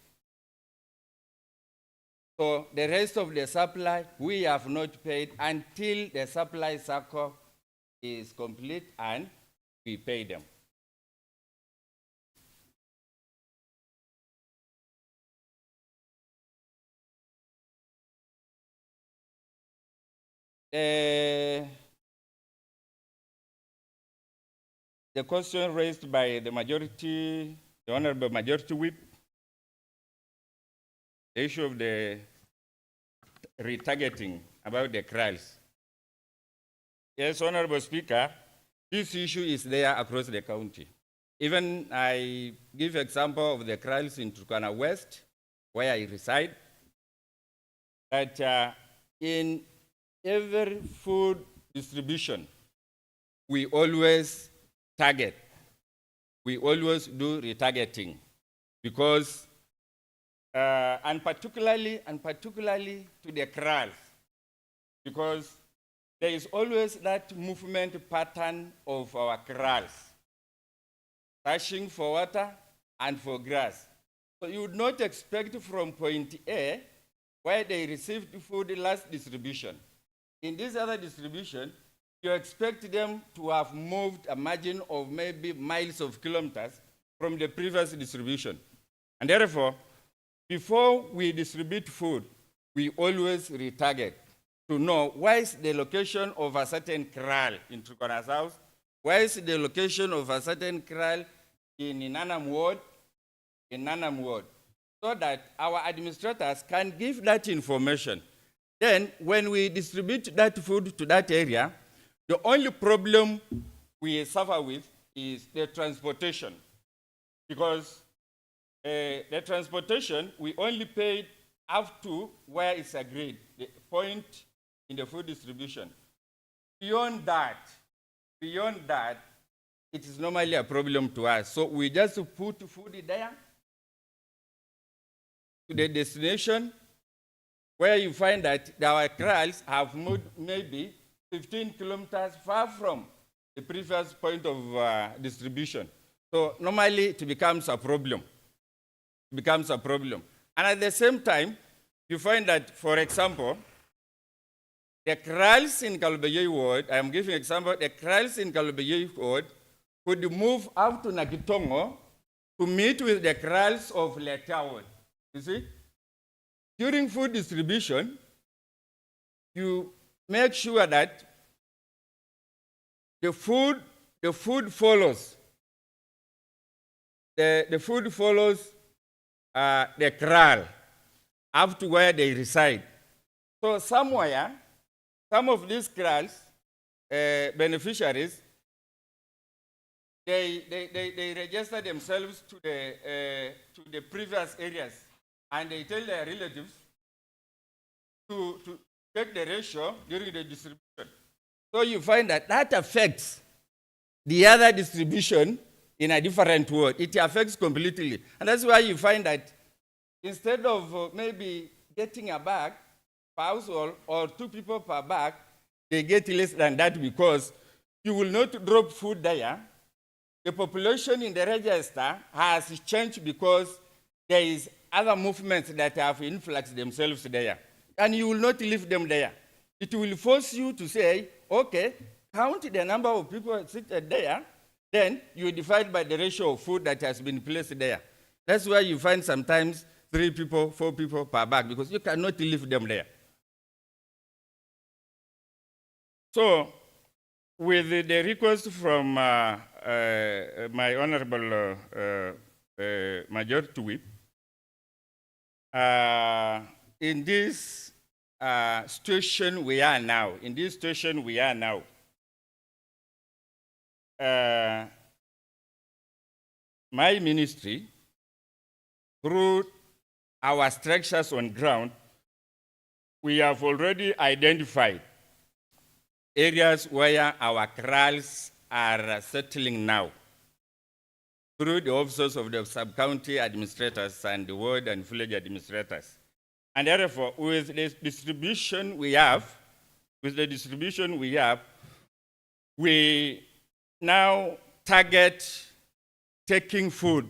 So the rest of the supply, we have not paid until the supply cycle is complete and we pay them. The question raised by the majority, the Honorable Majority Whip, the issue of the retargeting about the kraals. Yes, Honorable Speaker, this issue is there across the county. Even I give example of the kraals in Turkana West, where I reside, that in every food distribution, we always target. We always do retargeting because, and particularly to the kraals, because there is always that movement pattern of our kraals, searching for water and for grass. So you would not expect from point A, where they received food last distribution. In this other distribution, you expect them to have moved a margin of maybe miles of kilometers from the previous distribution. And therefore, before we distribute food, we always retarget to know where is the location of a certain kraal in Turkana South, where is the location of a certain kraal in Nanam Ward, so that our administrators can give that information. Then, when we distribute that food to that area, the only problem we suffer with is the transportation. Because the transportation, we only paid up to where it's agreed, the point in the food distribution. Beyond that, it is normally a problem to us. So we just put food there to the destination where you find that our kraals have moved maybe 15 kilometers far from the previous point of distribution. So normally it becomes a problem. And at the same time, you find that, for example, the kraals in Kalobeye Ward, I am giving an example, the kraals in Kalobeye Ward could move up to Nakitongo to meet with the kraals of Leta Ward. You see? During food distribution, you make sure that the food follows. The food follows the kraal up to where they reside. So somewhere, some of these kraals, beneficiaries, they register themselves to the previous areas, and they tell their relatives to take the ratio during the distribution. So you find that affects the other distribution in a different ward. It affects completely. And that's why you find that instead of maybe getting a bag per household or 2 people per bag, they get less than that because you will not drop food there. The population in the register has changed because there is other movements that have influxed themselves there. And you will not leave them there. It will force you to say, okay, count the number of people seated there, then you divide by the ratio of food that has been placed there. That's why you find sometimes 3 people, 4 people per bag, because you cannot leave them there. So, with the request from my Honorable Majority Whip, in this situation we are now, my ministry, through our structures on ground, we have already identified areas where our kraals are settling now. through the offices of the sub-county administrators and the ward and village administrators. And therefore, with the distribution we have, we now target taking food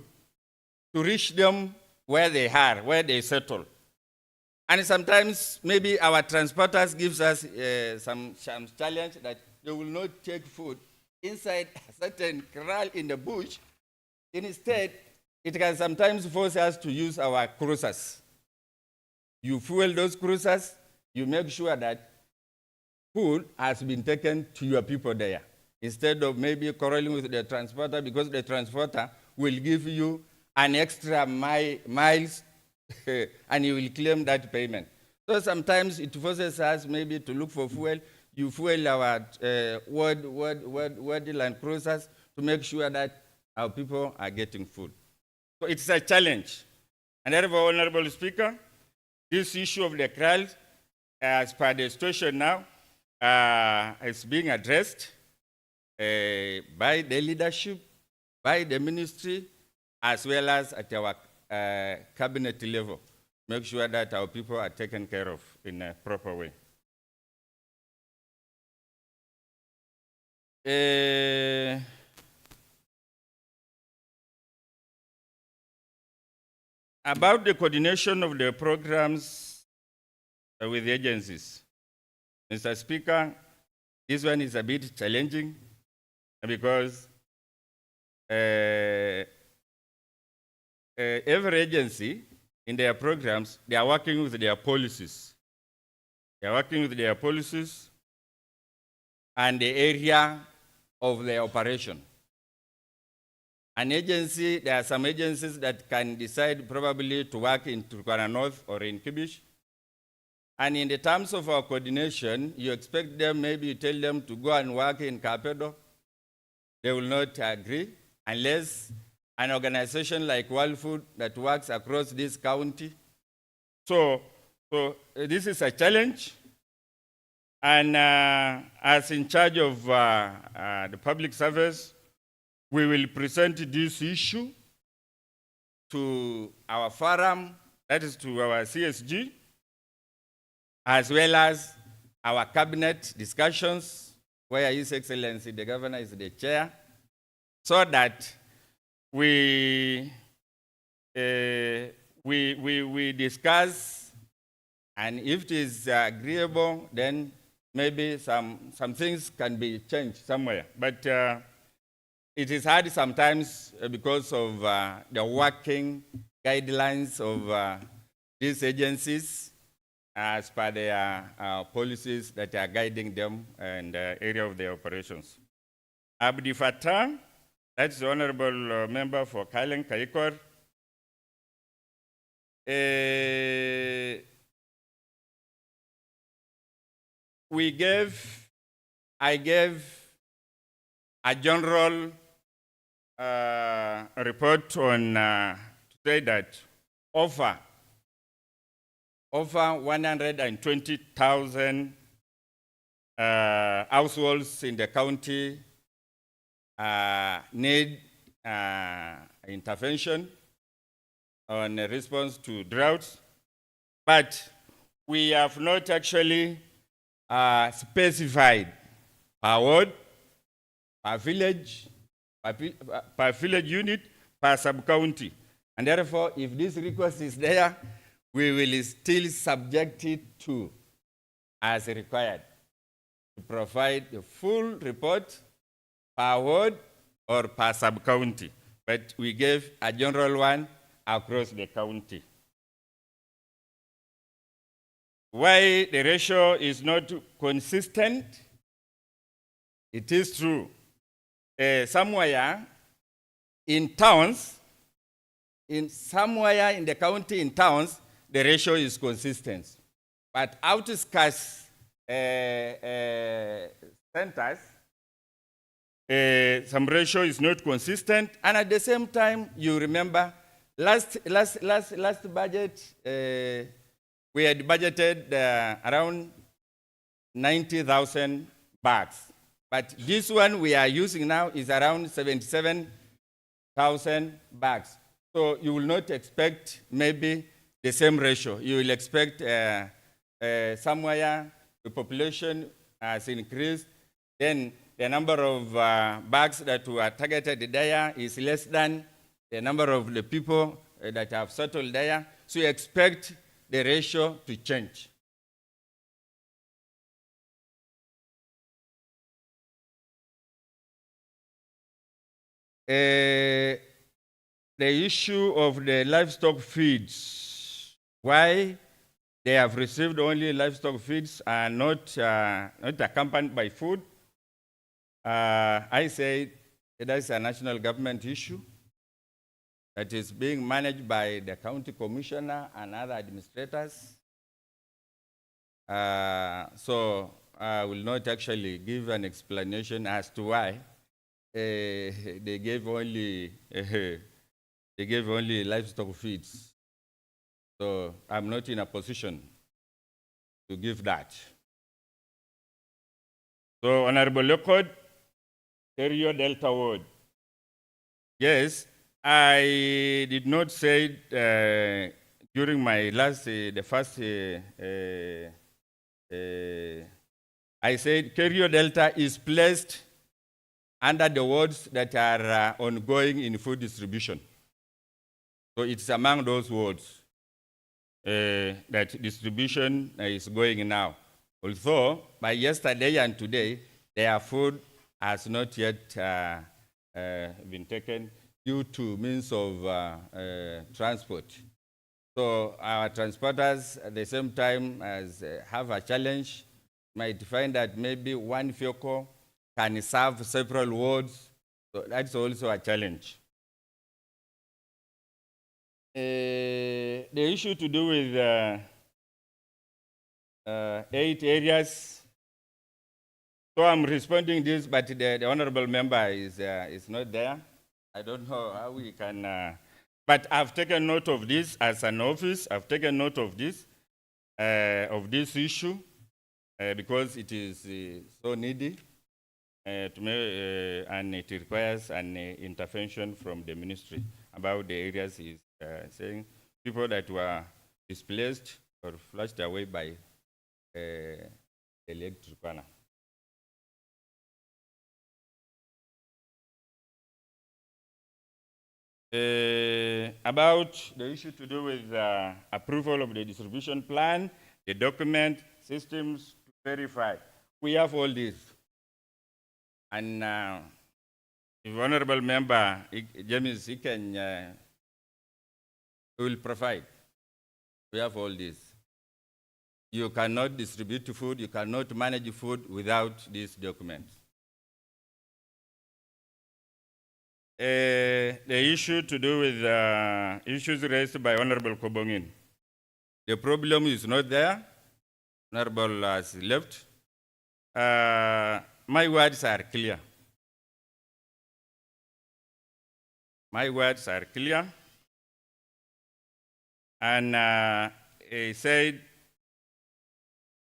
to reach them where they are, where they settle. And sometimes maybe our transporters gives us some challenge that they will not take food inside a certain kraal in the bush. Instead, it can sometimes force us to use our cruisers. You fuel those cruisers, you make sure that food has been taken to your people there, instead of maybe quarreling with the transporter, because the transporter will give you an extra miles and you will claim that payment. So sometimes it forces us maybe to look for fuel. You fuel our word land cruisers to make sure that our people are getting food. So it's a challenge. And therefore, Honorable Speaker, this issue of the kraal, as per the situation now, is being addressed by the leadership, by the ministry, as well as at our cabinet level. Make sure that our people are taken care of in a proper way. About the coordination of the programs with the agencies, Mr. Speaker, this one is a bit challenging because every agency in their programs, they are working with their policies. They are working with their policies and the area of their operation. An agency, there are some agencies that can decide probably to work in Turkana North or in Kibish. And in the terms of our coordination, you expect them, maybe you tell them to go and work in Kapedo. They will not agree unless an organization like World Food that works across this county. So this is a challenge. And as in charge of the public service, we will present this issue to our forum, that is to our CSG, as well as our cabinet discussions, where His Excellency the Governor is the chair, so that we discuss, and if it is agreeable, then maybe some things can be changed somewhere. But it is hard sometimes because of the working guidelines of these agencies as per their policies that are guiding them in the area of their operations. Abdi Fattah, that's the Honorable Member for Kalen Kaikor. I gave a general report on to say that over 120,000 households in the county need intervention on a response to droughts, but we have not actually specified per ward, per village, per village unit, per sub-county. And therefore, if this request is there, we will still subject it to, as required, to provide a full report per ward or per sub-county. But we gave a general one across the county. Why the ratio is not consistent? It is true. Somewhere in towns, somewhere in the county in towns, the ratio is consistent. But outskirts centers, some ratio is not consistent. And at the same time, you remember, last budget, we had budgeted around 90,000 bags. But this one we are using now is around 77 1,000 bags. So you will not expect maybe the same ratio. You will expect somewhere the population has increased, then the number of bags that were targeted there is less than the number of the people that have settled there. So you expect the ratio to change. The issue of the livestock feeds, why they have received only livestock feeds and not accompanied by food, I say that is a national government issue that is being managed by the county commissioner and other administrators. So I will not actually give an explanation as to why they gave only livestock feeds. So I'm not in a position to give that. So Honorable Lockwood, Terrio Delta Ward. Yes, I did not say during my last, the first, I said Terrio Delta is placed under the wards that are ongoing in food distribution. So it's among those wards that distribution is going now. Although by yesterday and today, their food has not yet been taken due to means of transport. So our transporters at the same time have a challenge, might find that maybe one vehicle can serve several wards. So that's also a challenge. The issue to do with 8 areas. So I'm responding this, but the honorable member is not there. I don't know how we can, but I've taken note of this as an office. I've taken note of this issue because it is so needy and it requires an intervention from the ministry about the areas he's saying, people that were displaced or flushed away by the Lake Turkana. About the issue to do with approval of the distribution plan, the document, systems to verify. We have all this. And the honorable member, James, he will provide. We have all this. You cannot distribute food, you cannot manage food without these documents. The issue to do with issues raised by Honorable Kobongin. The problem is not there. Honorable has left. My words are clear. My words are clear. And he said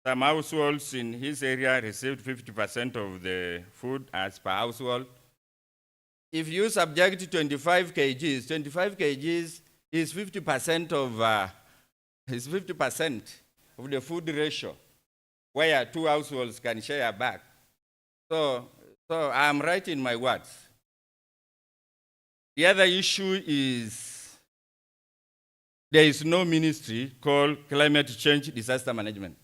some households in his area received 50% of the food as per household. If you subject 25 kgs, 25 kgs is 50% of the food ratio, where 2 households can share a bag. So I'm right in my words. The other issue is there is no ministry called Climate Change Disaster Management.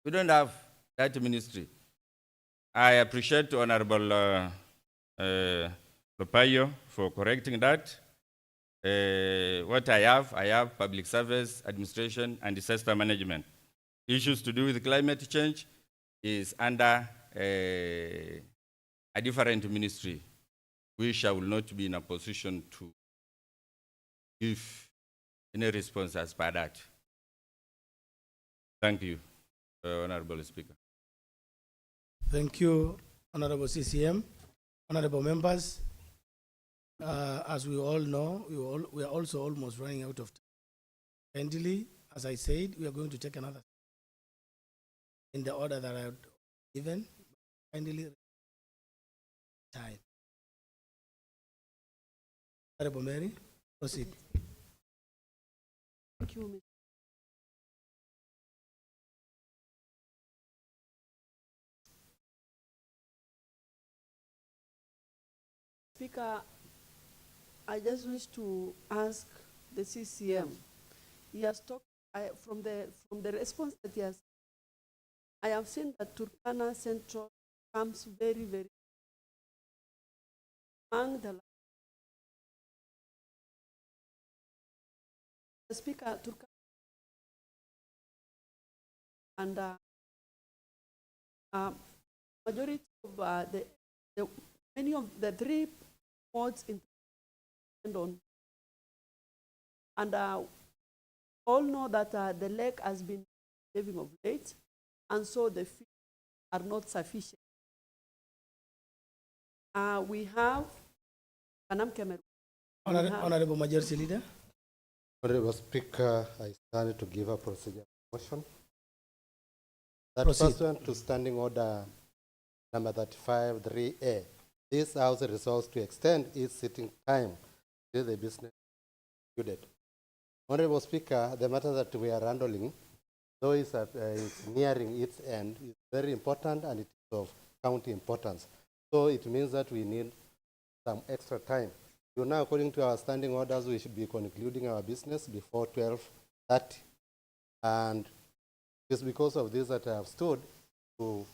We don't have that ministry. I appreciate Honorable Lopayo for correcting that. What I have public service, administration, and disaster management. Issues to do with climate change is under a different ministry, which I will not be in a position to give any response as per that. Thank you, Honorable Speaker. Thank you, Honorable CCM. Honorable members, as we all know, we are also almost running out of time. Kindly, as I said, we are going to take another in the order that I have given. Kindly time. Honorable Mary, proceed. Thank you, Mr. Speaker, I just wish to ask the CCM. He has talked from the response that he has. I have seen that Turkana Central comes very, very among the Speaker, Turkana and majority of the many of the 3 ports in on, and all know that the lake has been living of late, and so the fish are not sufficient. We have Kanam Kemeru. Honorable Majority Leader. Honorable Speaker, I stand to give a procedure motion. That Proceed. pursuant to Standing Order number 35 3A, this House resolves to extend its sitting time till the business concluded. Honorable Speaker, the matter that we are handling, though it's nearing its end, is very important and it is of county importance. So it means that we need some extra time. So now, according to our standing orders, we should be concluding our business before 12:30. And it's because of this that I have stood to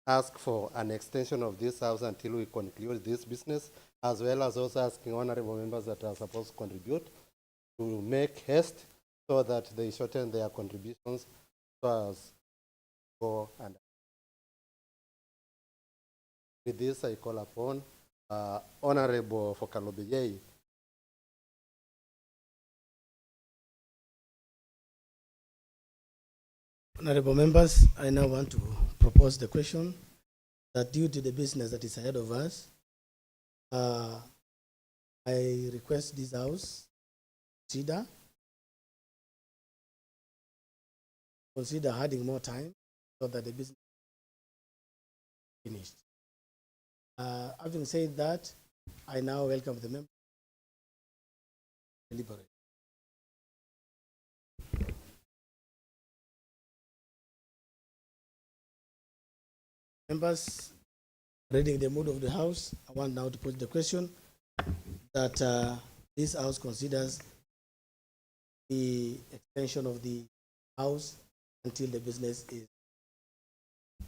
ask for an extension of this House until we conclude this business, as well as also asking honorable members that are supposed to contribute to make haste so that they shorten their contributions so as go. And with this, I call upon Honorable Fokalobejei. Honorable members, I now want to propose the question that due to the business that is ahead of us, I request this House consider adding more time so that the business is finished. Having said that, I now welcome the members to deliberate. Members, reading the mood of the House, I want now to put the question that this House considers the extension of the House until the business is.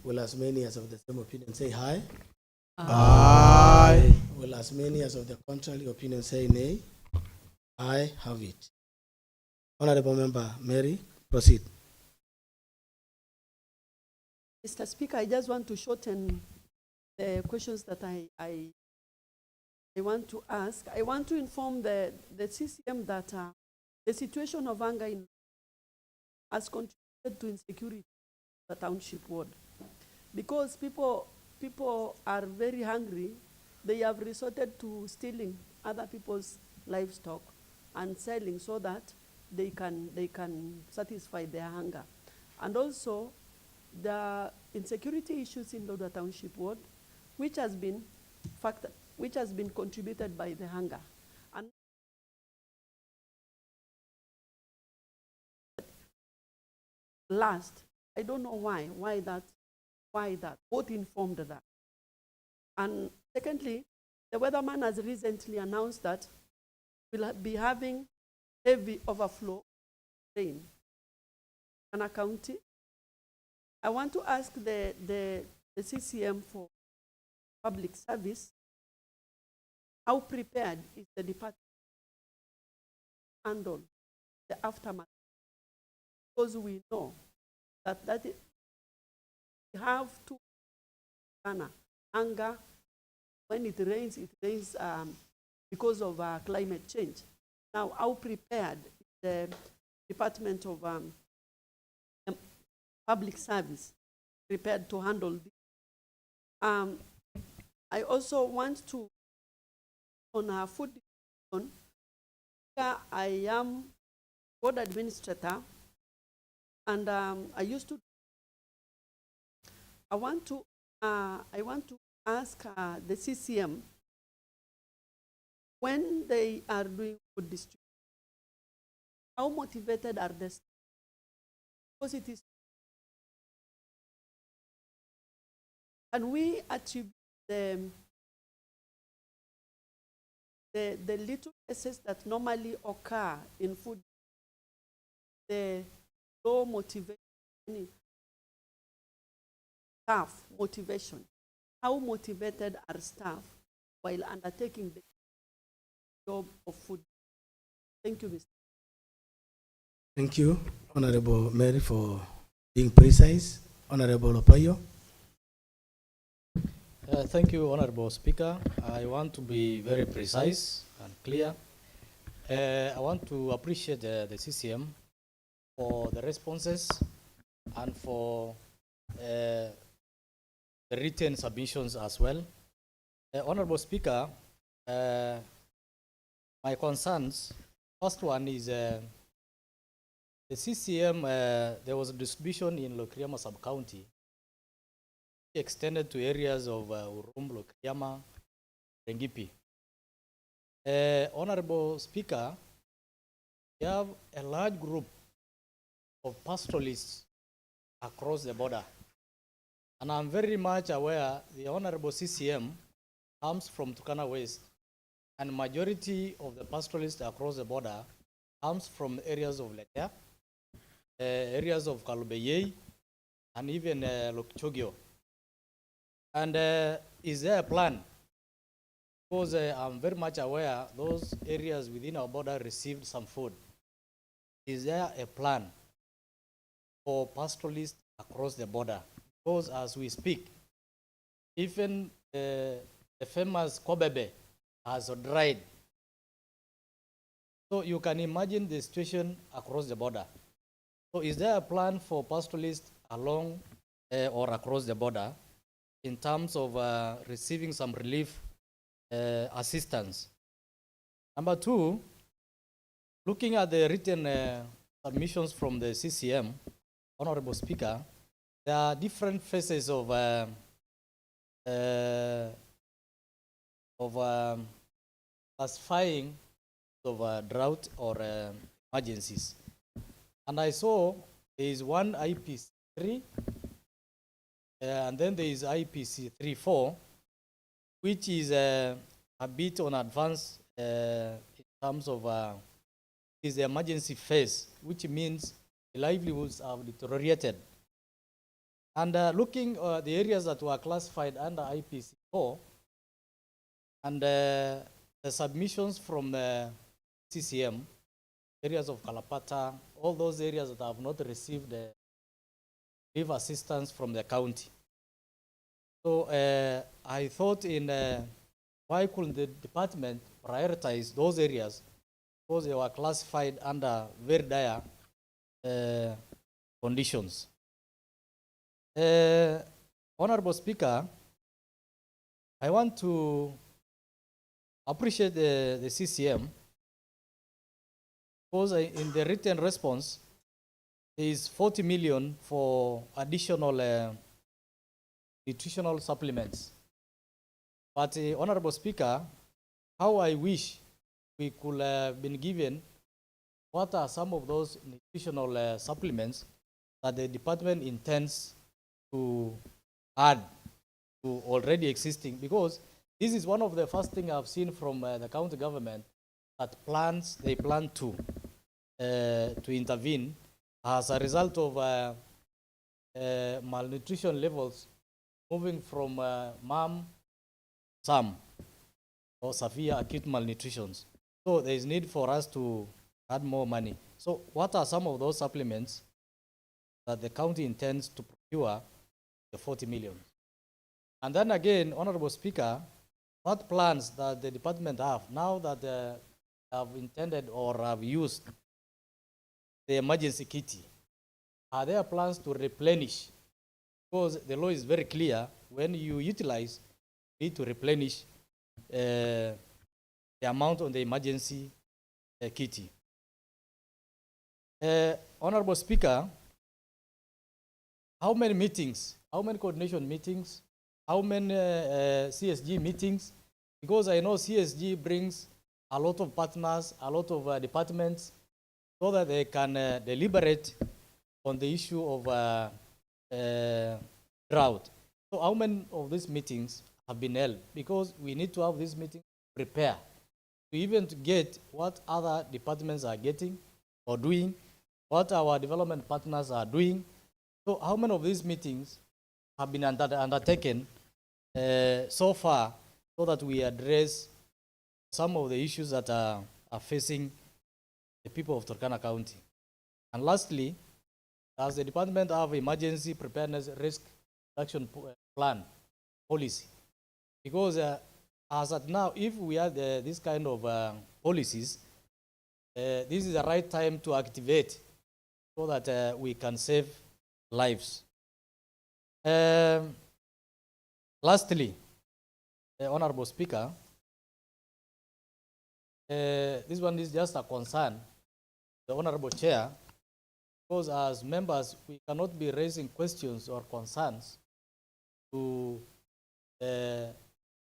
Will as many as of the same opinion say aye? Aye. Will as many as of the contrary opinion say nay? I have it. Honorable Member Mary, proceed. Mr. Speaker, I just want to shorten the questions that I want to ask. I want to inform the CCM that the situation of hunger has contributed to insecurity in the township ward. Because people are very hungry, they have resorted to stealing other people's livestock and selling so that they can satisfy their hunger. And also, the insecurity issues in Lodwar Township Ward, which has been contributed by the hunger. And last, I don't know why that, what informed that. And secondly, the weatherman has recently announced that we'll be having heavy overflow rain in Turkana County. I want to ask the CCM for public service, how prepared is the department to handle the aftermath? Because we know that we have to hunger. When it rains because of climate change. Now, how prepared is the Department of Public Service prepared to handle this? I also want to, on our food division, I am board administrator, and I want to ask the CCM when they are doing food distribution, how motivated are they? Because it is, and we attribute the little cases that normally occur in food, the low motivation, staff motivation. How motivated are staff while undertaking the job of food? Thank you, Mr. Thank you, Honorable Mary, for being precise. Honorable Opayo. Thank you, Honorable Speaker. I want to be very precise and clear. I want to appreciate the CCM for the responses and for the written submissions as well. Honorable Speaker, my concerns, first one is the CCM, there was a distribution in Lokriama sub-county extended to areas of Urum, Lokriama, Rengipi. Honorable Speaker, we have a large group of pastoralists across the border. And I'm very much aware the Honorable CCM comes from Turkana West, and majority of the pastoralists across the border comes from areas of Letea, areas of Kalubeye, and even Lokchogyo. And is there a plan? Because I'm very much aware those areas within our border received some food. Is there a plan for pastoralists across the border? Because as we speak, even the famous Kobebe has dried. So you can imagine the situation across the border. So is there a plan for pastoralists along or across the border in terms of receiving some relief assistance? Number two, looking at the written submissions from the CCM, Honorable Speaker, there are different phases of classifying of drought or emergencies. And I saw there is one IPC 3, and then there is IPC 3-4, which is a bit on advance in terms of is the emergency phase, which means the livelihoods have deteriorated. And looking at the areas that were classified under IPC 4, and the submissions from CCM, areas of Kalapata, all those areas that have not received relief assistance from the county. So I thought why couldn't the department prioritize those areas because they were classified under very dire conditions. Honorable Speaker, I want to appreciate the CCM because in the written response, there is 40 million for additional nutritional supplements. But Honorable Speaker, how I wish we could have been given what are some of those nutritional supplements that the department intends to add to already existing, because this is one of the first things I've seen from the county government that they plan to intervene as a result of malnutrition levels moving from SAM or severe acute malnutrition. So there is need for us to add more money. So what are some of those supplements that the county intends to procure the 40 million? And then again, Honorable Speaker, what plans that the department have now that they have intended or have used the emergency kitty? Are there plans to replenish? Because the law is very clear, when you utilize, you need to replenish the amount on the emergency kitty. Honorable Speaker, how many meetings, how many coordination meetings, how many CSG meetings? Because I know CSG brings a lot of partners, a lot of departments, so that they can deliberate on the issue of drought. So how many of these meetings have been held? Because we need to have these meetings prepare to even to get what other departments are getting or doing, what our development partners are doing. So how many of these meetings have been undertaken so far, so that we address some of the issues that are facing the people of Turkana County? And lastly, does the department have emergency preparedness risk reduction plan policy? Because as at now, if we have this kind of policies, this is the right time to activate so that we can save lives. Lastly, Honorable Speaker, this one is just a concern, the Honorable Chair, because as members, we cannot be raising questions or concerns to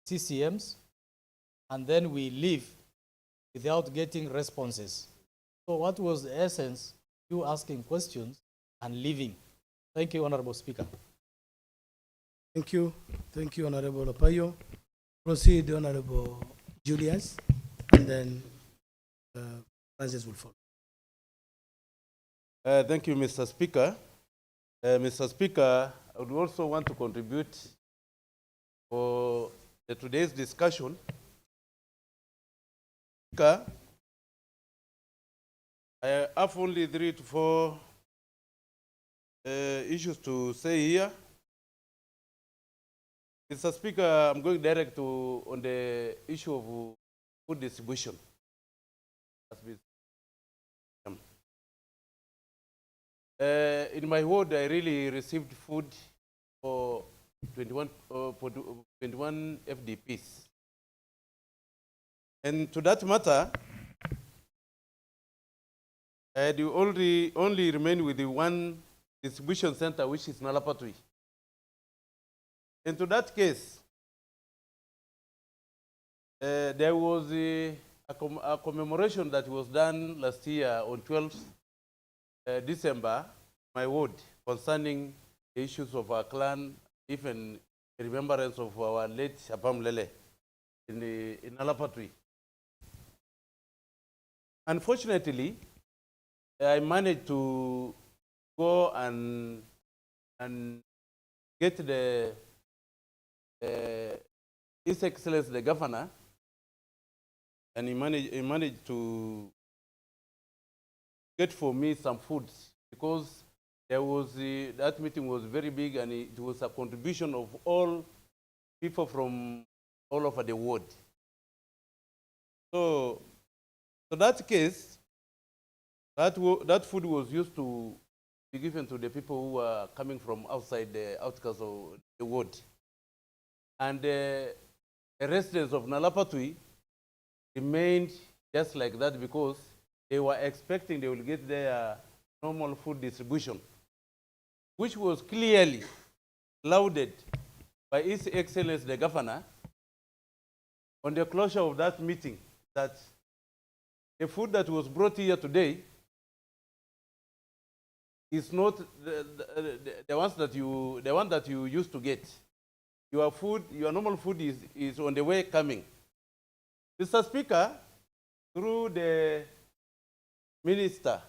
CCMs, and then we leave without getting responses. So what was the essence, you asking questions and leaving? Thank you, Honorable Speaker. Thank you. Thank you, Honorable Opayo. Proceed, Honorable Julius, and then Francis will follow. Thank you, Mr. Speaker. Mr. Speaker, I would also want to contribute for today's discussion. Speaker, I have only 3 to 4 issues to say here. Mr. Speaker, I'm going direct on the issue of food distribution. In my ward, I really received food for 21 FDPs. And to that matter, I do only remain with the one distribution center, which is Nalapatui. And to that case, there was a commemoration that was done last year on 12th December, my ward, concerning the issues of our clan, even remembrance of our late Shapam Lele in Alapatui. Unfortunately, I managed to go and get His Excellency the Governor, and he managed to get for me some food, because there was that meeting was very big, and it was a contribution of all people from all over the world. So that case, that food was used to be given to the people who were coming from outside the outskirts of the world. And the residents of Nalapatui remained just like that, because they were expecting they will get their normal food distribution, which was clearly lauded by His Excellency the Governor on the closure of that meeting, that the food that was brought here today is not the one that you used to get. Your food, your normal food is on the way coming. Mr. Speaker, through the Minister,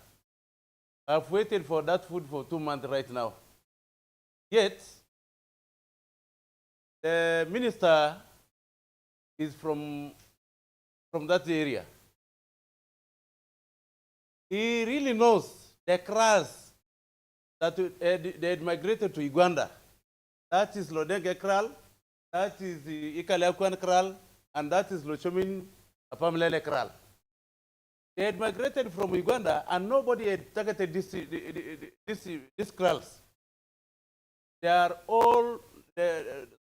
I've waited for that food for 2 months right now. Yet, the Minister is from that area. He really knows the Kras that they had migrated to Uganda. That is Lodenge Kral, that is Ikaleakwan Kral, and that is Lochomin Apamlele Kral. They had migrated from Uganda, and nobody had targeted these krals. They are all,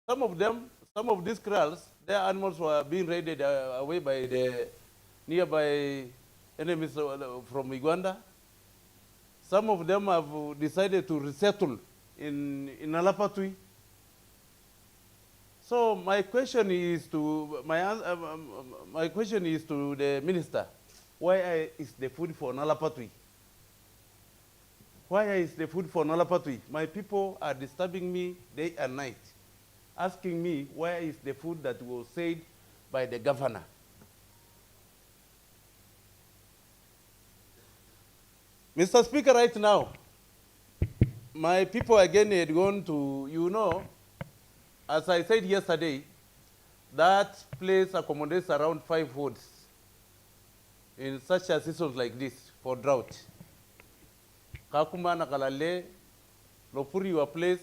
some of these krals, their animals were being raided away by the nearby enemies from Uganda. Some of them have decided to resettle in Alapatui. So my question is to my question is to the minister. Why is the food for Nalapatri? Why is the food for Nalapatri? My people are disturbing me day and night, asking me where is the food that was said by the governor. Mr. Speaker, right now, my people again had gone to, you know, as I said yesterday, that place accommodates around 5 wards in such a season like this for drought. Kakuma, Nakalale, Lopuri, your place,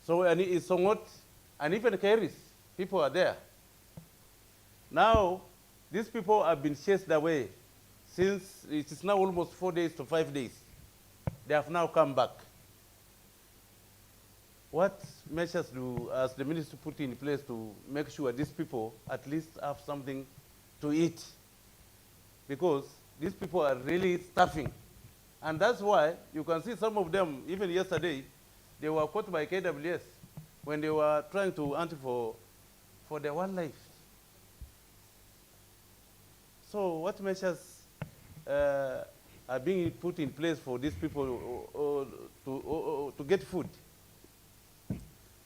so and it's somewhat, and even Keris, people are there. Now, these people have been chased away since it is now almost 4 days to 5 days. They have now come back. What measures as the minister put in place to make sure these people at least have something to eat? Because these people are really starving. And that's why you can see some of them, even yesterday, they were caught by KWS when they were trying to hunt for their wildlife. So what measures are being put in place for these people to get food?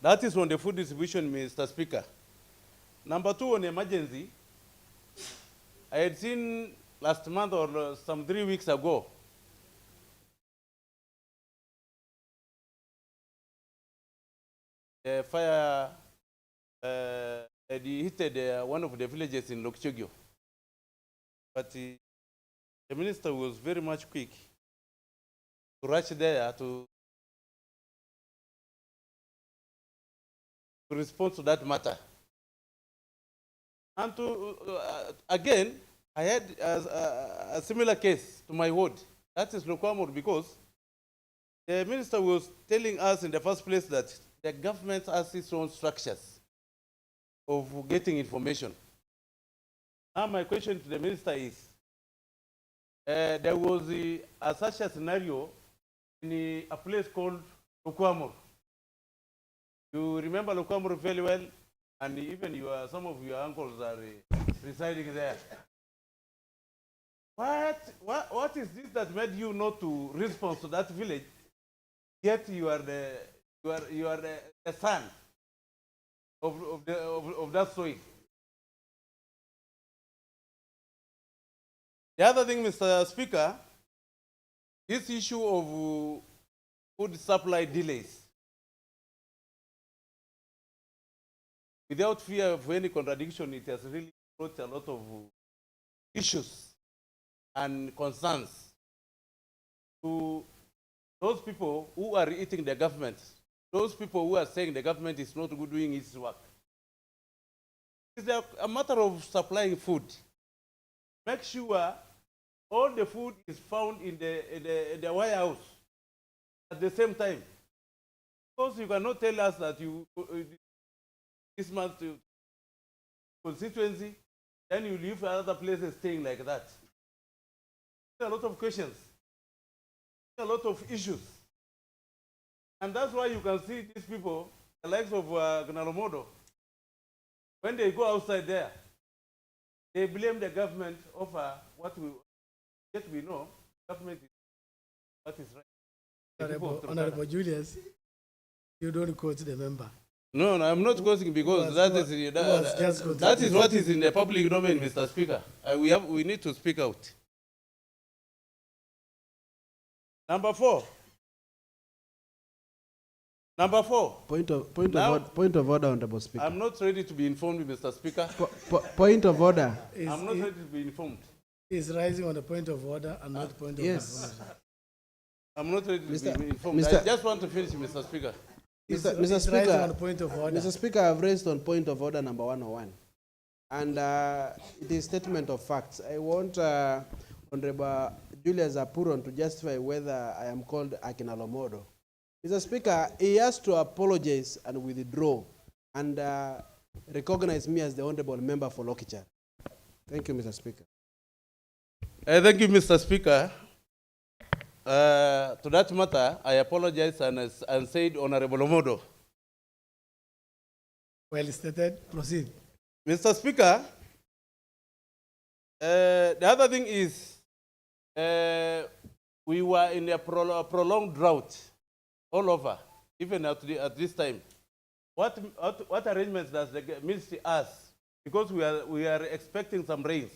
That is on the food distribution, Mr. Speaker. Number 2, on emergency, I had seen last month or some 3 weeks ago, a fire had hit one of the villages in Lokchogyo. But the minister was very much quick to rush there to respond to that matter. And again, I had a similar case to my ward. That is Lokwamur, because the minister was telling us in the first place that the government has its own structures of getting information. Now my question to the minister is, there was such a scenario in a place called Lokwamur. You remember Lokwamur very well, and even some of your uncles are residing there. What is this that made you not to respond to that village? Yet you are the son of that soil. The other thing, Mr. Speaker, this issue of food supply delays. Without fear of any contradiction, it has really brought a lot of issues and concerns to those people who are eating the government, those people who are saying the government is not good doing its work. It's a matter of supplying food. Make sure all the food is found in the warehouse at the same time. Because you cannot tell us that this month constituency, then you leave other places staying like that. There are a lot of questions, a lot of issues. And that's why you can see these people, the likes of Gnalomodo, when they go outside there, they blame the government of what we know, government is what is right. Honorable Julius, you don't quote the member. No, I'm not quoting because that is what is in the public domain, Mr. Speaker. We need to speak out. Number 4. Point of order, Honorable Speaker. I'm not ready to be informed, Mr. Speaker. Point of order. I'm not ready to be informed. He's rising on the point of order and not point of order. I'm not ready to be informed. I just want to finish, Mr. Speaker. Mr. Speaker, on point of order. Mr. Speaker, I've raised on point of order number 101. And it is statement of facts. I want Honorable Julius Apuron to justify whether I am called Akinalomodo. Mr. Speaker, he has to apologize and withdraw and recognize me as the honorable member for Lokichar. Thank you, Mr. Speaker. Thank you, Mr. Speaker. To that matter, I apologize and said Honorable Omodo. Well stated. Proceed. Mr. Speaker, the other thing is we were in a prolonged drought all over, even at this time. What arrangements does the ministry ask? Because we are expecting some rains.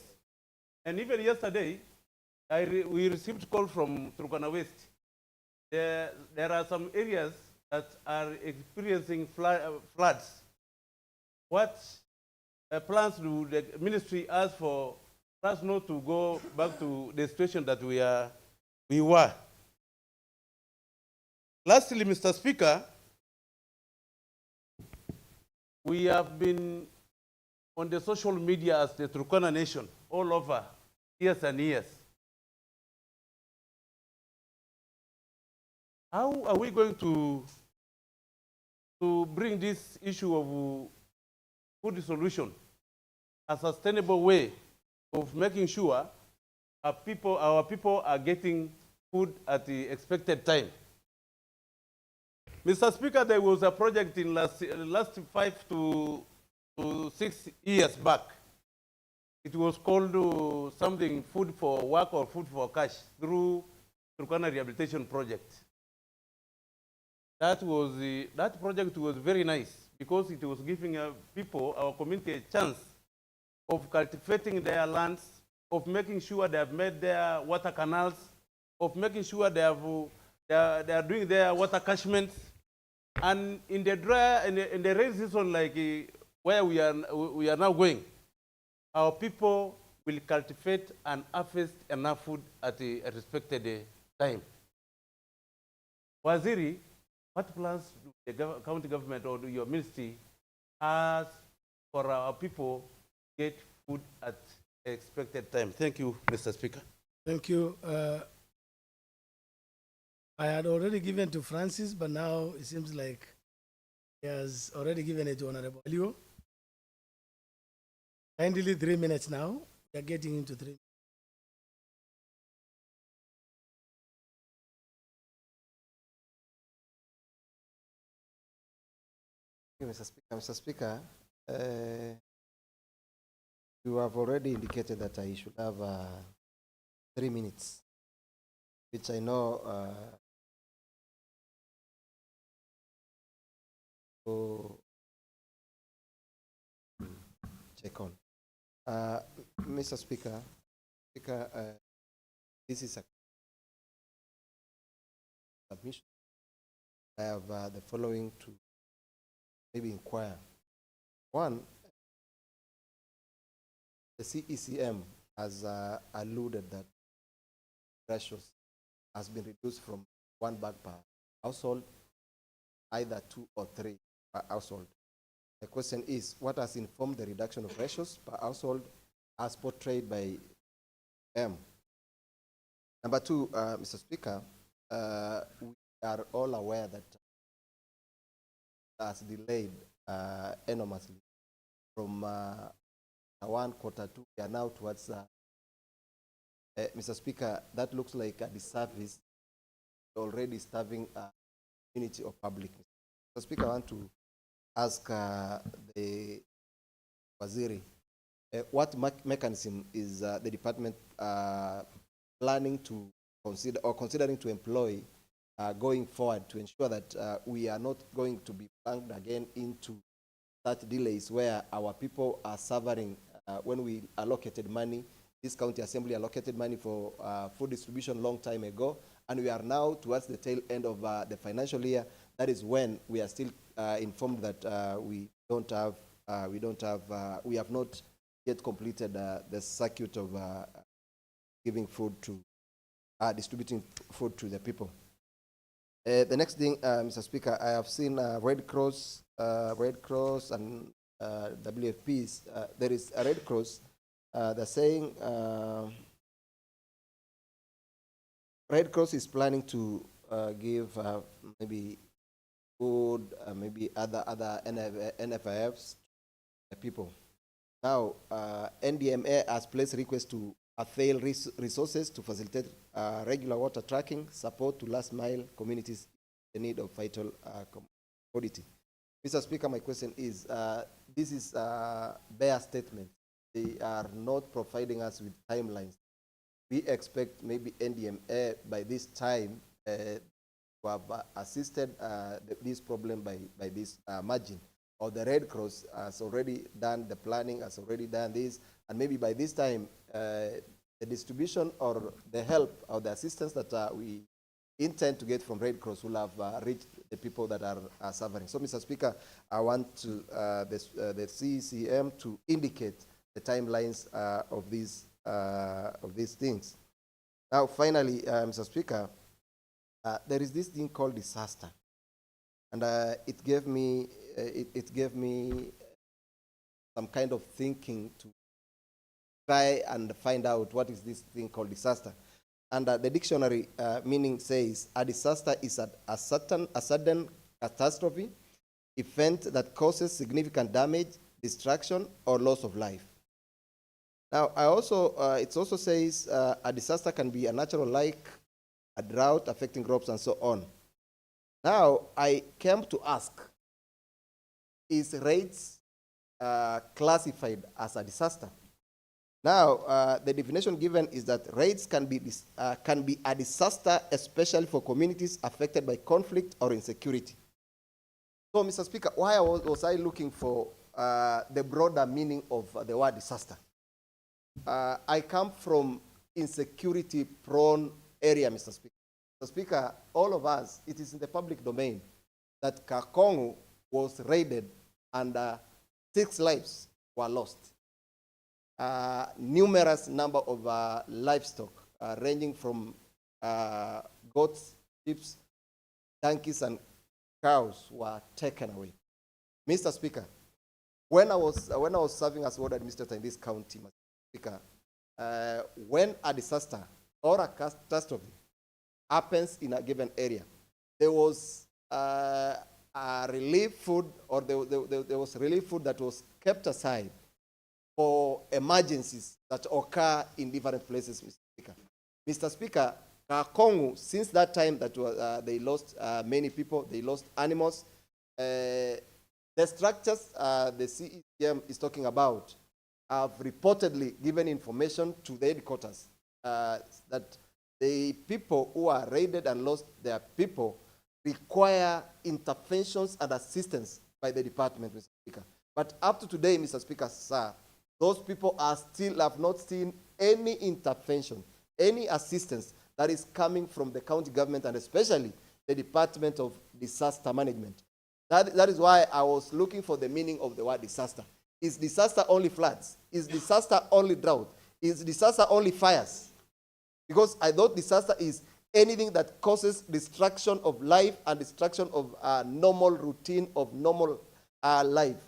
And even yesterday, we received call from Turkana West. There are some areas that are experiencing floods. What plans do the ministry ask for us not to go back to the situation that we were? Lastly, Mr. Speaker, we have been on the social media as the Turkana Nation all over years and years. How are we going to bring this issue of food solution a sustainable way of making sure our people are getting food at the expected time? Mr. Speaker, there was a project in last 5 to 6 years back. It was called something food for work or food for cash through Turkana Rehabilitation Project. That project was very nice because it was giving people, our community, a chance of cultivating their lands, of making sure they have made their water canals, of making sure they are doing their water catchments. And in the rain season, like where we are now going, our people will cultivate and harvest enough food at a respected time. Waziri, what plans do the county government or do your ministry has for our people get food at expected time? Thank you, Mr. Speaker. Thank you. I had already given to Francis, but now it seems like he has already given it to Honorable Aliu. Kindly 3 minutes now. We are getting into 3 minutes. Mr. Speaker, you have already indicated that I should have 3 minutes, which I know to check on. Mr. Speaker, this is a submission. I have the following to maybe inquire. One, the CECM has alluded that ratios has been reduced from 1 bag per household, either 2 or 3 per household. The question is, what has informed the reduction of ratios per household as portrayed by M? Number 2, Mr. Speaker, we are all aware that has delayed enormously from Q1, Q2. We are now towards, Mr. Speaker, that looks like a disservice already starving community or public. Mr. Speaker, I want to ask the Waziri, what mechanism is the department planning to consider or considering to employ going forward to ensure that we are not going to be plunged again into such delays where our people are suffering when we allocated money. This county assembly allocated money for food distribution long time ago, and we are now towards the tail end of the financial year. That is when we are still informed that we have not yet completed the circuit of giving food to, distributing food to the people. The next thing, Mr. Speaker, I have seen Red Cross and WFPs. There is a Red Cross. They're saying Red Cross is planning to give maybe food, maybe other NFIFs to people. Now, NDMA has placed requests to avail resources to facilitate regular water tracking, support to last mile communities in need of vital commodity. Mr. Speaker, my question is, this is bare statement. They are not providing us with timelines. We expect maybe NDMA by this time to have assisted this problem by this margin. Or the Red Cross has already done the planning, has already done this, and maybe by this time, the distribution or the help or the assistance that we intend to get from Red Cross will have reached the people that are suffering. So, Mr. Speaker, I want to, the CECM to indicate the timelines of these things. Now, finally, Mr. Speaker, there is this thing called disaster, and it gave me some kind of thinking to try and find out what is this thing called disaster. And the dictionary meaning says a disaster is a sudden catastrophe, event that causes significant damage, destruction, or loss of life. Now, it also says a disaster can be a natural like a drought affecting crops and so on. Now, I came to ask, is raids classified as a disaster? Now, the definition given is that raids can be a disaster, especially for communities affected by conflict or insecurity. So, Mr. Speaker, why was I looking for the broader meaning of the word disaster? I come from insecurity-prone area, Mr. Speaker. Mr. Speaker, all of us, it is in the public domain that Kakongo was raided and 6 lives were lost. Numerous number of livestock ranging from goats, sheep, donkeys, and cows were taken away. Mr. Speaker, when I was serving as ward administrator in this county, Mr. Speaker, when a disaster or a catastrophe happens in a given area, there was a relief food, or there was relief food that was kept aside for emergencies that occur in different places, Mr. Speaker. Mr. Speaker, Kakongo, since that time that they lost many people, they lost animals, the structures the CECM is talking about have reportedly given information to the headquarters that the people who are raided and lost their people require interventions and assistance by the department, Mr. Speaker. But up to today, Mr. Speaker, sir, those people have not seen any intervention, any assistance that is coming from the county government and especially the Department of Disaster Management. That is why I was looking for the meaning of the word disaster. Is disaster only floods? Is disaster only drought? Is disaster only fires? Because I thought disaster is anything that causes destruction of life and destruction of normal routine of normal life.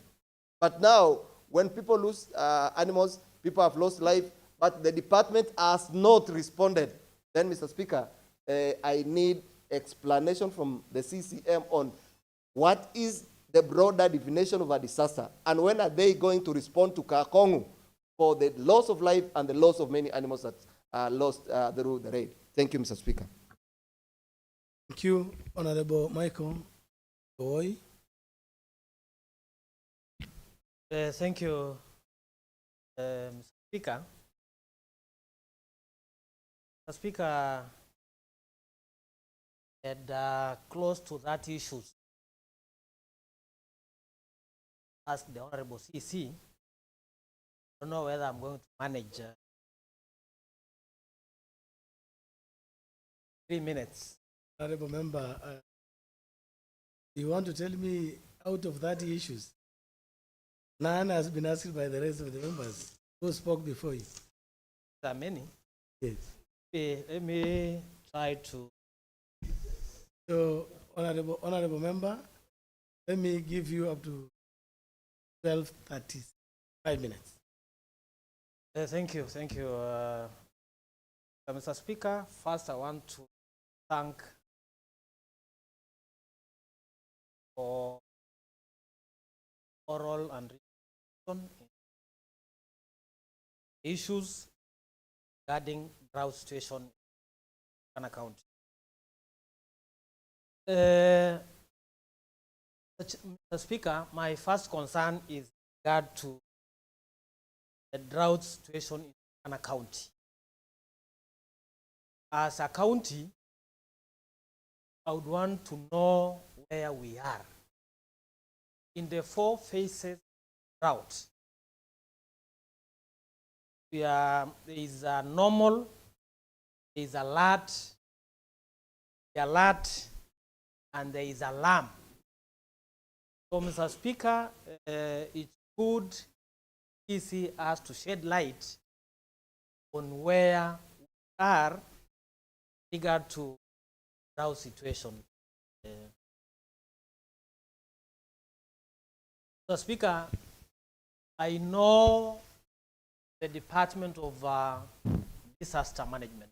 But now, when people lose animals, people have lost life, but the department has not responded. Then, Mr. Speaker, I need explanation from the CCM on what is the broader definition of a disaster, and when are they going to respond to Kakongo for the loss of life and the loss of many animals that are lost through the raid. Thank you, Mr. Speaker. Thank you, Honorable Michael Boy. Thank you, Mr. Speaker. Mr. Speaker, and close to that issue, ask the Honorable CC. I don't know whether I'm going to manage 3 minutes. Honorable Member, you want to tell me out of 30 issues, none has been asked by the rest of the members who spoke before you? There are many. Yes. Let me try to. So, Honorable Member, let me give you up to 12:30, 5 minutes. Thank you. Mr. Speaker, first I want to thank for oral and written issues regarding drought situation in Turkana County. Mr. Speaker, my first concern is regard to the drought situation in Turkana County. As a county, I would want to know where we are in the 4 phases drought. There is a normal, there is alert, and there is alarm. So, Mr. Speaker, it could easy us to shed light on where we are regard to drought situation. Mr. Speaker, I know the Department of Disaster Management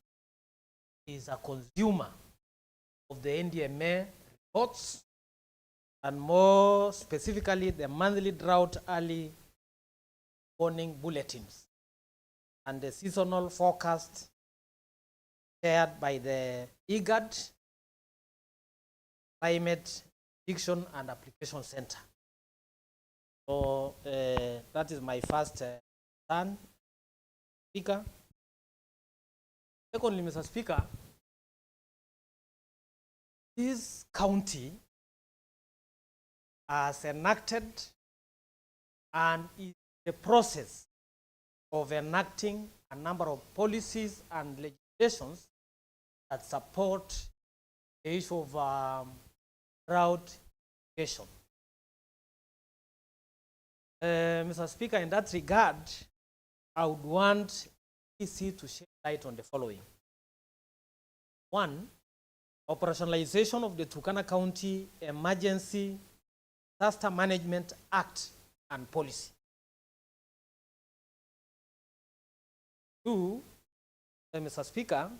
is a consumer of the NDMA reports, and more specifically the monthly drought early warning bulletins and the seasonal forecast shared by the IGAD Climate Prediction and Application Center. So that is my first concern, Speaker. Secondly, Mr. Speaker, this county has enacted and is in the process of enacting a number of policies and legislations that support the issue of drought mitigation. Mr. Speaker, in that regard, I would want EC to shed light on the following. 1, operationalization of the Turkana County Emergency Disaster Management Act and policy. 2, Mr. Speaker,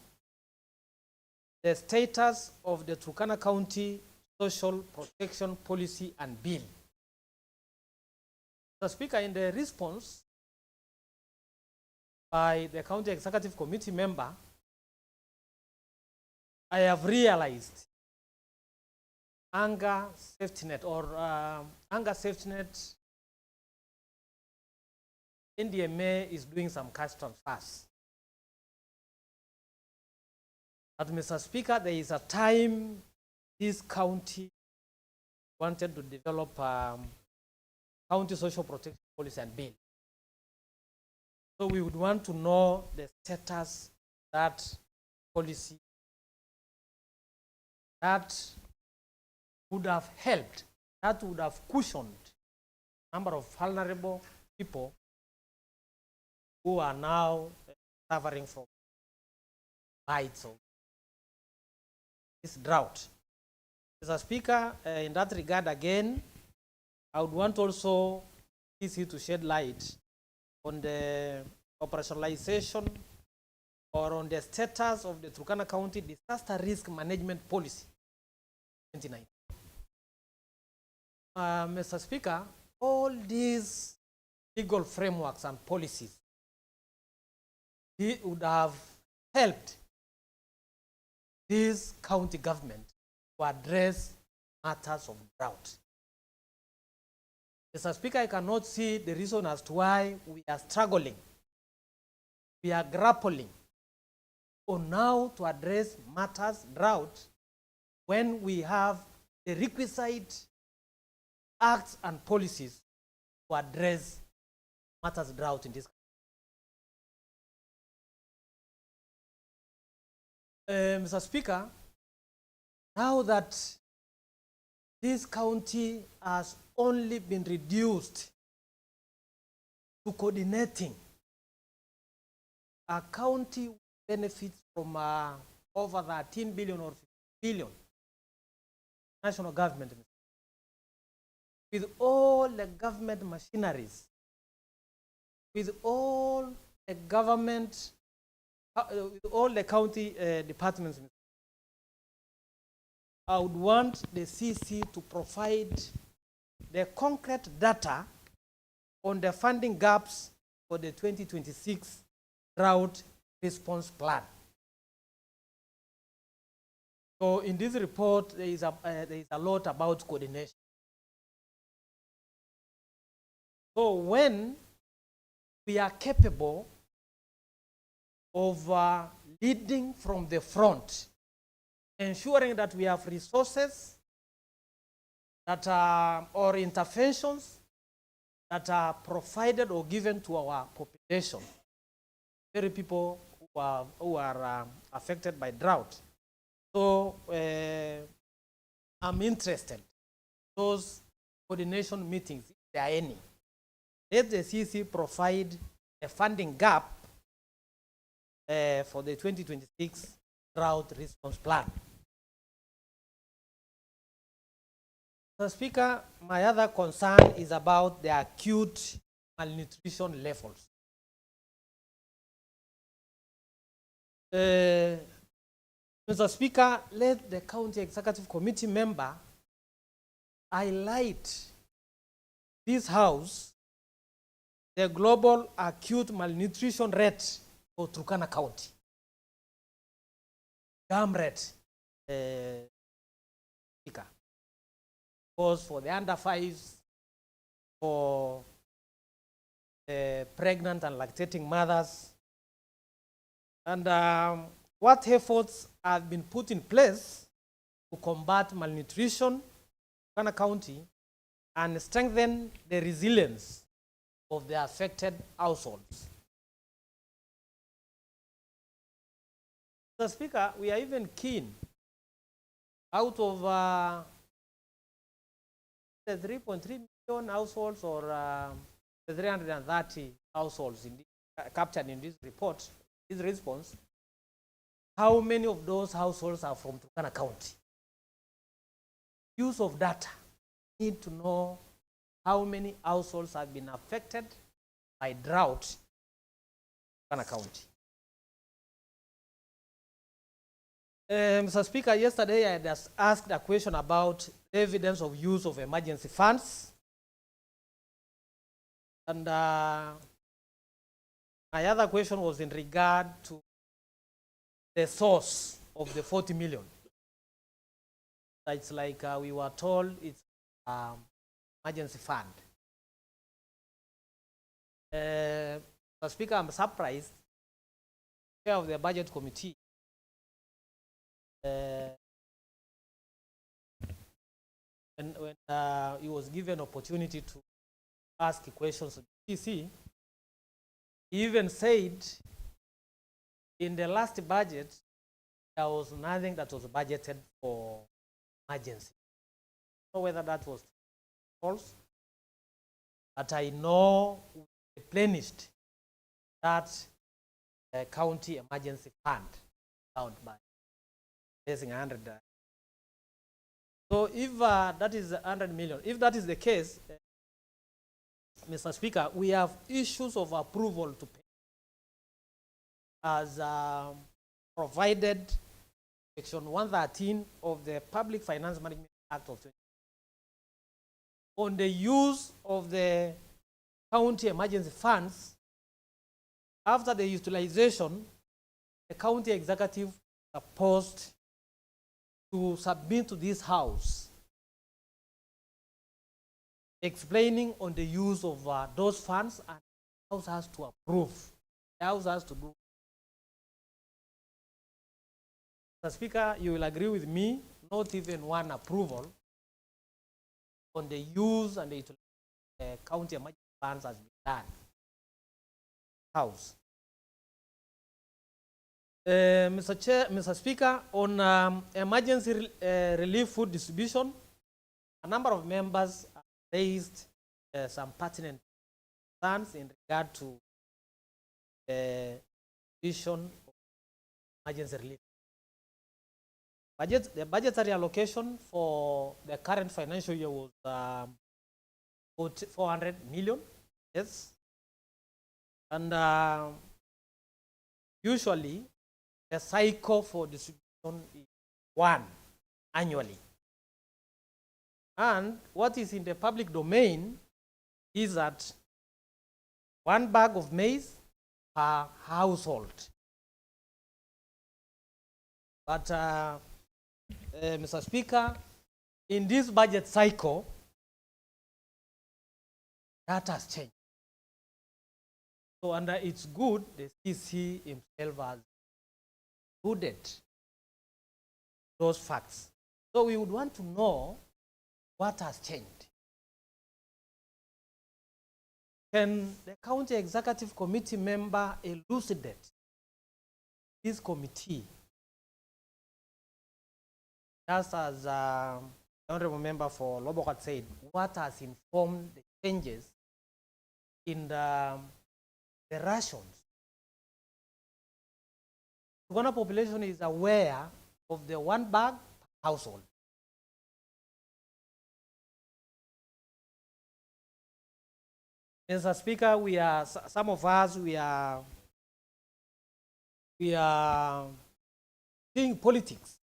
the status of the Turkana County Social Protection Policy and Bill. Mr. Speaker, in the response by the County Executive Committee member, I have realized anger safety net NDMA is doing some cash transfers. But Mr. Speaker, there is a time this county wanted to develop county social protection policy and bill. So we would want to know the status of that policy that would have helped, that would have cushioned a number of vulnerable people who are now suffering from bites of this drought. Mr. Speaker, in that regard again, I would want also EC to shed light on the operationalization or on the status of the Turkana County Disaster Risk Management Policy 2019. Mr. Speaker, all these legal frameworks and policies would have helped this county government to address matters of drought. Mr. Speaker, I cannot see the reason as to why we are struggling. We are grappling on how to address matters drought when we have the requisite acts and policies to address matters drought in this country. Mr. Speaker, now that this county has only been reduced to coordinating, a county benefits from over 13 billion or 15 billion national government, with all the government machineries, with all the government, with all the county departments. I would want the CC to provide the concrete data on the funding gaps for the 2026 drought response plan. So in this report, there is a lot about coordination. So when we are capable of leading from the front, ensuring that we have resources that are, or interventions that are provided or given to our population, very people who are affected by drought. So I'm interested in those coordination meetings, if there are any. Let the CEC provide a funding gap for the 2026 drought response plan. Mr. Speaker, my other concern is about the acute malnutrition levels. Mr. Speaker, let the County Executive Committee member highlight this House the global acute malnutrition rate for Turkana County. GAM rate, Speaker. Because for the under 5s, for pregnant and lactating mothers, and what efforts have been put in place to combat malnutrition in Turkana County and strengthen the resilience of the affected households. Mr. Speaker, we are even keen, out of the 3.3 million households or the 330 households captured in this report, this response, how many of those households are from Turkana County? Use of data, need to know how many households have been affected by drought in Turkana County. Mr. Speaker, yesterday I just asked a question about evidence of use of emergency funds. And my other question was in regard to the source of the 40 million. It's like we were told it's emergency fund. Mr. Speaker, I'm surprised, chair of the budget committee, and when he was given opportunity to ask questions to the CC, he even said in the last budget there was nothing that was budgeted for emergency. I don't know whether that was false, but I know we replenished that county emergency fund account by placing 100. So if that is 100 million, if that is the case, Mr. Speaker, we have issues of approval to pay as provided Section 113 of the Public Finance Management Act of 2020 on the use of the county emergency funds. After the utilization, the county executive supposed to submit to this House explaining on the use of those funds, and the House has to approve. The House has to do. Mr. Speaker, you will agree with me, not even one approval on the use and the county emergency funds has been done. House. Mr. Speaker, on emergency relief food distribution, a number of members raised some pertinent concerns in regard to the distribution of emergency relief. The budgetary allocation for the current financial year was 400 million, yes. And usually the cycle for distribution is one annually. And what is in the public domain is that 1 bag of maize per household. But Mr. Speaker, in this budget cycle, That has changed. So, and it's good the CC himself has included those facts. So we would want to know what has changed. Can the county executive committee member elucidate this committee, just as the honorable member for Lobok said, what has informed the changes in the rations? The Turkana population is aware of the 1 bag per household. Mr. Speaker, we are, some of us, we are doing politics.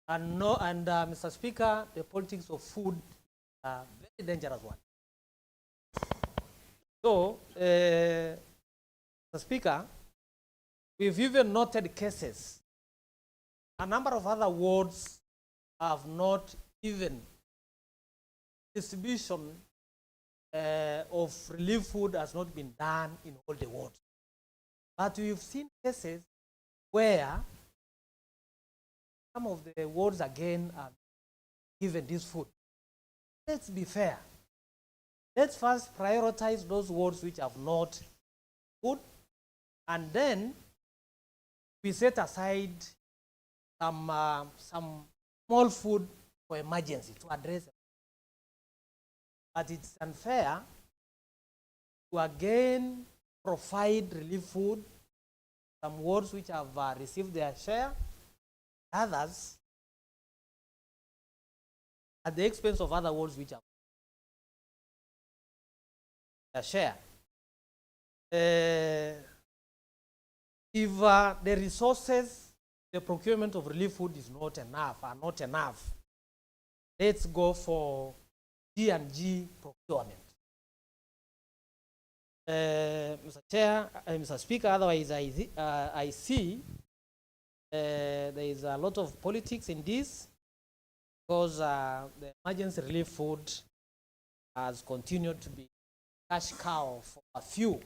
And no, and Mr. Speaker, the politics of food are very dangerous one. So, Mr. Speaker, we've even noted cases. A number of other wards have not even distribution of relief food has not been done in all the wards. But we've seen cases where some of the wards again are given this food. Let's be fair. Let's first prioritize those wards which have not food, and then we set aside some small food for emergency to address it. But it's unfair to again provide relief food, some wards which have received their share, others at the expense of other wards which have their share. If the resources, the procurement of relief food is not enough, are not enough, let's go for G&G procurement. Mr. Chair, Mr. Speaker, otherwise I see there is a lot of politics in this, because the emergency relief food has continued to be cash cow for a few.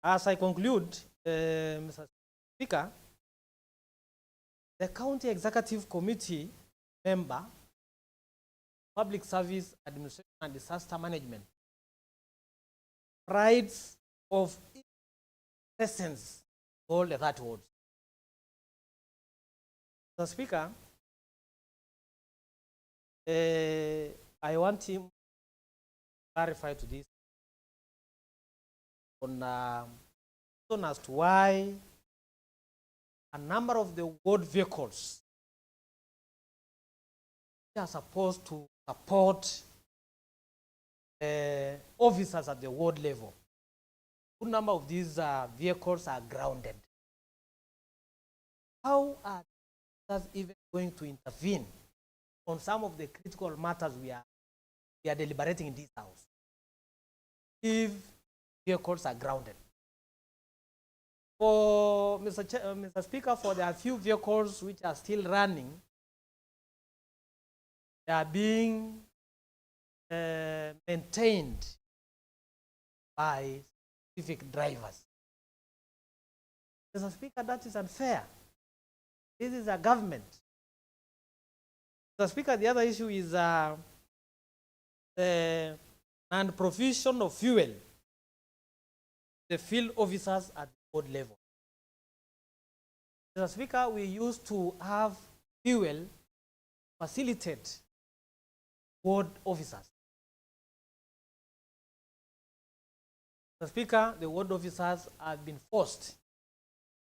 As I conclude, Mr. Speaker, the County Executive Committee member, Public Service Administration and Disaster Management, prides of essence all the that words. Mr. Speaker, I want him to clarify to this on as to why a number of the ward vehicles are supposed to support officers at the ward level. A good number of these vehicles are grounded. How are officers even going to intervene on some of the critical matters we are deliberating in this house if vehicles are grounded? For Mr. Speaker, for the few vehicles which are still running, they are being maintained by specific drivers. Mr. Speaker, that is unfair. This is a government. Mr. Speaker, the other issue is and provision of fuel. The field officers at the ward level. Mr. Speaker, we used to have fuel facilitate ward officers. Mr. Speaker, the ward officers have been forced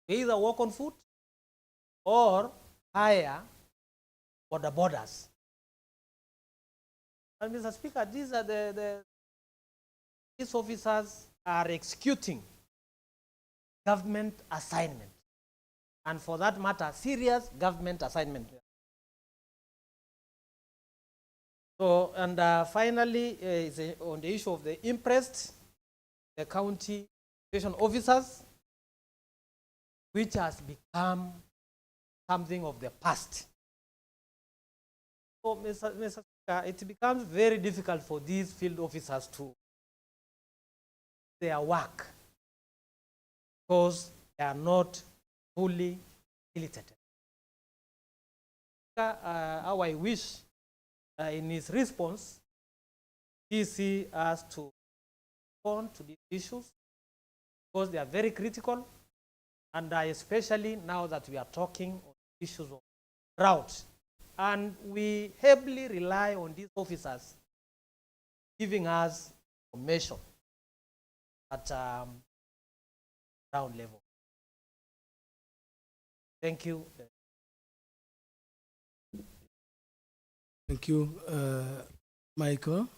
to either walk on foot or hire border borders. And Mr. Speaker, these are these officers are executing government assignment, and for that matter, serious government assignment. So, and finally, is on the issue of the impressed, the county education officers, which has become something of the past. So, Mr. Speaker, it becomes very difficult for these field officers to do their work because they are not fully militated. How I wish in his response, he see us to respond to these issues because they are very critical, and especially now that we are talking on issues of drought. And we heavily rely on these officers giving us information at ground level. Thank you. Thank you, Michael.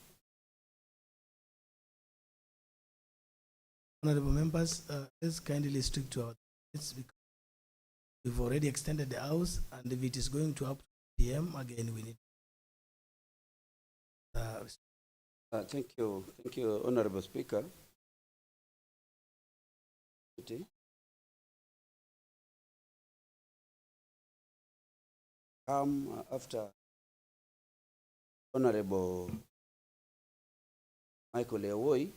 Honorable members, let's kindly stick to our minutes because we've already extended the house, and if it is going to up to PM, again, we need. Thank you, Honorable Speaker. After Honorable Michael Ewoy,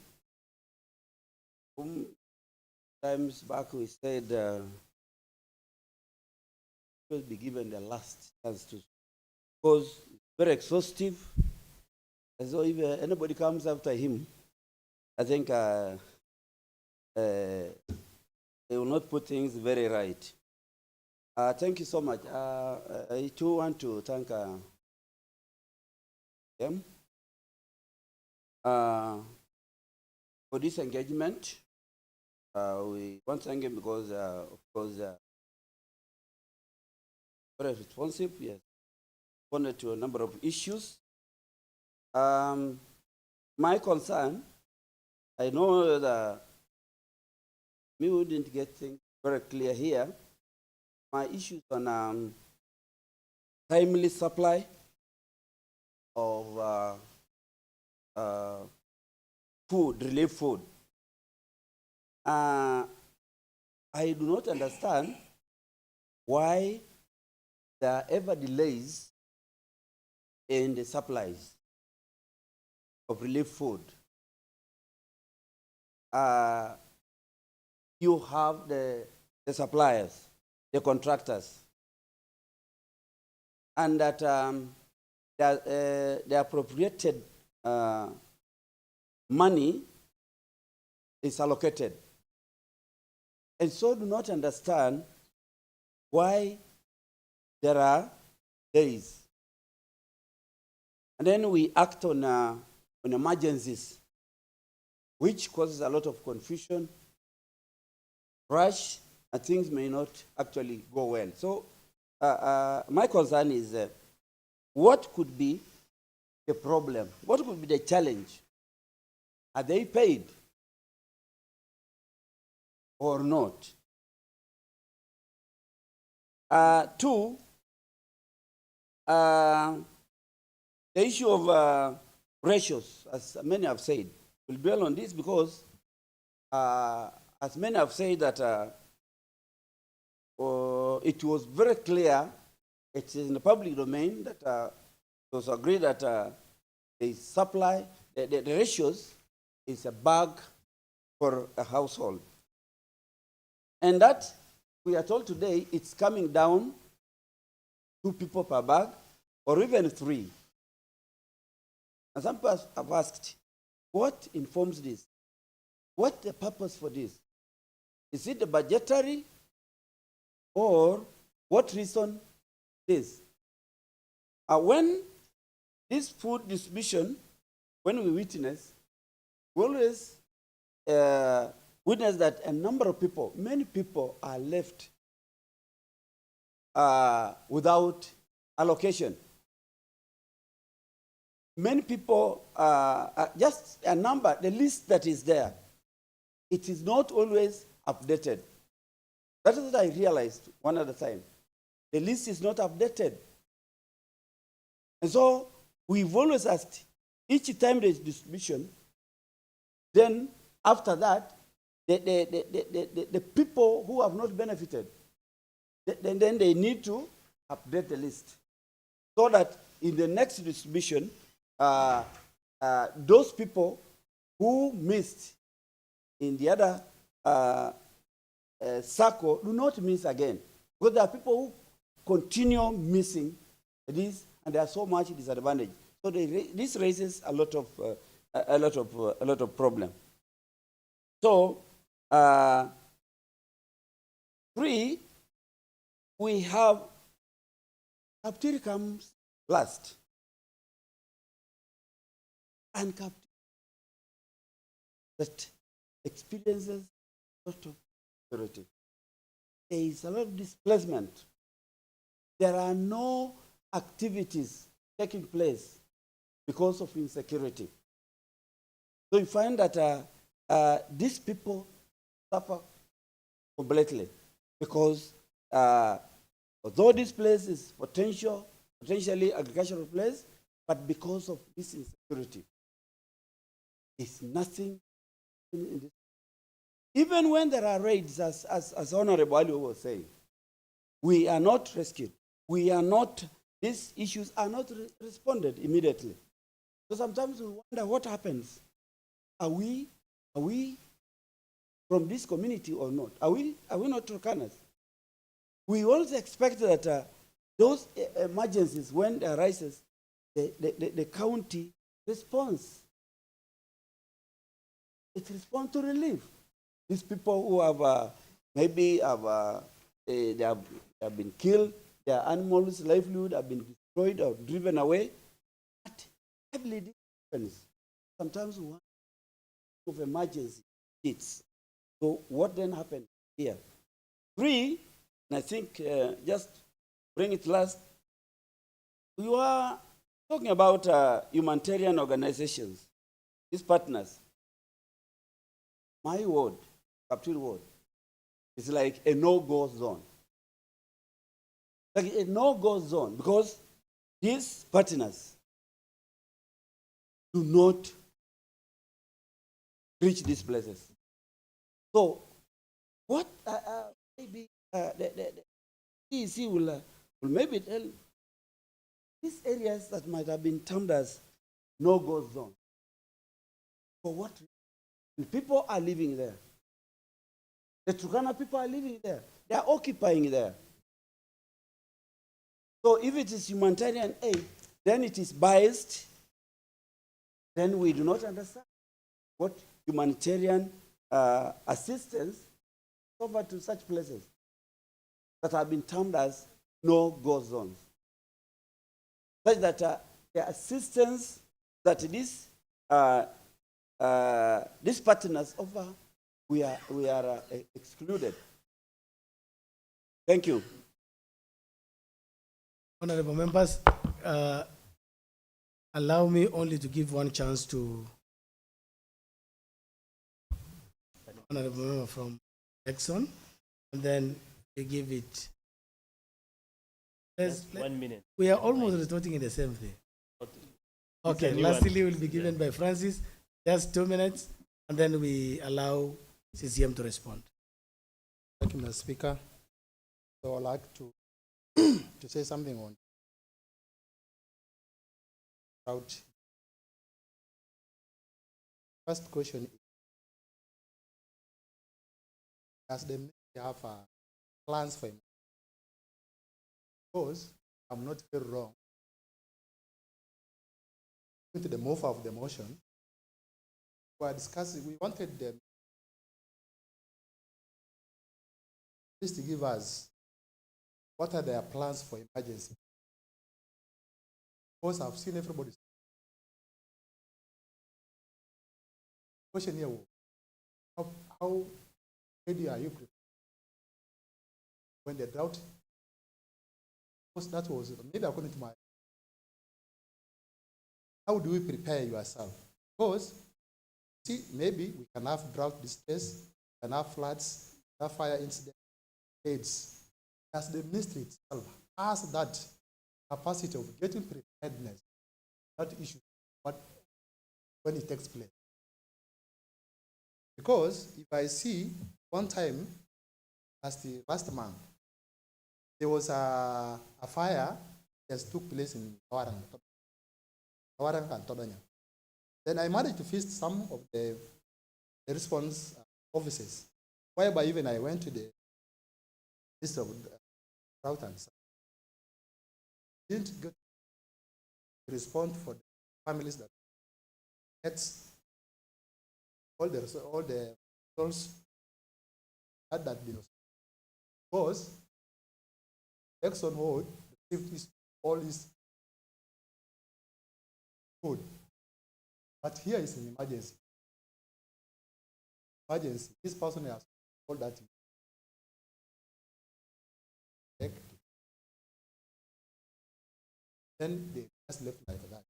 whom times back we said will be given the last chance to, because it's very exhaustive. As though if anybody comes after him, I think they will not put things very right. Thank you so much. I too want to thank them for this engagement. We want to thank him because, of course, very responsive. Yes, responded to a number of issues. My concern, I know that we wouldn't get things very clear here. My issues on timely supply of food, relief food. I do not understand why there are ever delays in the supplies of relief food. You have the suppliers, the contractors, and that the appropriated money is allocated. And so do not understand why there are days. And then we act on emergencies, which causes a lot of confusion, rush, and things may not actually go well. So my concern is what could be the problem? What could be the challenge? Are they paid or not? Two, the issue of ratios, as many have said, will dwell on this because, as many have said, that it was very clear, it is in the public domain, that it was agreed that the supply, the ratios is a bag for a household. And that, we are told today, it's coming down 2 people per bag, or even 3. And some people have asked, what informs this? What's the purpose for this? Is it the budgetary, or what reason is? When this food distribution, when we witness, we always witness that a number of people, many people are left without allocation. Many people, just a number, the list that is there, it is not always updated. That is what I realized one at a time. The list is not updated. And so we've always asked, each time there is distribution, then after that, the people who have not benefited, then they need to update the list. so that in the next distribution, those people who missed in the other circle do not miss again. Because there are people who continue missing this, and there are so much disadvantage. So this raises a lot of problem. So 3, we have captivity comes last, and captivity that experiences a lot of security. There is a lot of displacement. There are no activities taking place because of insecurity. So you find that these people suffer completely because although this place is potentially agricultural place, but because of this insecurity, it's nothing in this. Even when there are raids, as Honorable Ali was saying, we are not rescued. These issues are not responded immediately. So sometimes we wonder what happens. Are we from this community or not? Are we not Turkanas? We also expect that those emergencies, when there arises, the county responds. It responds to relief. These people who have they have been killed, their animals' livelihood have been destroyed or driven away. But heavily this happens. Sometimes one of emergency hits. So what then happened here? 3, and I think just bring it last. We were talking about humanitarian organizations, these partners. My ward, Captain Ward, is like a no-go zone. Like a no-go zone because these partners do not reach these places. So, what maybe the CEC will maybe tell these areas that might have been termed as no-go zone. For what reason? People are living there. The Turkana people are living there. They are occupying there. So if it is humanitarian aid, then it is biased. Then we do not understand what humanitarian assistance offered to such places that have been termed as no-go zones. Such that the assistance that these partners offer, we are excluded. Thank you. Honorable members, allow me only to give one chance to Honorable member from Exxon, and then we give it. 1 minute. We are almost retorting in the same thing. Okay, lastly will be given by Francis, just 2 minutes, and then we allow CCM to respond. Thank you, Mr. Speaker. So I'd like to say something on Drought. First question is, does the ministry have plans for him? Because I'm not very wrong. Into the move of the motion, we are discussing, we wanted them just to give us what are their plans for emergency. Because I've seen everybody. Question here, how ready are you when the drought? Because that was maybe according to my. How do we prepare yourself? Because see, maybe we can have drought distress, we can have floods, have fire incidents, AIDS. As the ministry itself has that capacity of getting preparedness, that issue, but when it takes place. Because if I see one time, last month, there was a fire took place in Tawarang and Todanya. Then I managed to visit some of the response offices, whereby even I went to the Minister of Drought and didn't get to respond for the families that had all the results had that been because Exxon Road received all his food. But here is an emergency. Emergency. This person has told that then they just left like that.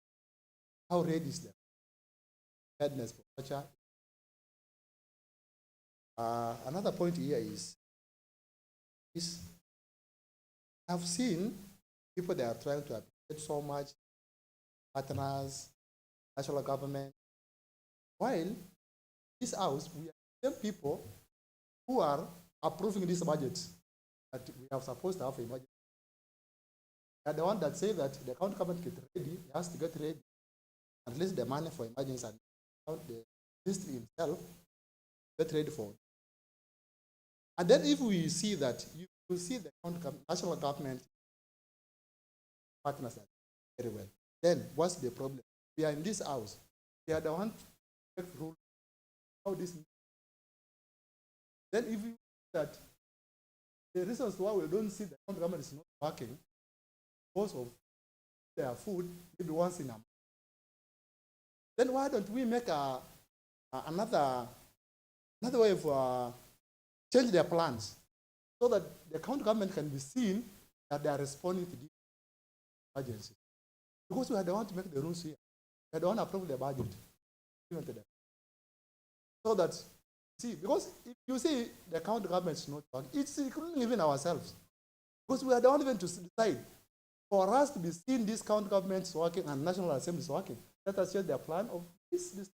How ready is them? Sadness for culture. Another point here is I've seen people that are trying to appreciate so much, partners, national government, while this house, we are the same people who are approving this budget that we are supposed to have a budget. They are the one that say that the county government get ready, it has to get ready, and release the money for emergency, and the ministry himself get ready for it. And then if we see that, you will see the national government partners very well. Then what's the problem? We are in this house. We are the one to make rules. How this? Then if you that the reasons why we don't see the county government is not working because of their food, maybe once in a month. Then why don't we make another way of change their plans so that the county government can be seen that they are responding to this emergency? Because we are the one to make the rules here. We are the one to approve the budget. So that, see, because if you see the county government is not working, it's including even ourselves. Because we are the one even to decide. For us to be seen this county government is working and National Assembly is working, let us share their plan of this.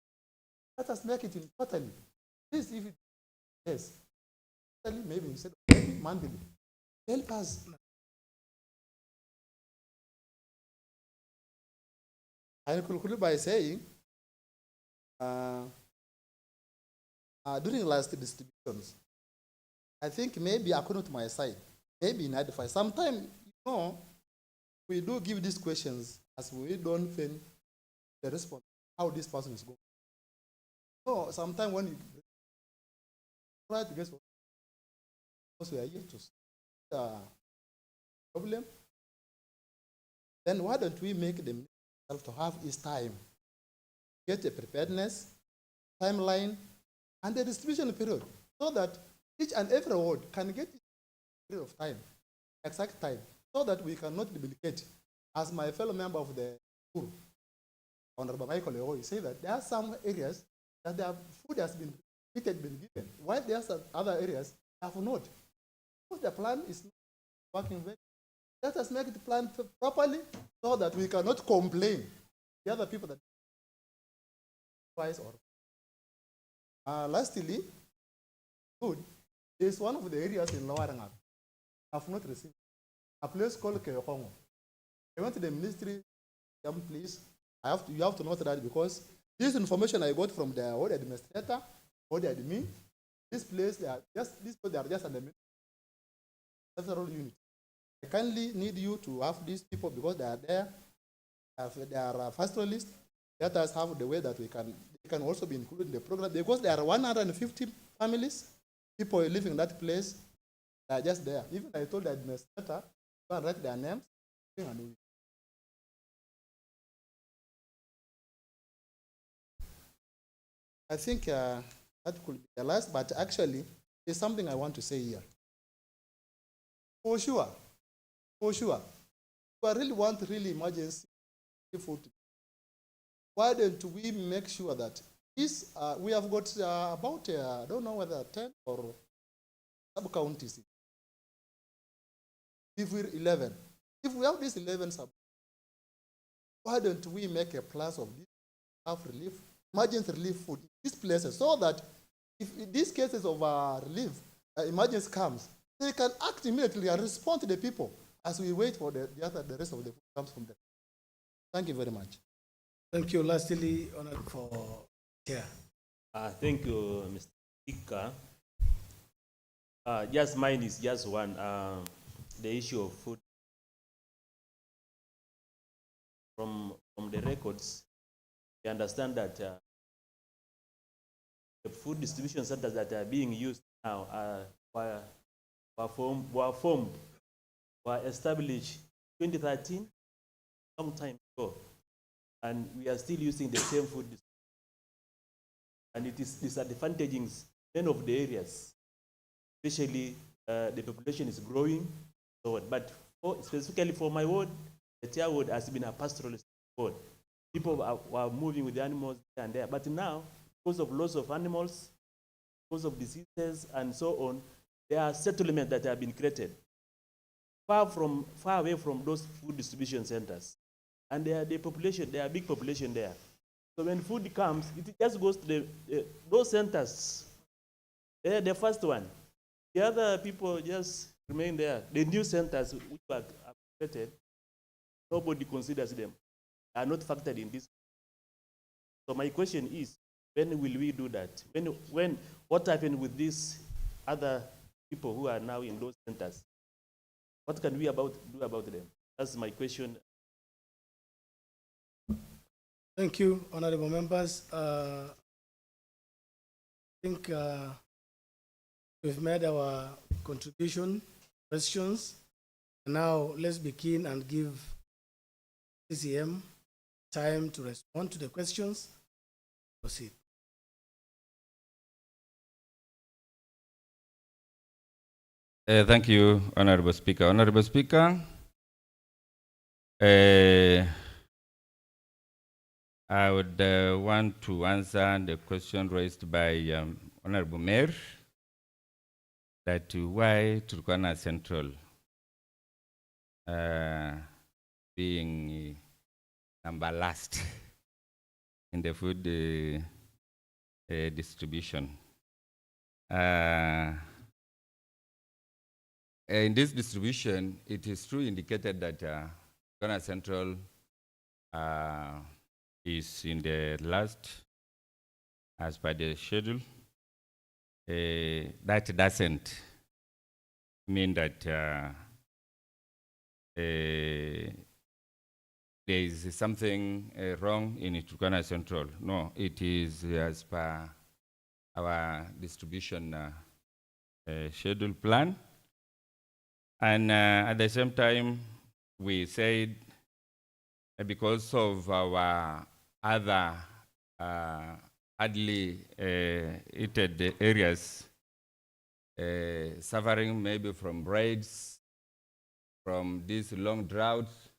Let us make it in quarterly. This, if it, yes, quarterly, maybe instead of maybe monthly. Help us. I conclude by saying, during last distributions, I think maybe according to my side, maybe in advice, sometimes, we do give these questions as we don't find the response, how this person is going. So sometimes when you try to guess what, because we are here to solve the problem, then why don't we make them to have his time, get a preparedness, timeline, and the distribution period, so that each and every ward can get a period of time, exact time, so that we cannot duplicate. As my fellow member of the group, Honorable Michael Eoi, say that there are some areas that their food has been given, while there are some other areas that have not. Because the plan is not working very well. Let us make the plan properly so that we cannot complain the other people that twice or. Lastly, food is one of the areas in Lower Rangap have not received. A place called Keokongo. I went to the ministry, please. You have to note that because this information I got from the ward administrator, ward admin, this place they are just an several units. I kindly need you to have these people because they are there. They are pastoralists. Let us have the way that they can also be included in the program because there are 150 families, people living in that place. They are just there. Even I told the administrator, go and write their names. I think that could be the last, but actually, there's something I want to say here. For sure, if I really want emergency food, why don't we make sure that this, we have got about, I don't know whether 10 or sub-counties. If we're 11, if we have these 11 sub, why don't we make a plus of this, have relief, emergency relief food in these places, so that if in these cases of relief, emergency comes, they can act immediately and respond to the people as we wait for the rest of the food comes from them. Thank you very much. Thank you. Lastly, Honorable for Chair. Thank you, Mr. Speaker. Just mine is just one, the issue of food. From the records, we understand that the food distribution centers that are being used now were established 2013, some time ago, and we are still using the same food distribution. And it is disadvantaging many of the areas, especially the population is growing. So, but specifically for my ward, the Chair ward has been a pastoralist ward. People were moving with the animals here and there, but now, because of loss of animals, because of diseases and so on, there are settlements that have been created far away from those food distribution centers. And the population, there are big population there. So when food comes, it just goes to those centers. They're the first one. The other people just remain there. The new centers which were created, nobody considers them. Are not factored in this. So my question is, when will we do that? What happened with these other people who are now in those centers? What can we do about them? That's my question. Thank you, honorable members. I think we've made our contribution, questions. Now let's begin and give CCM time to respond to the questions. Proceed. Thank you, Honorable Speaker. Honorable Speaker, I would want to answer the question raised by Honorable Mayor that why Turkana Central being number last in the food distribution. In this distribution, it is true indicated that Turkana Central is in the last as per the schedule. That doesn't mean that there is something wrong in Turkana Central. No, it is as per our distribution schedule plan. And at the same time, we said because of our other hardly heated areas suffering maybe from raids, from these long droughts,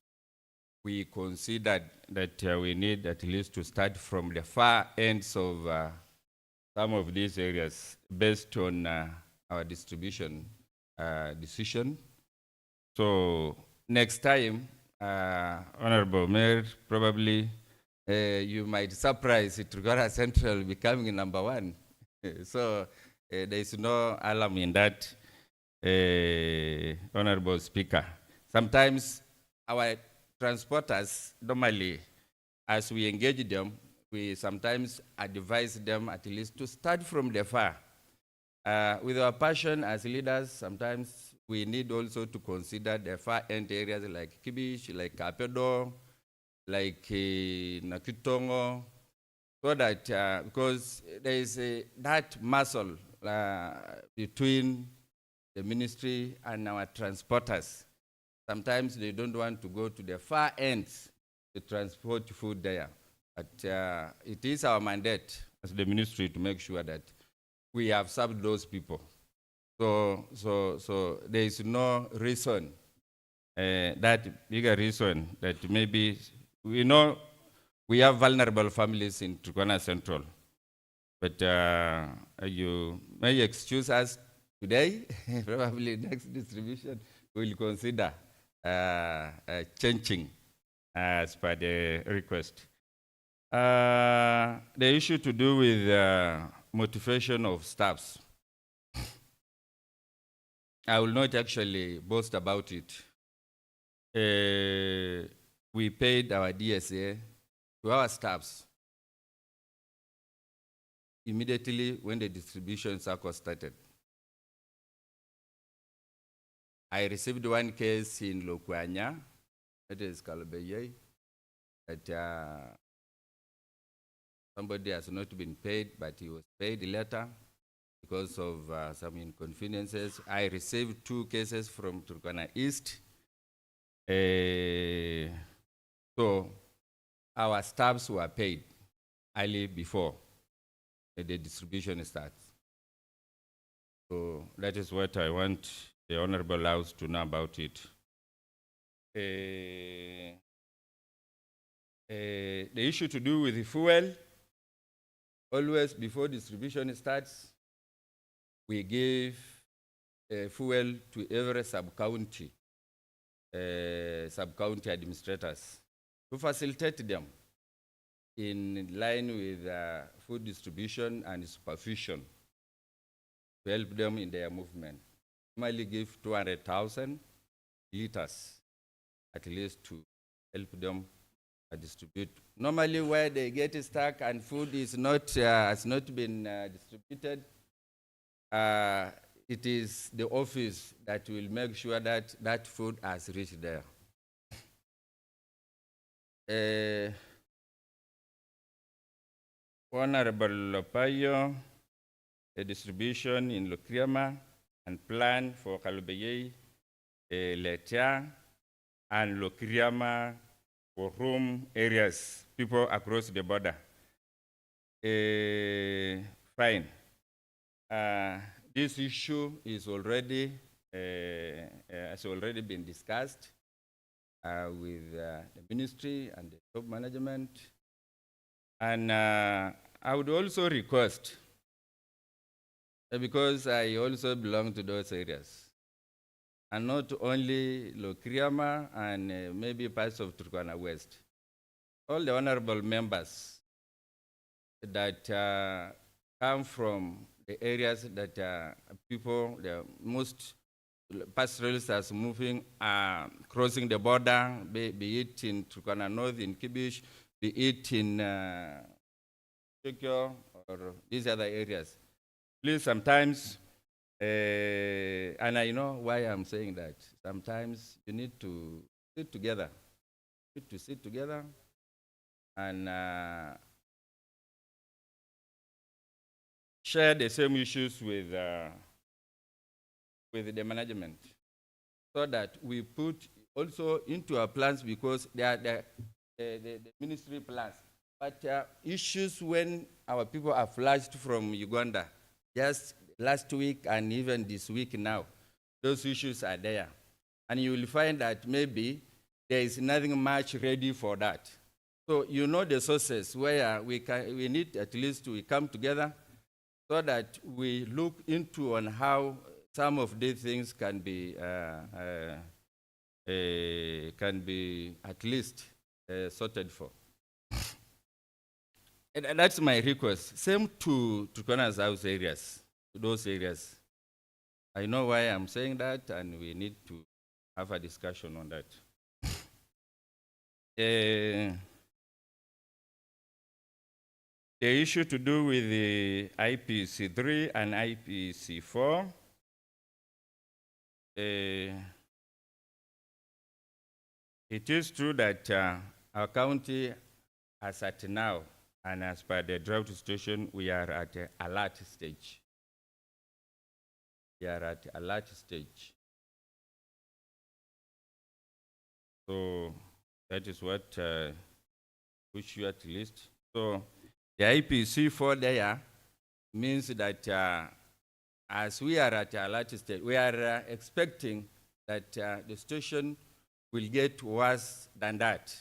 we considered that we need at least to start from the far ends of some of these areas based on our distribution decision. So next time, Honorable Mayor, probably you might surprise Turkana Central becoming number one. So there is no alarm in that, Honorable Speaker. Sometimes our transporters, normally, as we engage them, we sometimes advise them at least to start from the far. With our passion as leaders, sometimes we need also to consider the far-end areas like Kibish, like Kapedo, like Nakitongo, so that, because there is that muscle between the ministry and our transporters. Sometimes they don't want to go to the far ends to transport food there. But it is our mandate as the ministry to make sure that we have served those people. So there is no reason, that bigger reason that maybe we know we have vulnerable families in Turkana Central, but you may excuse us today, probably next distribution we'll consider changing as per the request. The issue to do with motivation of staffs, I will not actually boast about it, we paid our DSA to our staffs immediately when the distribution cycle started. I received one case in Lokwanya, that is Kalobeye, that somebody has not been paid, but he was paid later because of some inconveniences. I received 2 cases from Turkana East. So our staffs were paid early before the distribution starts. So that is what I want the Honorable House to know about it. The issue to do with the fuel, always before distribution starts, we give fuel to every sub-county administrators to facilitate them in line with food distribution and supervision to help them in their movement. Normally give 200,000 liters at least to help them distribute. Normally where they get stuck and food is not, has not been distributed, it is the office that will make sure that that food has reached there. Honorable Lopayo, a distribution in Lokriama and plan for Kalobeye, Letia, and Lokriama for home areas, people across the border. Fine. This issue is already has already been discussed with the ministry and the top management, and I would also request, because I also belong to those areas, and not only Lokriama and maybe parts of Turkana West, all the honorable members that come from the areas that people, the most pastoralists are moving, crossing the border, be it in Turkana North, in Kibish, be it in Tokyo, or these other areas. Please, sometimes, and I know why I'm saying that, sometimes you need to sit together. You need to sit together and share the same issues with the management, so that we put also into our plans, because they are the ministry plans. But issues when our people are flushed from Uganda, just last week and even this week now, those issues are there. And you will find that maybe there is nothing much ready for that. So you know the sources where we need at least to come together so that we look into on how some of these things can be at least sorted for. And that's my request. Same to Turkana's house areas, to those areas. I know why I'm saying that, and we need to have a discussion on that. The issue to do with the IPC3 and IPC4, it is true that our county, as at now, and as per the drought situation, we are at an alert stage. We are at alert stage. So that is what push you at least. So the IPC4 there means that as we are at alert stage, we are expecting that the situation will get worse than that.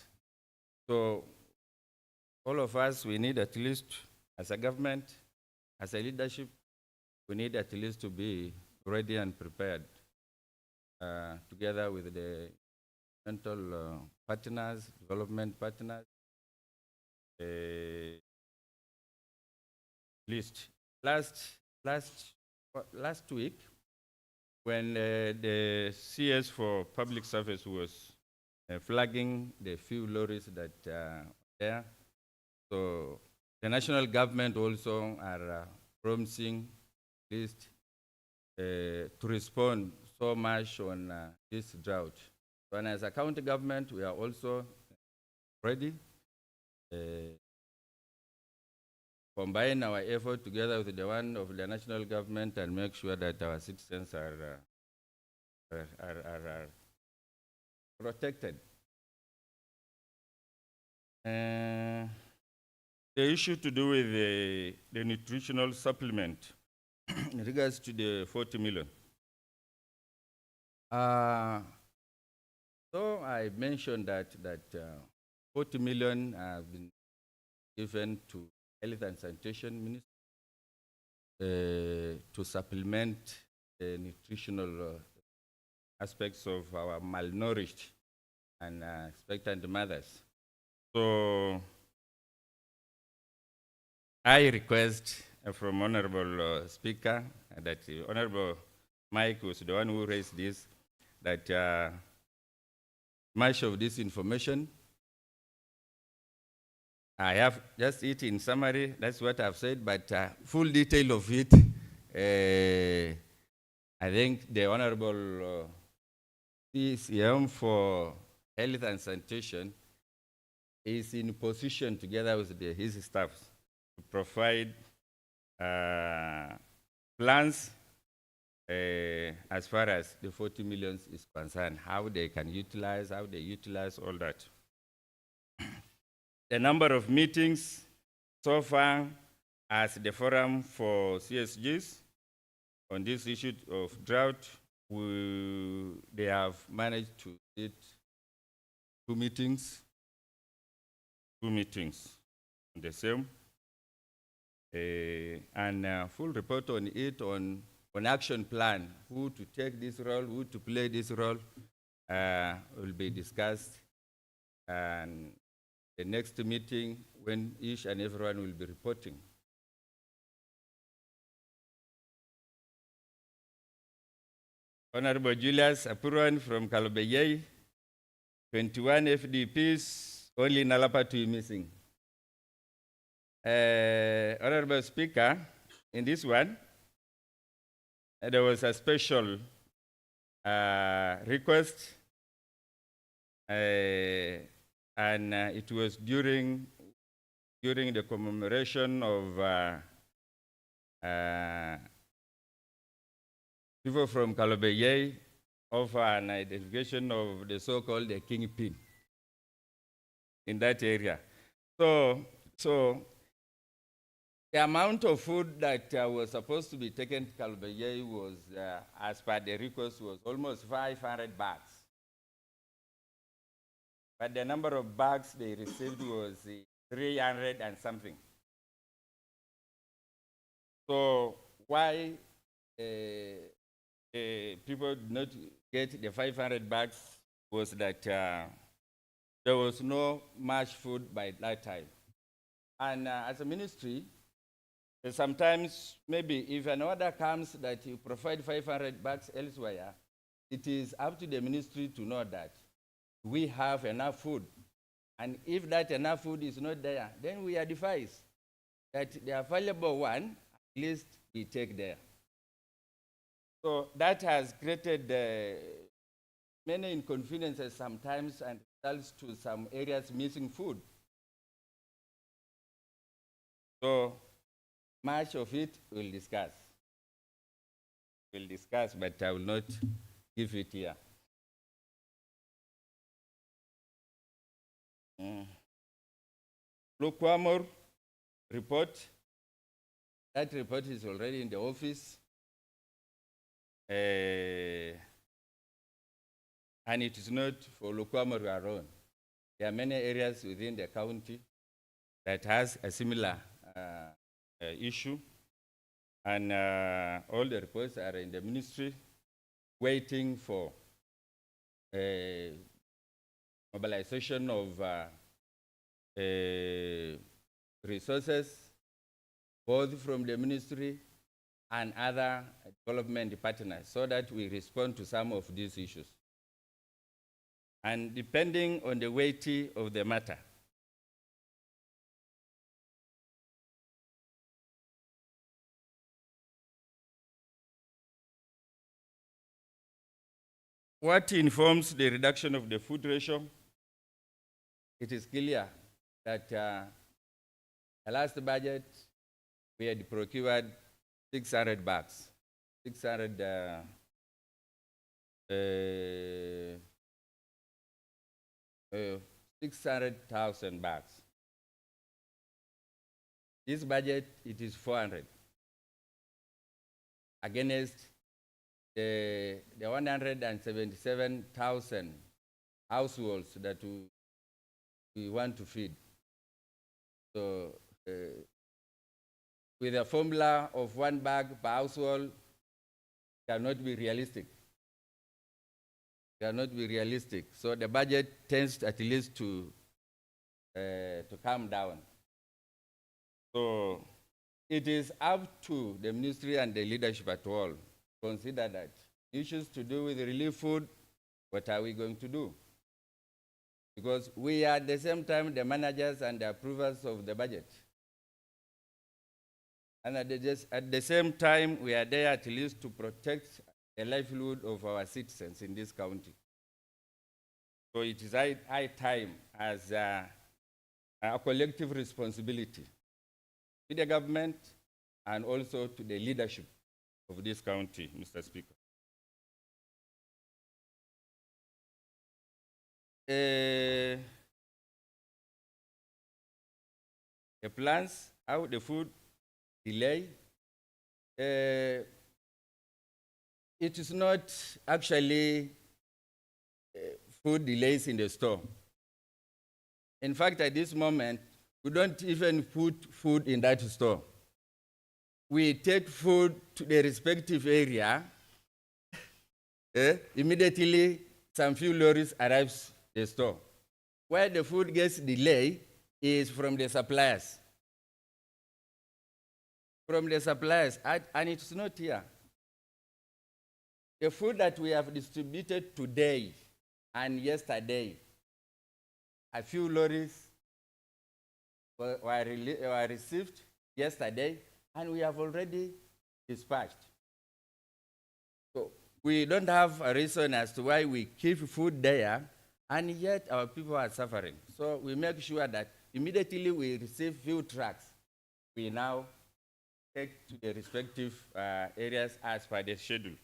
So all of us, we need at least, as a government, as a leadership, we need at least to be ready and prepared together with the mental partners, development partners. Last week, when the CS for public service was flagging the few lorries that are there. So the national government also are promising at least to respond so much on this drought. So, and as a county government, we are also ready. Combine our effort together with the one of the national government and make sure that our citizens are protected. The issue to do with the nutritional supplement in regards to the 40 million. So I mentioned that 40 million have been given to Health and Sanitation Ministry to supplement the nutritional aspects of our malnourished and expectant mothers. So I request from Honorable Speaker that Honorable Mike was the one who raised this, that much of this information I have just it in summary, that's what I've said, but full detail of it, I think the Honorable CECM for Health and Sanitation is in position, together with his staff, to provide plans as far as the 40 million is concerned, how they can utilize, how they utilize all that. The number of meetings so far as the forum for CSGs on this issue of drought, they have managed to get two meetings on the same, and full report on it, on action plan, who to take this role, who to play this role, will be discussed, and the next meeting when each and everyone will be reporting. Honorable Julius Apuran from Kalobeyei, 21 FDPs, only Nalapatu missing. Honorable Speaker, in this one, there was a special request, and it was during the commemoration of people from Kalobeyei of an identification of the so-called kingpin in that area. So the amount of food that was supposed to be taken to Kalobeyei was, as per the request, was almost 500 bags. But the number of bags they received was 300 and something. So why people did not get the 500 bags was that there was no much food by that time. And as a ministry, sometimes maybe if an order comes that you provide 500 bags elsewhere, it is up to the ministry to know that we have enough food. And if that enough food is not there, then we advise that the available one, at least we take there. So that has created many inconveniences sometimes and results to some areas missing food. So much of it we'll discuss. But I will not give it here. Lukwamor report. That report is already in the office. And it is not for Lukwamor alone. There are many areas within the county that has a similar issue. And all the reports are in the ministry waiting for mobilization of resources, both from the ministry and other development partners, so that we respond to some of these issues. and depending on the weight of the matter. What informs the reduction of the food ratio? It is clear that the last budget, we had procured 600 bags, 600,000 bags. This budget, it is 400 against the 177,000 households that we want to feed. So with a formula of 1 bag per household, cannot be realistic. Cannot be realistic. So the budget tends at least to come down. So it is up to the ministry and the leadership at all to consider that issues to do with relief food, what are we going to do? Because we are at the same time the managers and the approvers of the budget. And at the same time, we are there at least to protect the livelihood of our citizens in this county. So it is high time as a collective responsibility to the government and also to the leadership of this county, Mr. Speaker. The plans, how the food delay, it is not actually food delays in the store. In fact, at this moment, we don't even put food in that store. We take food to the respective area. Immediately, some few lorries arrives the store. Where the food gets delayed is from the suppliers. From the suppliers, and it's not here. The food that we have distributed today and yesterday, a few lorries were received yesterday, and we have already dispatched. So we don't have a reason as to why we keep food there, and yet our people are suffering. So we make sure that immediately we receive few trucks, we now take to the respective areas as per the schedule.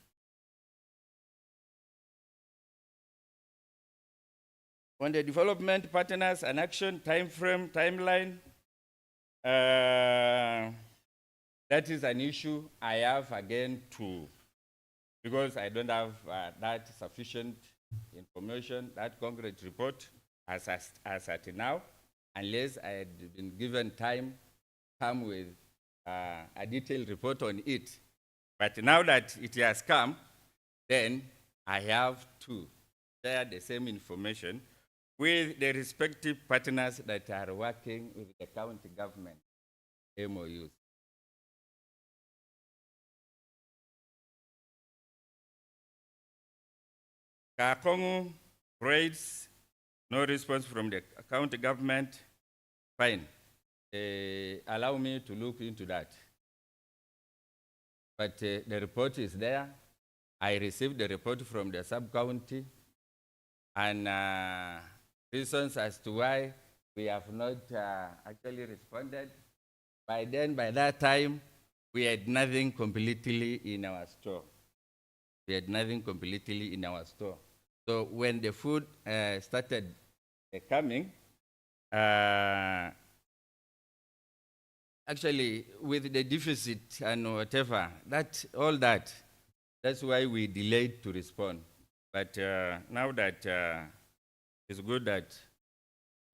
On the development partners and action timeline, that is an issue I have again too, because I don't have that sufficient information, that concrete report as at now, unless I had been given time to come with a detailed report on it. But now that it has come, then I have to share the same information with the respective partners that are working with the county government MOUs. Kakongu raids, no response from the county government. Fine. Allow me to look into that. But the report is there. I received the report from the sub-county, and reasons as to why we have not actually responded. By that time, we had nothing completely in our store. We had nothing completely in our store. So when the food started coming, actually with the deficit and whatever, that's why we delayed to respond. But now that it's good that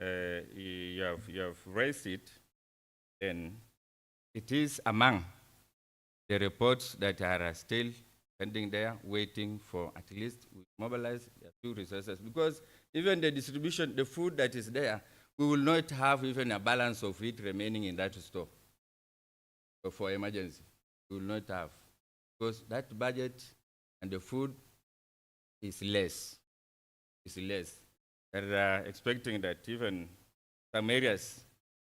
you have raised it, then it is among the reports that are still pending there, waiting for at least we mobilize a few resources. Because even the distribution, the food that is there, we will not have even a balance of it remaining in that store. So for emergency, we will not have. Because that budget and the food is less. It's less. We're expecting that even some areas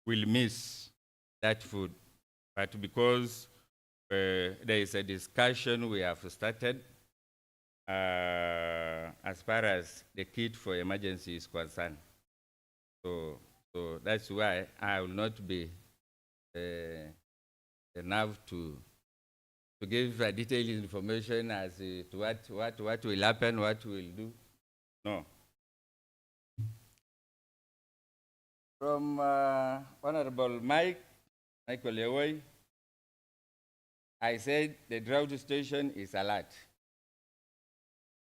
will miss that food. But because there is a discussion we have started as far as the kit for emergency is concerned. So that's why I will not be enough to give detailed information as to what will happen, what will do. No. From Honorable Michael Lewoy, I said the drought station is alert.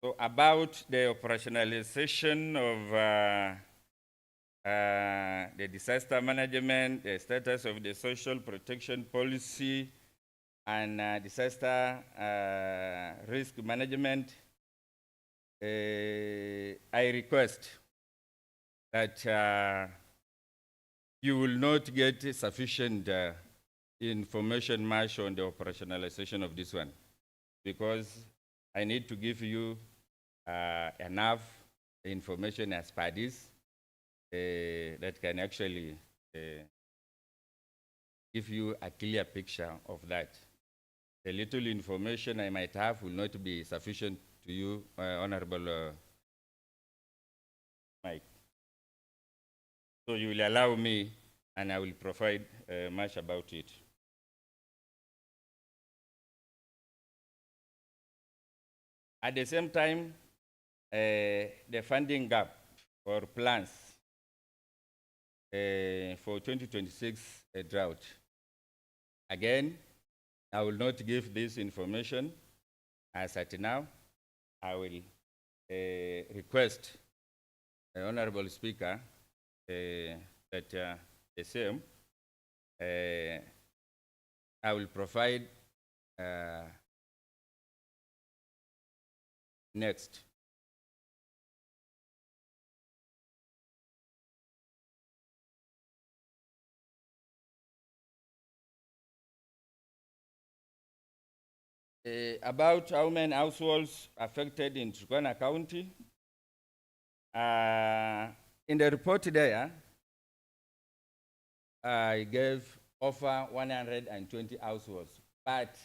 So about the operationalization of the disaster management, the status of the social protection policy, and disaster risk management, I request that you will not get sufficient information much on the operationalization of this one, because I need to give you enough information as per this that can actually give you a clear picture of that. The little information I might have will not be sufficient to you, Honorable Mike. So you will allow me, and I will provide much about it. At the same time, the funding gap for plans for 2026 drought. Again, I will not give this information as at now. I will request the Honorable Speaker that the same I will provide next. About how many households affected in Turkana County. In the report there, I gave over 120 households, but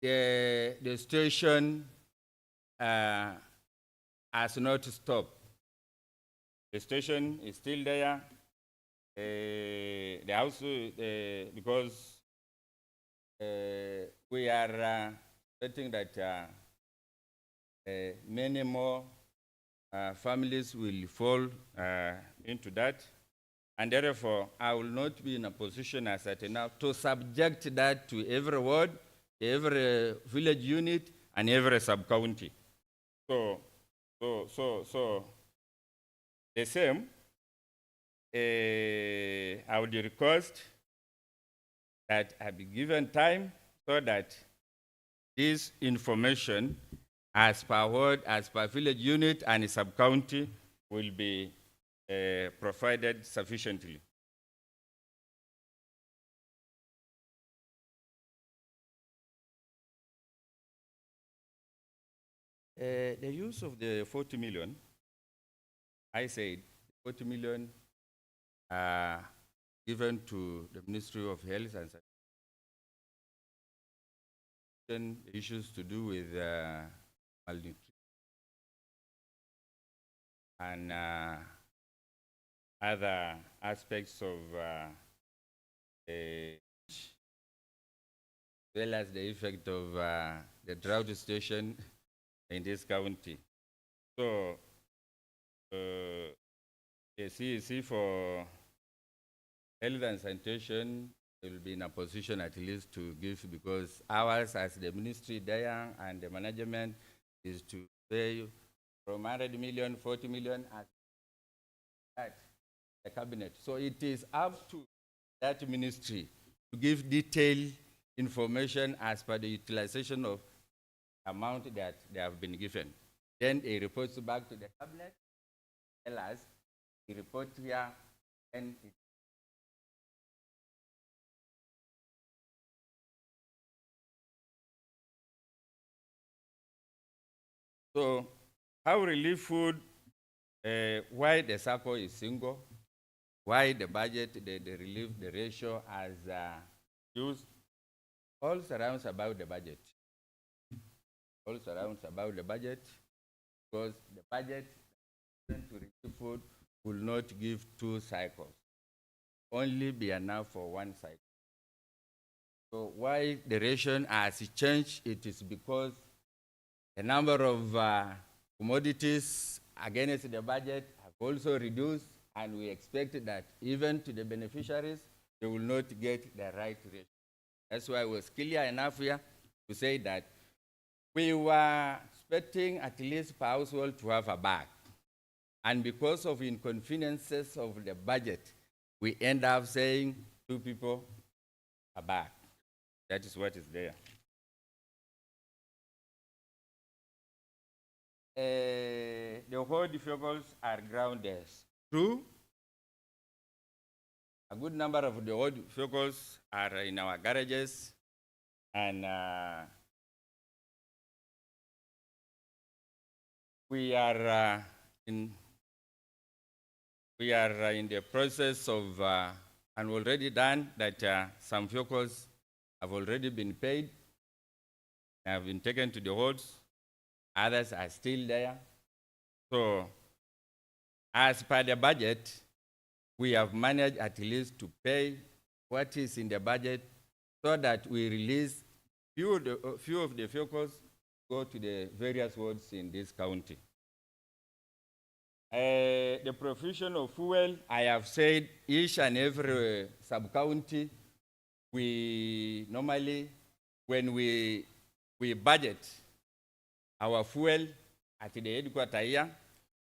the station has not stopped. The station is still there. The house, because we are expecting that many more families will fall into that. And therefore, I will not be in a position as at now to subject that to every ward, every village unit, and every sub-county. So the same, I would request that I be given time so that this information as per ward, as per village unit and sub-county will be provided sufficiently. The use of the 40 million, I said 40 million given to the Ministry of Health and Sanitation, issues to do with malnutrition and other aspects of as well as the effect of the drought situation in this county. So the CEC for Health and Sanitation will be in a position at least to give, because ours as the ministry there and the management is to pay from 100 million, 40 million as that, the cabinet. So it is up to that ministry to give detailed information as per the utilization of amount that they have been given. Then it reports back to the cabinet, tell us, the report here, and it so how relief food why the circle is single, why the budget, the relief, the ratio as used, all surrounds about the budget. All surrounds about the budget, because the budget to receive food will not give 2 cycles, only be enough for 1 cycle. So why the ration has changed, it is because the number of commodities against the budget have also reduced, and we expect that even to the beneficiaries, they will not get the right ratio. That's why it was clear enough here to say that we were expecting at least per household to have a bag. And because of inconveniences of the budget, we end up saying 2 people a bag. That is what is there. The whole vehicles are grounded. True. A good number of the old vehicles are in our garages, and we are in the process of, and already done that some vehicles have already been paid, have been taken to the holds, others are still there. So as per the budget, we have managed at least to pay what is in the budget so that we release few of the vehicles go to the various wards in this county. The provision of fuel, I have said each and every sub-county, we normally, when we budget our fuel at the headquarters here,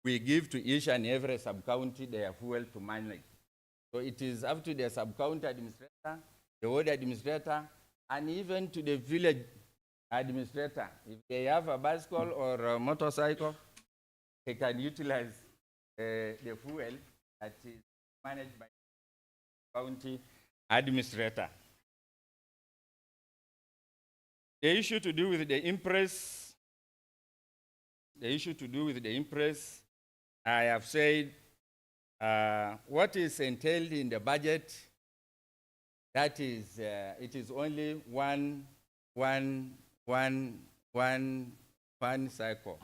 we give to each and every sub-county their fuel to manage. So it is up to the sub-county administrator, the ward administrator, and even to the village administrator. If they have a bicycle or a motorcycle, they can utilize the fuel that is managed by the county administrator. The issue to do with the impress, I have said what is entailed in the budget, that is, it is only one cycle,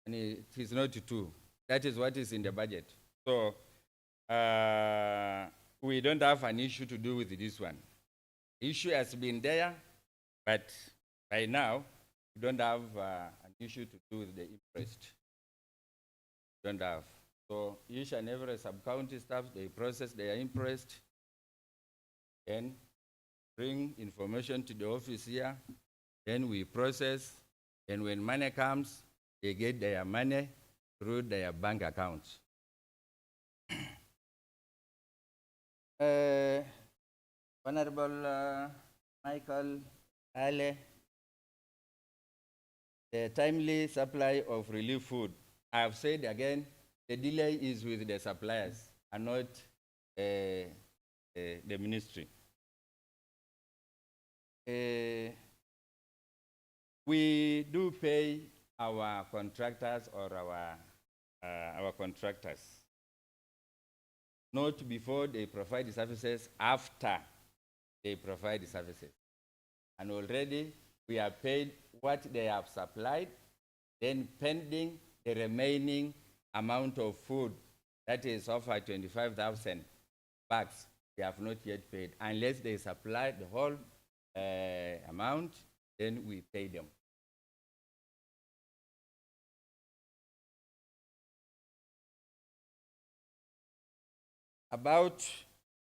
and it is not 2. That is what is in the budget. So we don't have an issue to do with this one. Issue has been there, but by now, we don't have an issue to do with the interest. Don't have. So each and every sub-county staff, they process their interest and bring information to the office here. Then we process, and when money comes, they get their money through their bank accounts. Honorable Michael Ale, the timely supply of relief food. I have said again, the delay is with the suppliers and not the ministry. We do pay our contractors or our contractors, not before they provide the services, after they provide the services. And already we have paid what they have supplied, then pending the remaining amount of food, that is over 25,000 bags, we have not yet paid. Unless they supply the whole amount, then we pay them. About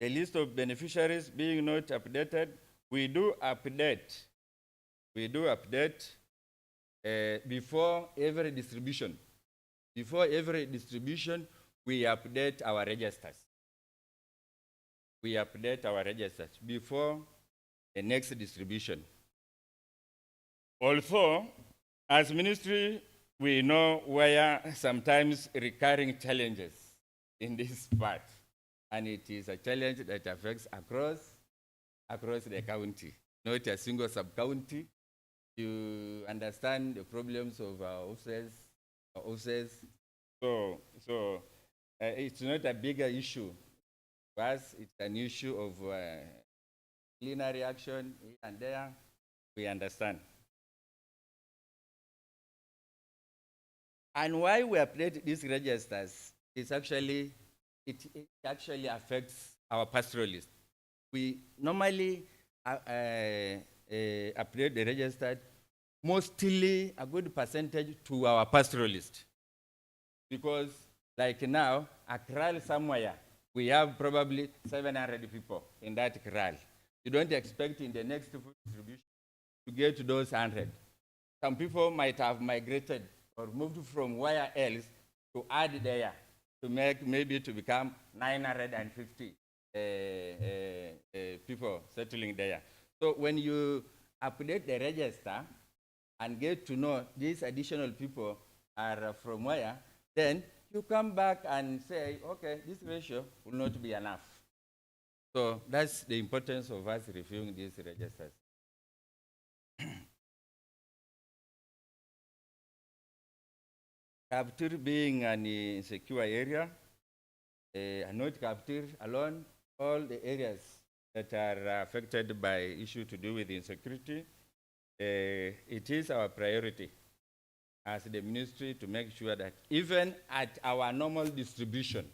the list of beneficiaries being not updated, we do update. We do update before every distribution. Before every distribution, we update our registers. We update our registers before the next distribution. Also, as ministry, we know where sometimes recurring challenges in this part. And it is a challenge that affects across the county, not a single sub-county. You understand the problems of our officers So it's not a bigger issue. For us, it's an issue of plenary action here and there. We understand. And why we update these registers is actually, it actually affects our pastoralists. We normally update the register mostly a good percentage to our pastoralists. Because like now, a kraal somewhere, we have probably 700 people in that kraal. You don't expect in the next food distribution to get to those 100. Some people might have migrated or moved from where else to add there to make maybe to become 950 people settling there. So when you update the register and get to know these additional people are from where, then you come back and say, okay, this ratio will not be enough. So that's the importance of us reviewing these registers. Capture being an insecure area, not capture alone, all the areas that are affected by issues to do with insecurity, it is our priority as the ministry to make sure that even at our normal distribution,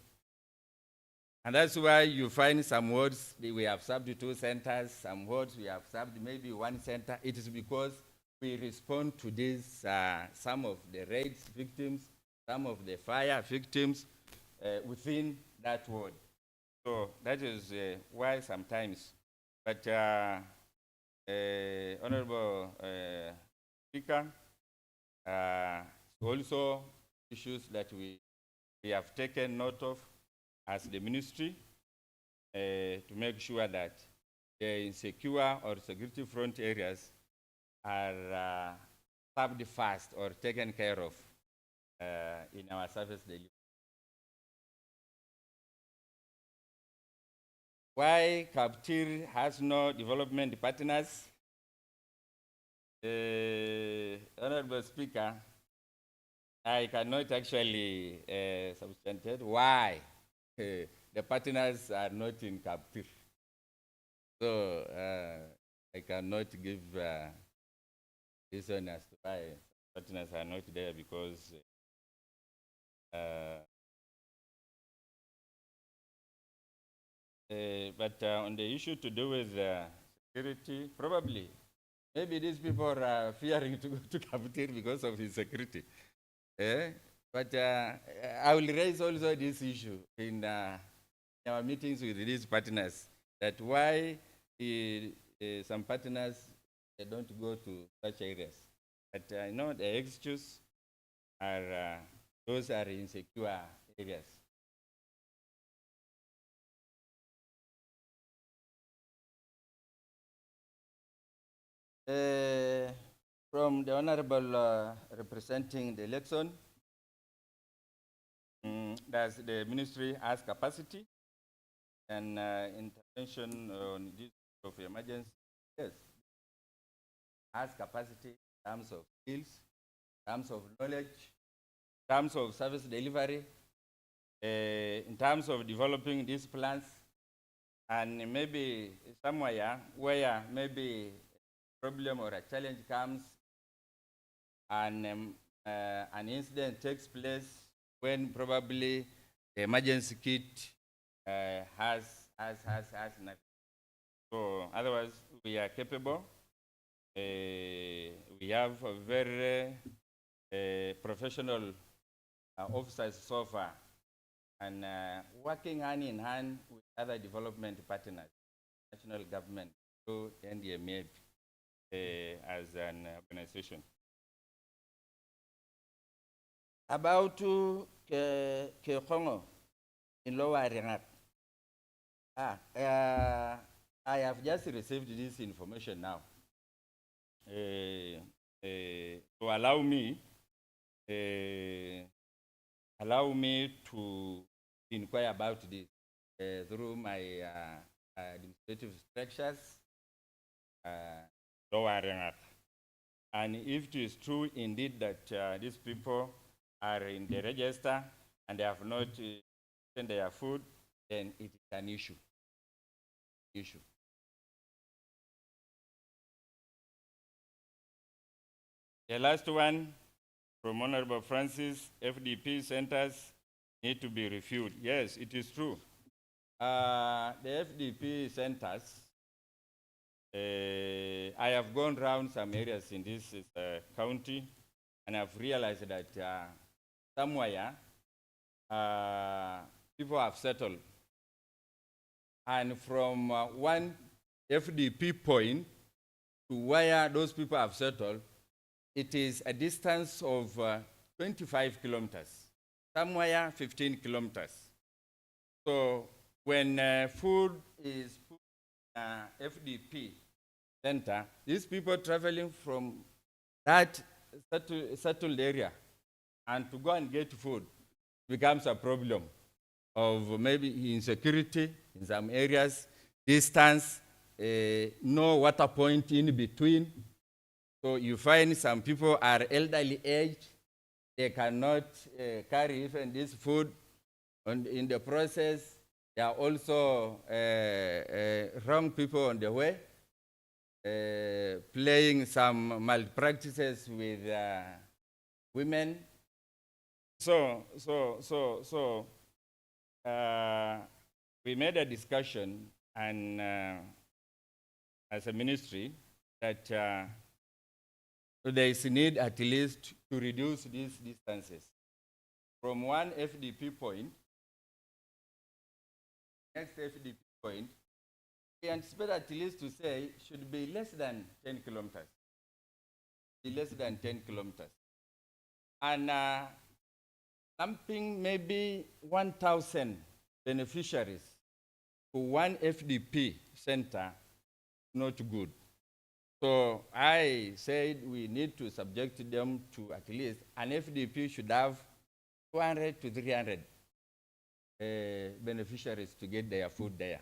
and that's why you find some wards we have served 2 centers, some wards we have served maybe 1 center. It is because we respond to these, some of the raids victims, some of the fire victims within that ward. So that is why sometimes, but Honorable Speaker, also issues that we have taken note of as the ministry to make sure that the insecure or security front areas are served fast or taken care of in our service delivery. Why Kaptir has no development partners? Honorable Speaker, I cannot actually substantiate why the partners are not in Kaptir. So I cannot give reason as to why partners are not there, because but on the issue to do with security, probably, maybe these people are fearing to go to Kaptir because of insecurity. But I will raise also this issue in our meetings with these partners, that why some partners don't go to such areas. But I know the excuse are those are insecure areas. From the Honorable representing the election, does the ministry has capacity and intervention on this of emergency? Yes. Has capacity in terms of skills, in terms of knowledge, in terms of service delivery, in terms of developing these plans, and maybe somewhere where maybe a problem or a challenge comes and an incident takes place when probably the emergency kit has nothing. So otherwise, we are capable. We have a very professional officers so far, and working hand in hand with other development partners, national government, through NDMA as an organization. About Kekongo in Lower Renat. I have just received this information now. To allow me to inquire about this through my administrative structures, Lower Renat. And if it is true indeed that these people are in the register and they have not sent their food, then it is an issue. The last one from Honorable Francis, FDP centers need to be reviewed. Yes, it is true. The FDP centers, I have gone around some areas in this county and I've realized that somewhere people have settled. And from one FDP point to where those people have settled, it is a distance of 25 kilometers, somewhere 15 kilometers. So when food is put in FDP center, these people traveling from that settled area and to go and get food becomes a problem of maybe insecurity in some areas, distance, no water point in between. So you find some people are elderly aged, they cannot carry even this food, and in the process, there are also wrong people on the way, playing some malpractices with women. So we made a discussion and as a ministry that there is a need at least to reduce these distances. From one FDP point, next FDP point, we anticipate at least to say should be less than 10 kilometers. Be less than 10 kilometers. And lumping maybe 1,000 beneficiaries to one FDP center, not good. So I said we need to subject them to at least an FDP should have 200 to 300 beneficiaries to get their food there.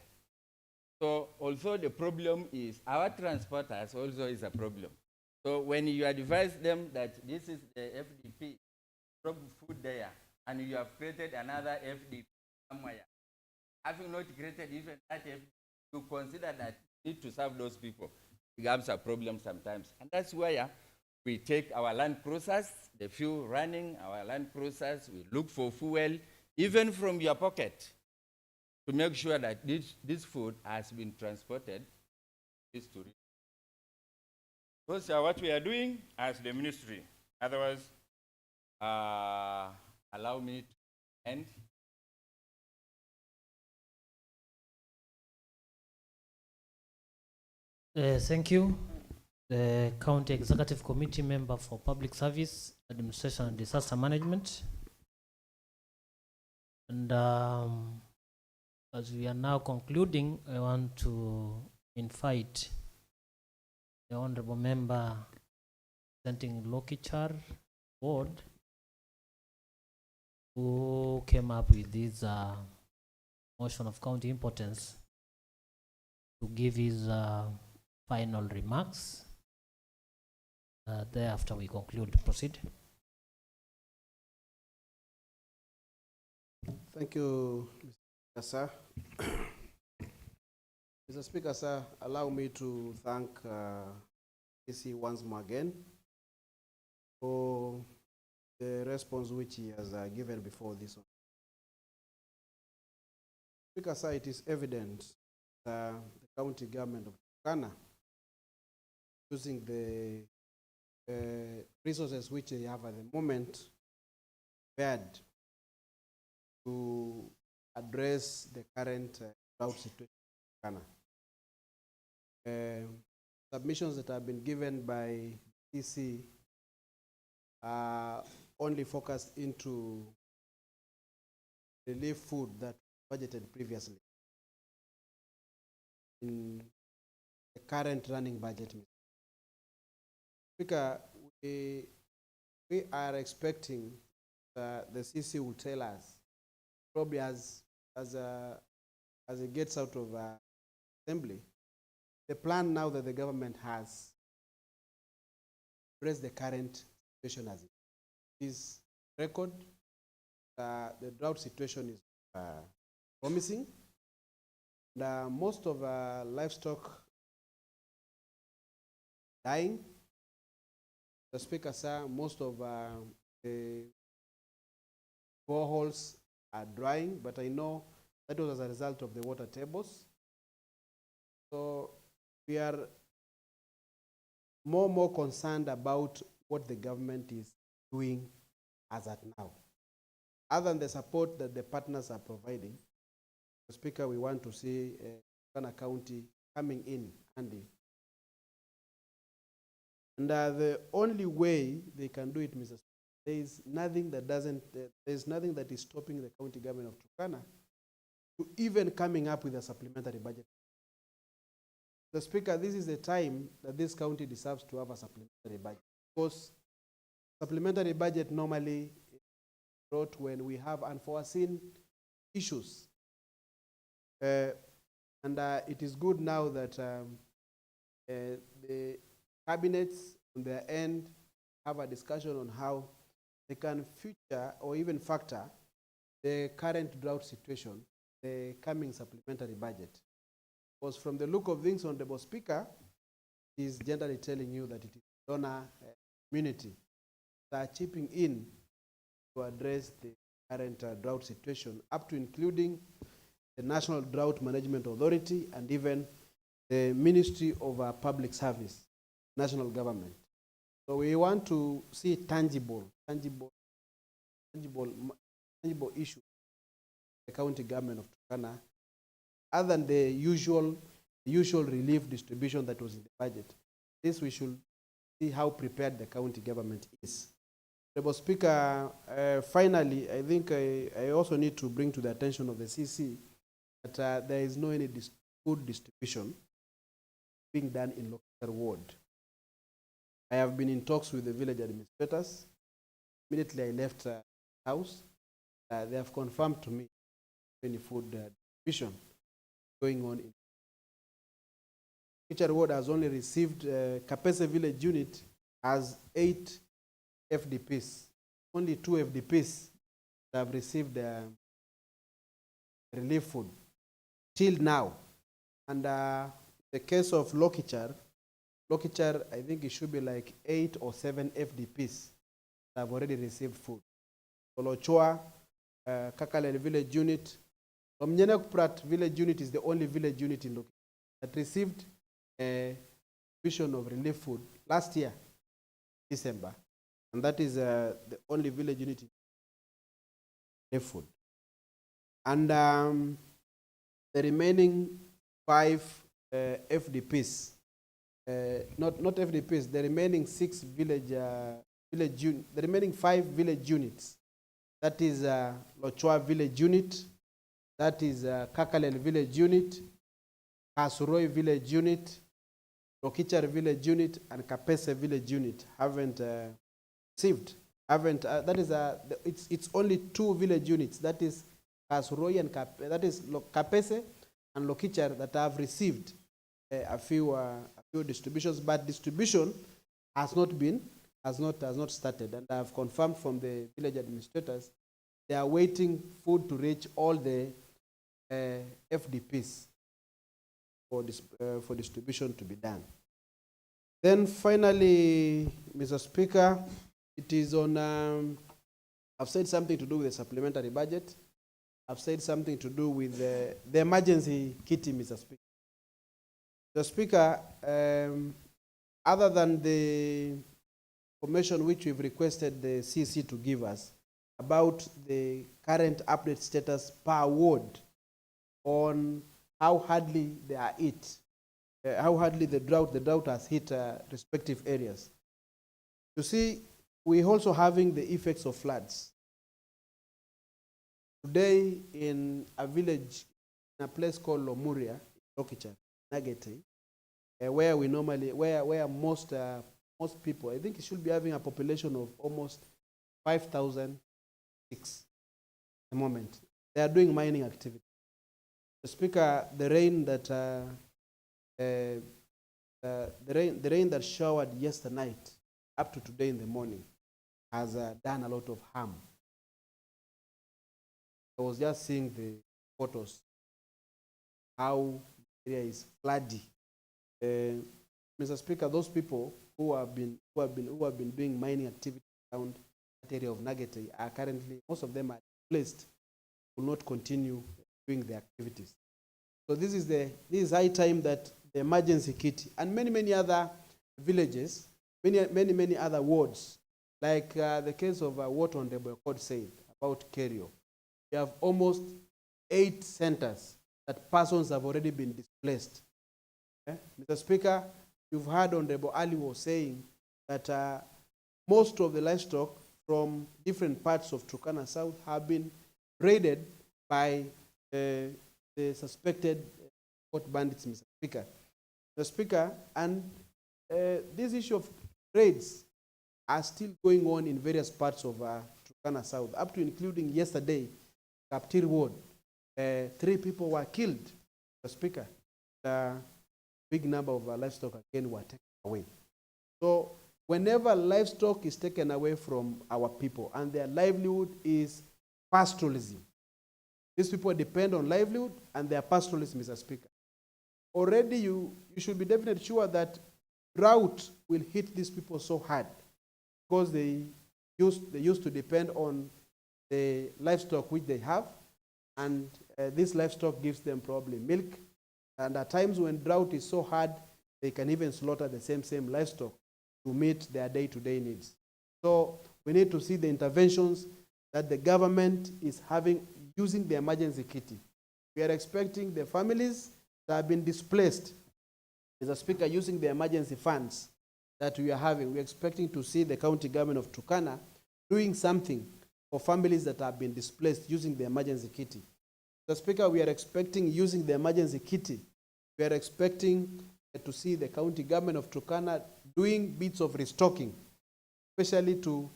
So also the problem is our transporters also is a problem. So when you advise them that this is the FDP, drop food there, and you have created another FDP somewhere, having not created even that FDP, you consider that you need to serve those people. It becomes a problem sometimes. And that's why we take our land cruisers, the few running, our land cruisers, we look for fuel, even from your pocket, to make sure that this food has been transported. Those are what we are doing as the ministry. Otherwise, allow me to end. Thank you. The County Executive Committee Member for Public Service, Administration and Disaster Management. And as we are now concluding, I want to invite the Honorable Member representing Lokichar Ward, who came up with this motion of county importance, to give his final remarks. Thereafter, we conclude. Proceed. Thank you, Mr. Speaker, sir. Mr. Speaker, sir, allow me to thank AC once more again for the response which he has given before this. Speaker, sir, it is evident that the county government of Turkana, using the resources which they have at the moment, prepared to address the current drought situation in Turkana. Submissions that have been given by EC are only focused into relief food that was budgeted previously in the current running budget. Speaker, we are expecting the CC will tell us, probably as it gets out of assembly, the plan now that the government has address the current situation as it is record. The drought situation is promising. And, most of livestock dying. The Speaker, sir, most of the boreholes are drying, but I know that was as a result of the water tables. So we are more concerned about what the government is doing as at now. Other than the support that the partners are providing, Mr. Speaker, we want to see Turkana County coming in handy. And the only way they can do it, Mr. Speaker, there is nothing that is stopping the county government of Turkana to even coming up with a supplementary budget. The Speaker, this is the time that this county deserves to have a supplementary budget, because supplementary budget normally is brought when we have unforeseen issues. And it is good now that the cabinets on their end have a discussion on how they can feature or even factor the current drought situation, the coming supplementary budget. Because from the look of things, Honorable Speaker, is generally telling you that it is donor community that are chipping in to address the current drought situation, up to including the National Drought Management Authority and even the Ministry of Public Service, national government. So we want to see tangible issues the county government of Turkana, other than the usual relief distribution that was in the budget. This we should see how prepared the county government is. Honorable Speaker, finally, I think I also need to bring to the attention of the CC that there is no any food distribution being done in local ward. I have been in talks with the village administrators. Immediately I left the house, they have confirmed to me any food distribution going on. Each ward has only received, Kapese village unit has 8 FDPs. Only 2 FDPs have received relief food till now. And the case of Lokichar, I think it should be like 8 or 7 FDPs that have already received food. Olochoa, Kakalel village unit, Omnyenekprat village unit is the only village unit in Lokichar that received a distribution of relief food last year, December. And that is the only village unit in relief food. And the remaining 5 FDPs, not FDPs, the remaining 6 the remaining 5 village units, that is Lochoa village unit, that is Kakalel village unit, Kasuroi village unit, Lokichar village unit, and Kapese village unit haven't received. That is it's only 2 village units, that is Kasuroi and that is Kapese and Lokichar, that have received a few distributions, but distribution has not started. And I have confirmed from the village administrators they are waiting food to reach all the FDPs for distribution to be done. Then finally, Mr. Speaker, it is on, I've said something to do with the supplementary budget. I've said something to do with the emergency kitty, Mr. Speaker. Mr. Speaker, other than the information which we've requested the CC to give us about the current update status per ward on how hardly they are hit, how hardly the drought has hit respective areas. You see, we're also having the effects of floods. Today, in a village, in a place called Lomuria, Lokichar, Nagete, where we normally, where most people, I think it should be having a population of almost 5,006 at the moment. They are doing mining activity. The Speaker, the rain that showered yesterday night up to today in the morning has done a lot of harm. I was just seeing the photos, how the area is flooded. Mr. Speaker, those people who have been doing mining activity around that area of Nagete are currently, most of them are displaced, will not continue doing their activities. So this is high time that the emergency kit and many other villages, many other wards, like the case of what Honorable Court said about Kerio. We have almost 8 centers that persons have already been displaced. Mr. Speaker, you've heard Honorable Ali was saying that most of the livestock from different parts of Turkana South have been raided by the suspected bandits, Mr. Speaker. Mr. Speaker, and this issue of raids are still going on in various parts of Turkana South, up to including yesterday, Kaptir Ward. 3 people were killed, Mr. Speaker. A big number of livestock again were taken away. So whenever livestock is taken away from our people and their livelihood is pastoralism, these people depend on livelihood and their pastoralism, Mr. Speaker. Already you should be definitely sure that drought will hit these people so hard because they used to depend on the livestock which they have, and this livestock gives them probably milk. And at times when drought is so hard, they can even slaughter the same livestock to meet their day-to-day needs. So we need to see the interventions that the government is having using the emergency kitty. We are expecting the families that have been displaced, Mr. Speaker, using the emergency funds that we are having. We are expecting to see the county government of Turkana doing something for families that have been displaced using the emergency kitty. Mr. Speaker, we are expecting using the emergency kitty. We are expecting to see the county government of Turkana doing bits of restocking, especially to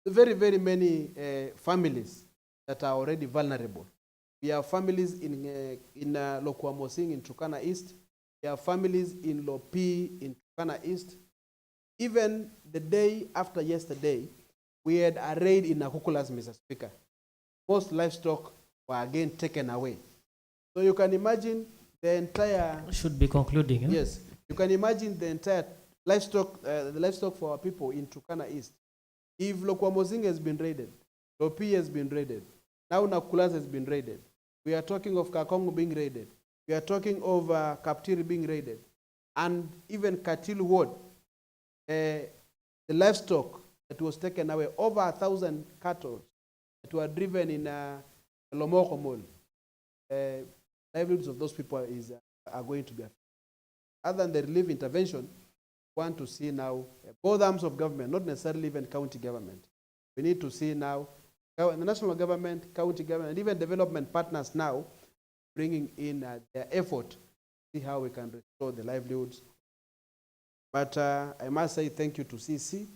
the very many families that are already vulnerable. We have families in Lokwamosing in Turkana East. We have families in Lopi in Turkana East. Even the day after yesterday, we had a raid in Nakukulas, Mr. Speaker. Most livestock were again taken away. So you can imagine the entire... Should be concluding. Yes. You can imagine the entire livestock, the livestock for our people in Turkana East. If Lokwamosing has been raided, Lopi has been raided, now Nakulas has been raided. We are talking of Kakongo being raided. We are talking of Kaptiri being raided. And even Katil Ward, the livestock that was taken away, over 1,000 cattle that were driven in Lomoko Mall. Livelihoods of those people are going to be affected. Other than the relief intervention, we want to see now both arms of government, not necessarily even county government. We need to see now the national government, county government, and even development partners now bringing in their effort to see how we can restore the livelihoods. But I must say thank you to CC,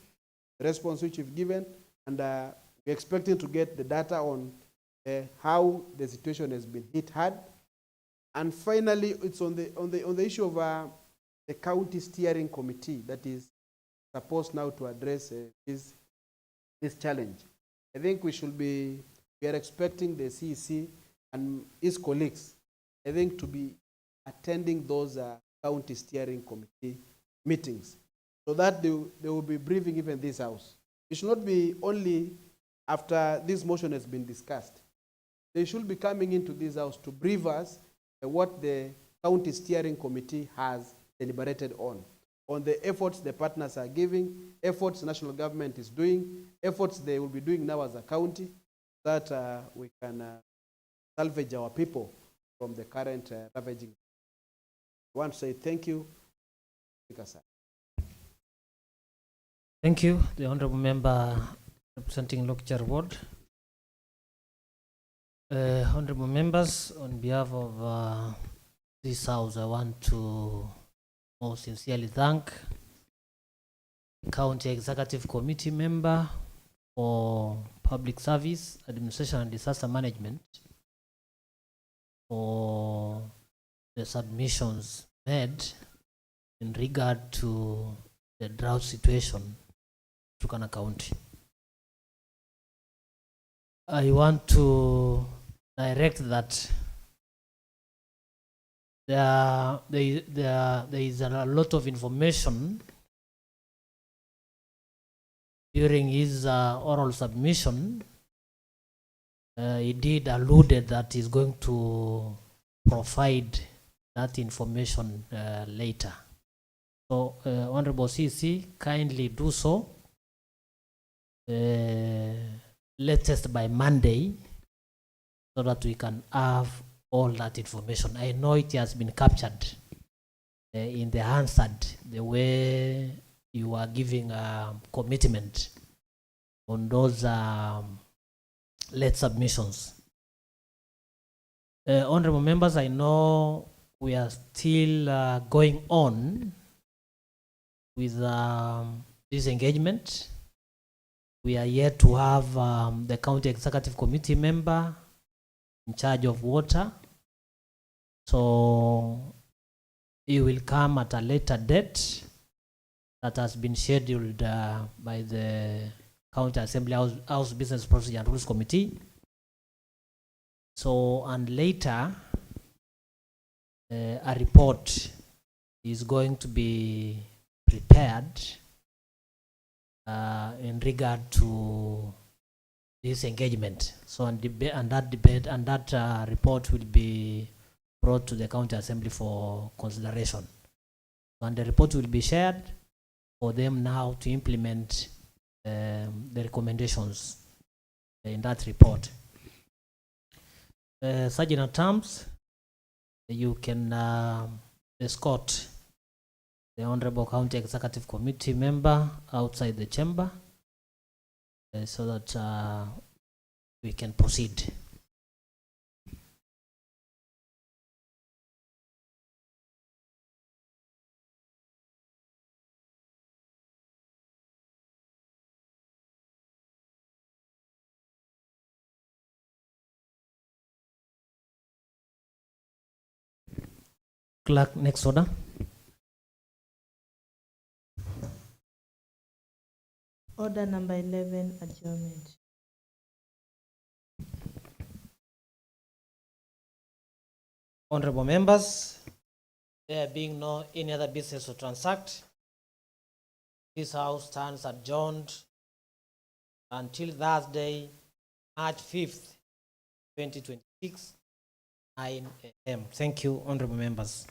the response which you've given, and we're expecting to get the data on how the situation has been hit hard. And finally, it's on the issue of the county steering committee that is supposed now to address this challenge. I think we are expecting the CEC and his colleagues, I think, to be attending those county steering committee meetings so that they will be briefing even this house. It should not be only after this motion has been discussed. They should be coming into this house to brief us what the county steering committee has deliberated on the efforts the partners are giving, efforts national government is doing, efforts they will be doing now as a county, that we can salvage our people from the current ravaging. I want to say thank you. Thank you, the Honourable Member representing Lokchar Ward. Honourable Members, on behalf of this House, I want to most sincerely thank the County Executive Committee member for Public Service, Administration and Disaster Management for the submissions made in regard to the drought situation Turkana County. I want to direct that there is a lot of information during his oral submission. He did alluded that he's going to provide that information later. So, Honorable CC, kindly do so. Latest by Monday, so that we can have all that information. I know it has been captured in the answered, the way you are giving a commitment on those late submissions. Honorable members, I know we are still going on with this engagement. We are yet to have the County Executive Committee member in charge of water. So he will come at a later date that has been scheduled by the County Assembly House Business Procedure and Rules Committee. So, and later a report is going to be prepared in regard to this engagement. So, and that debate and that report will be brought to the County Assembly for consideration. And the report will be shared for them now to implement the recommendations in that report. Sergeant at Arms, you can escort the Honorable County Executive Committee member outside the chamber so that we can proceed. Clerk, next order. Order number 11, adjournment. Honorable members, there being no any other business to transact, this House stands adjourned until Thursday, March 5th, 2026, 9 a.m. Thank you, honorable members.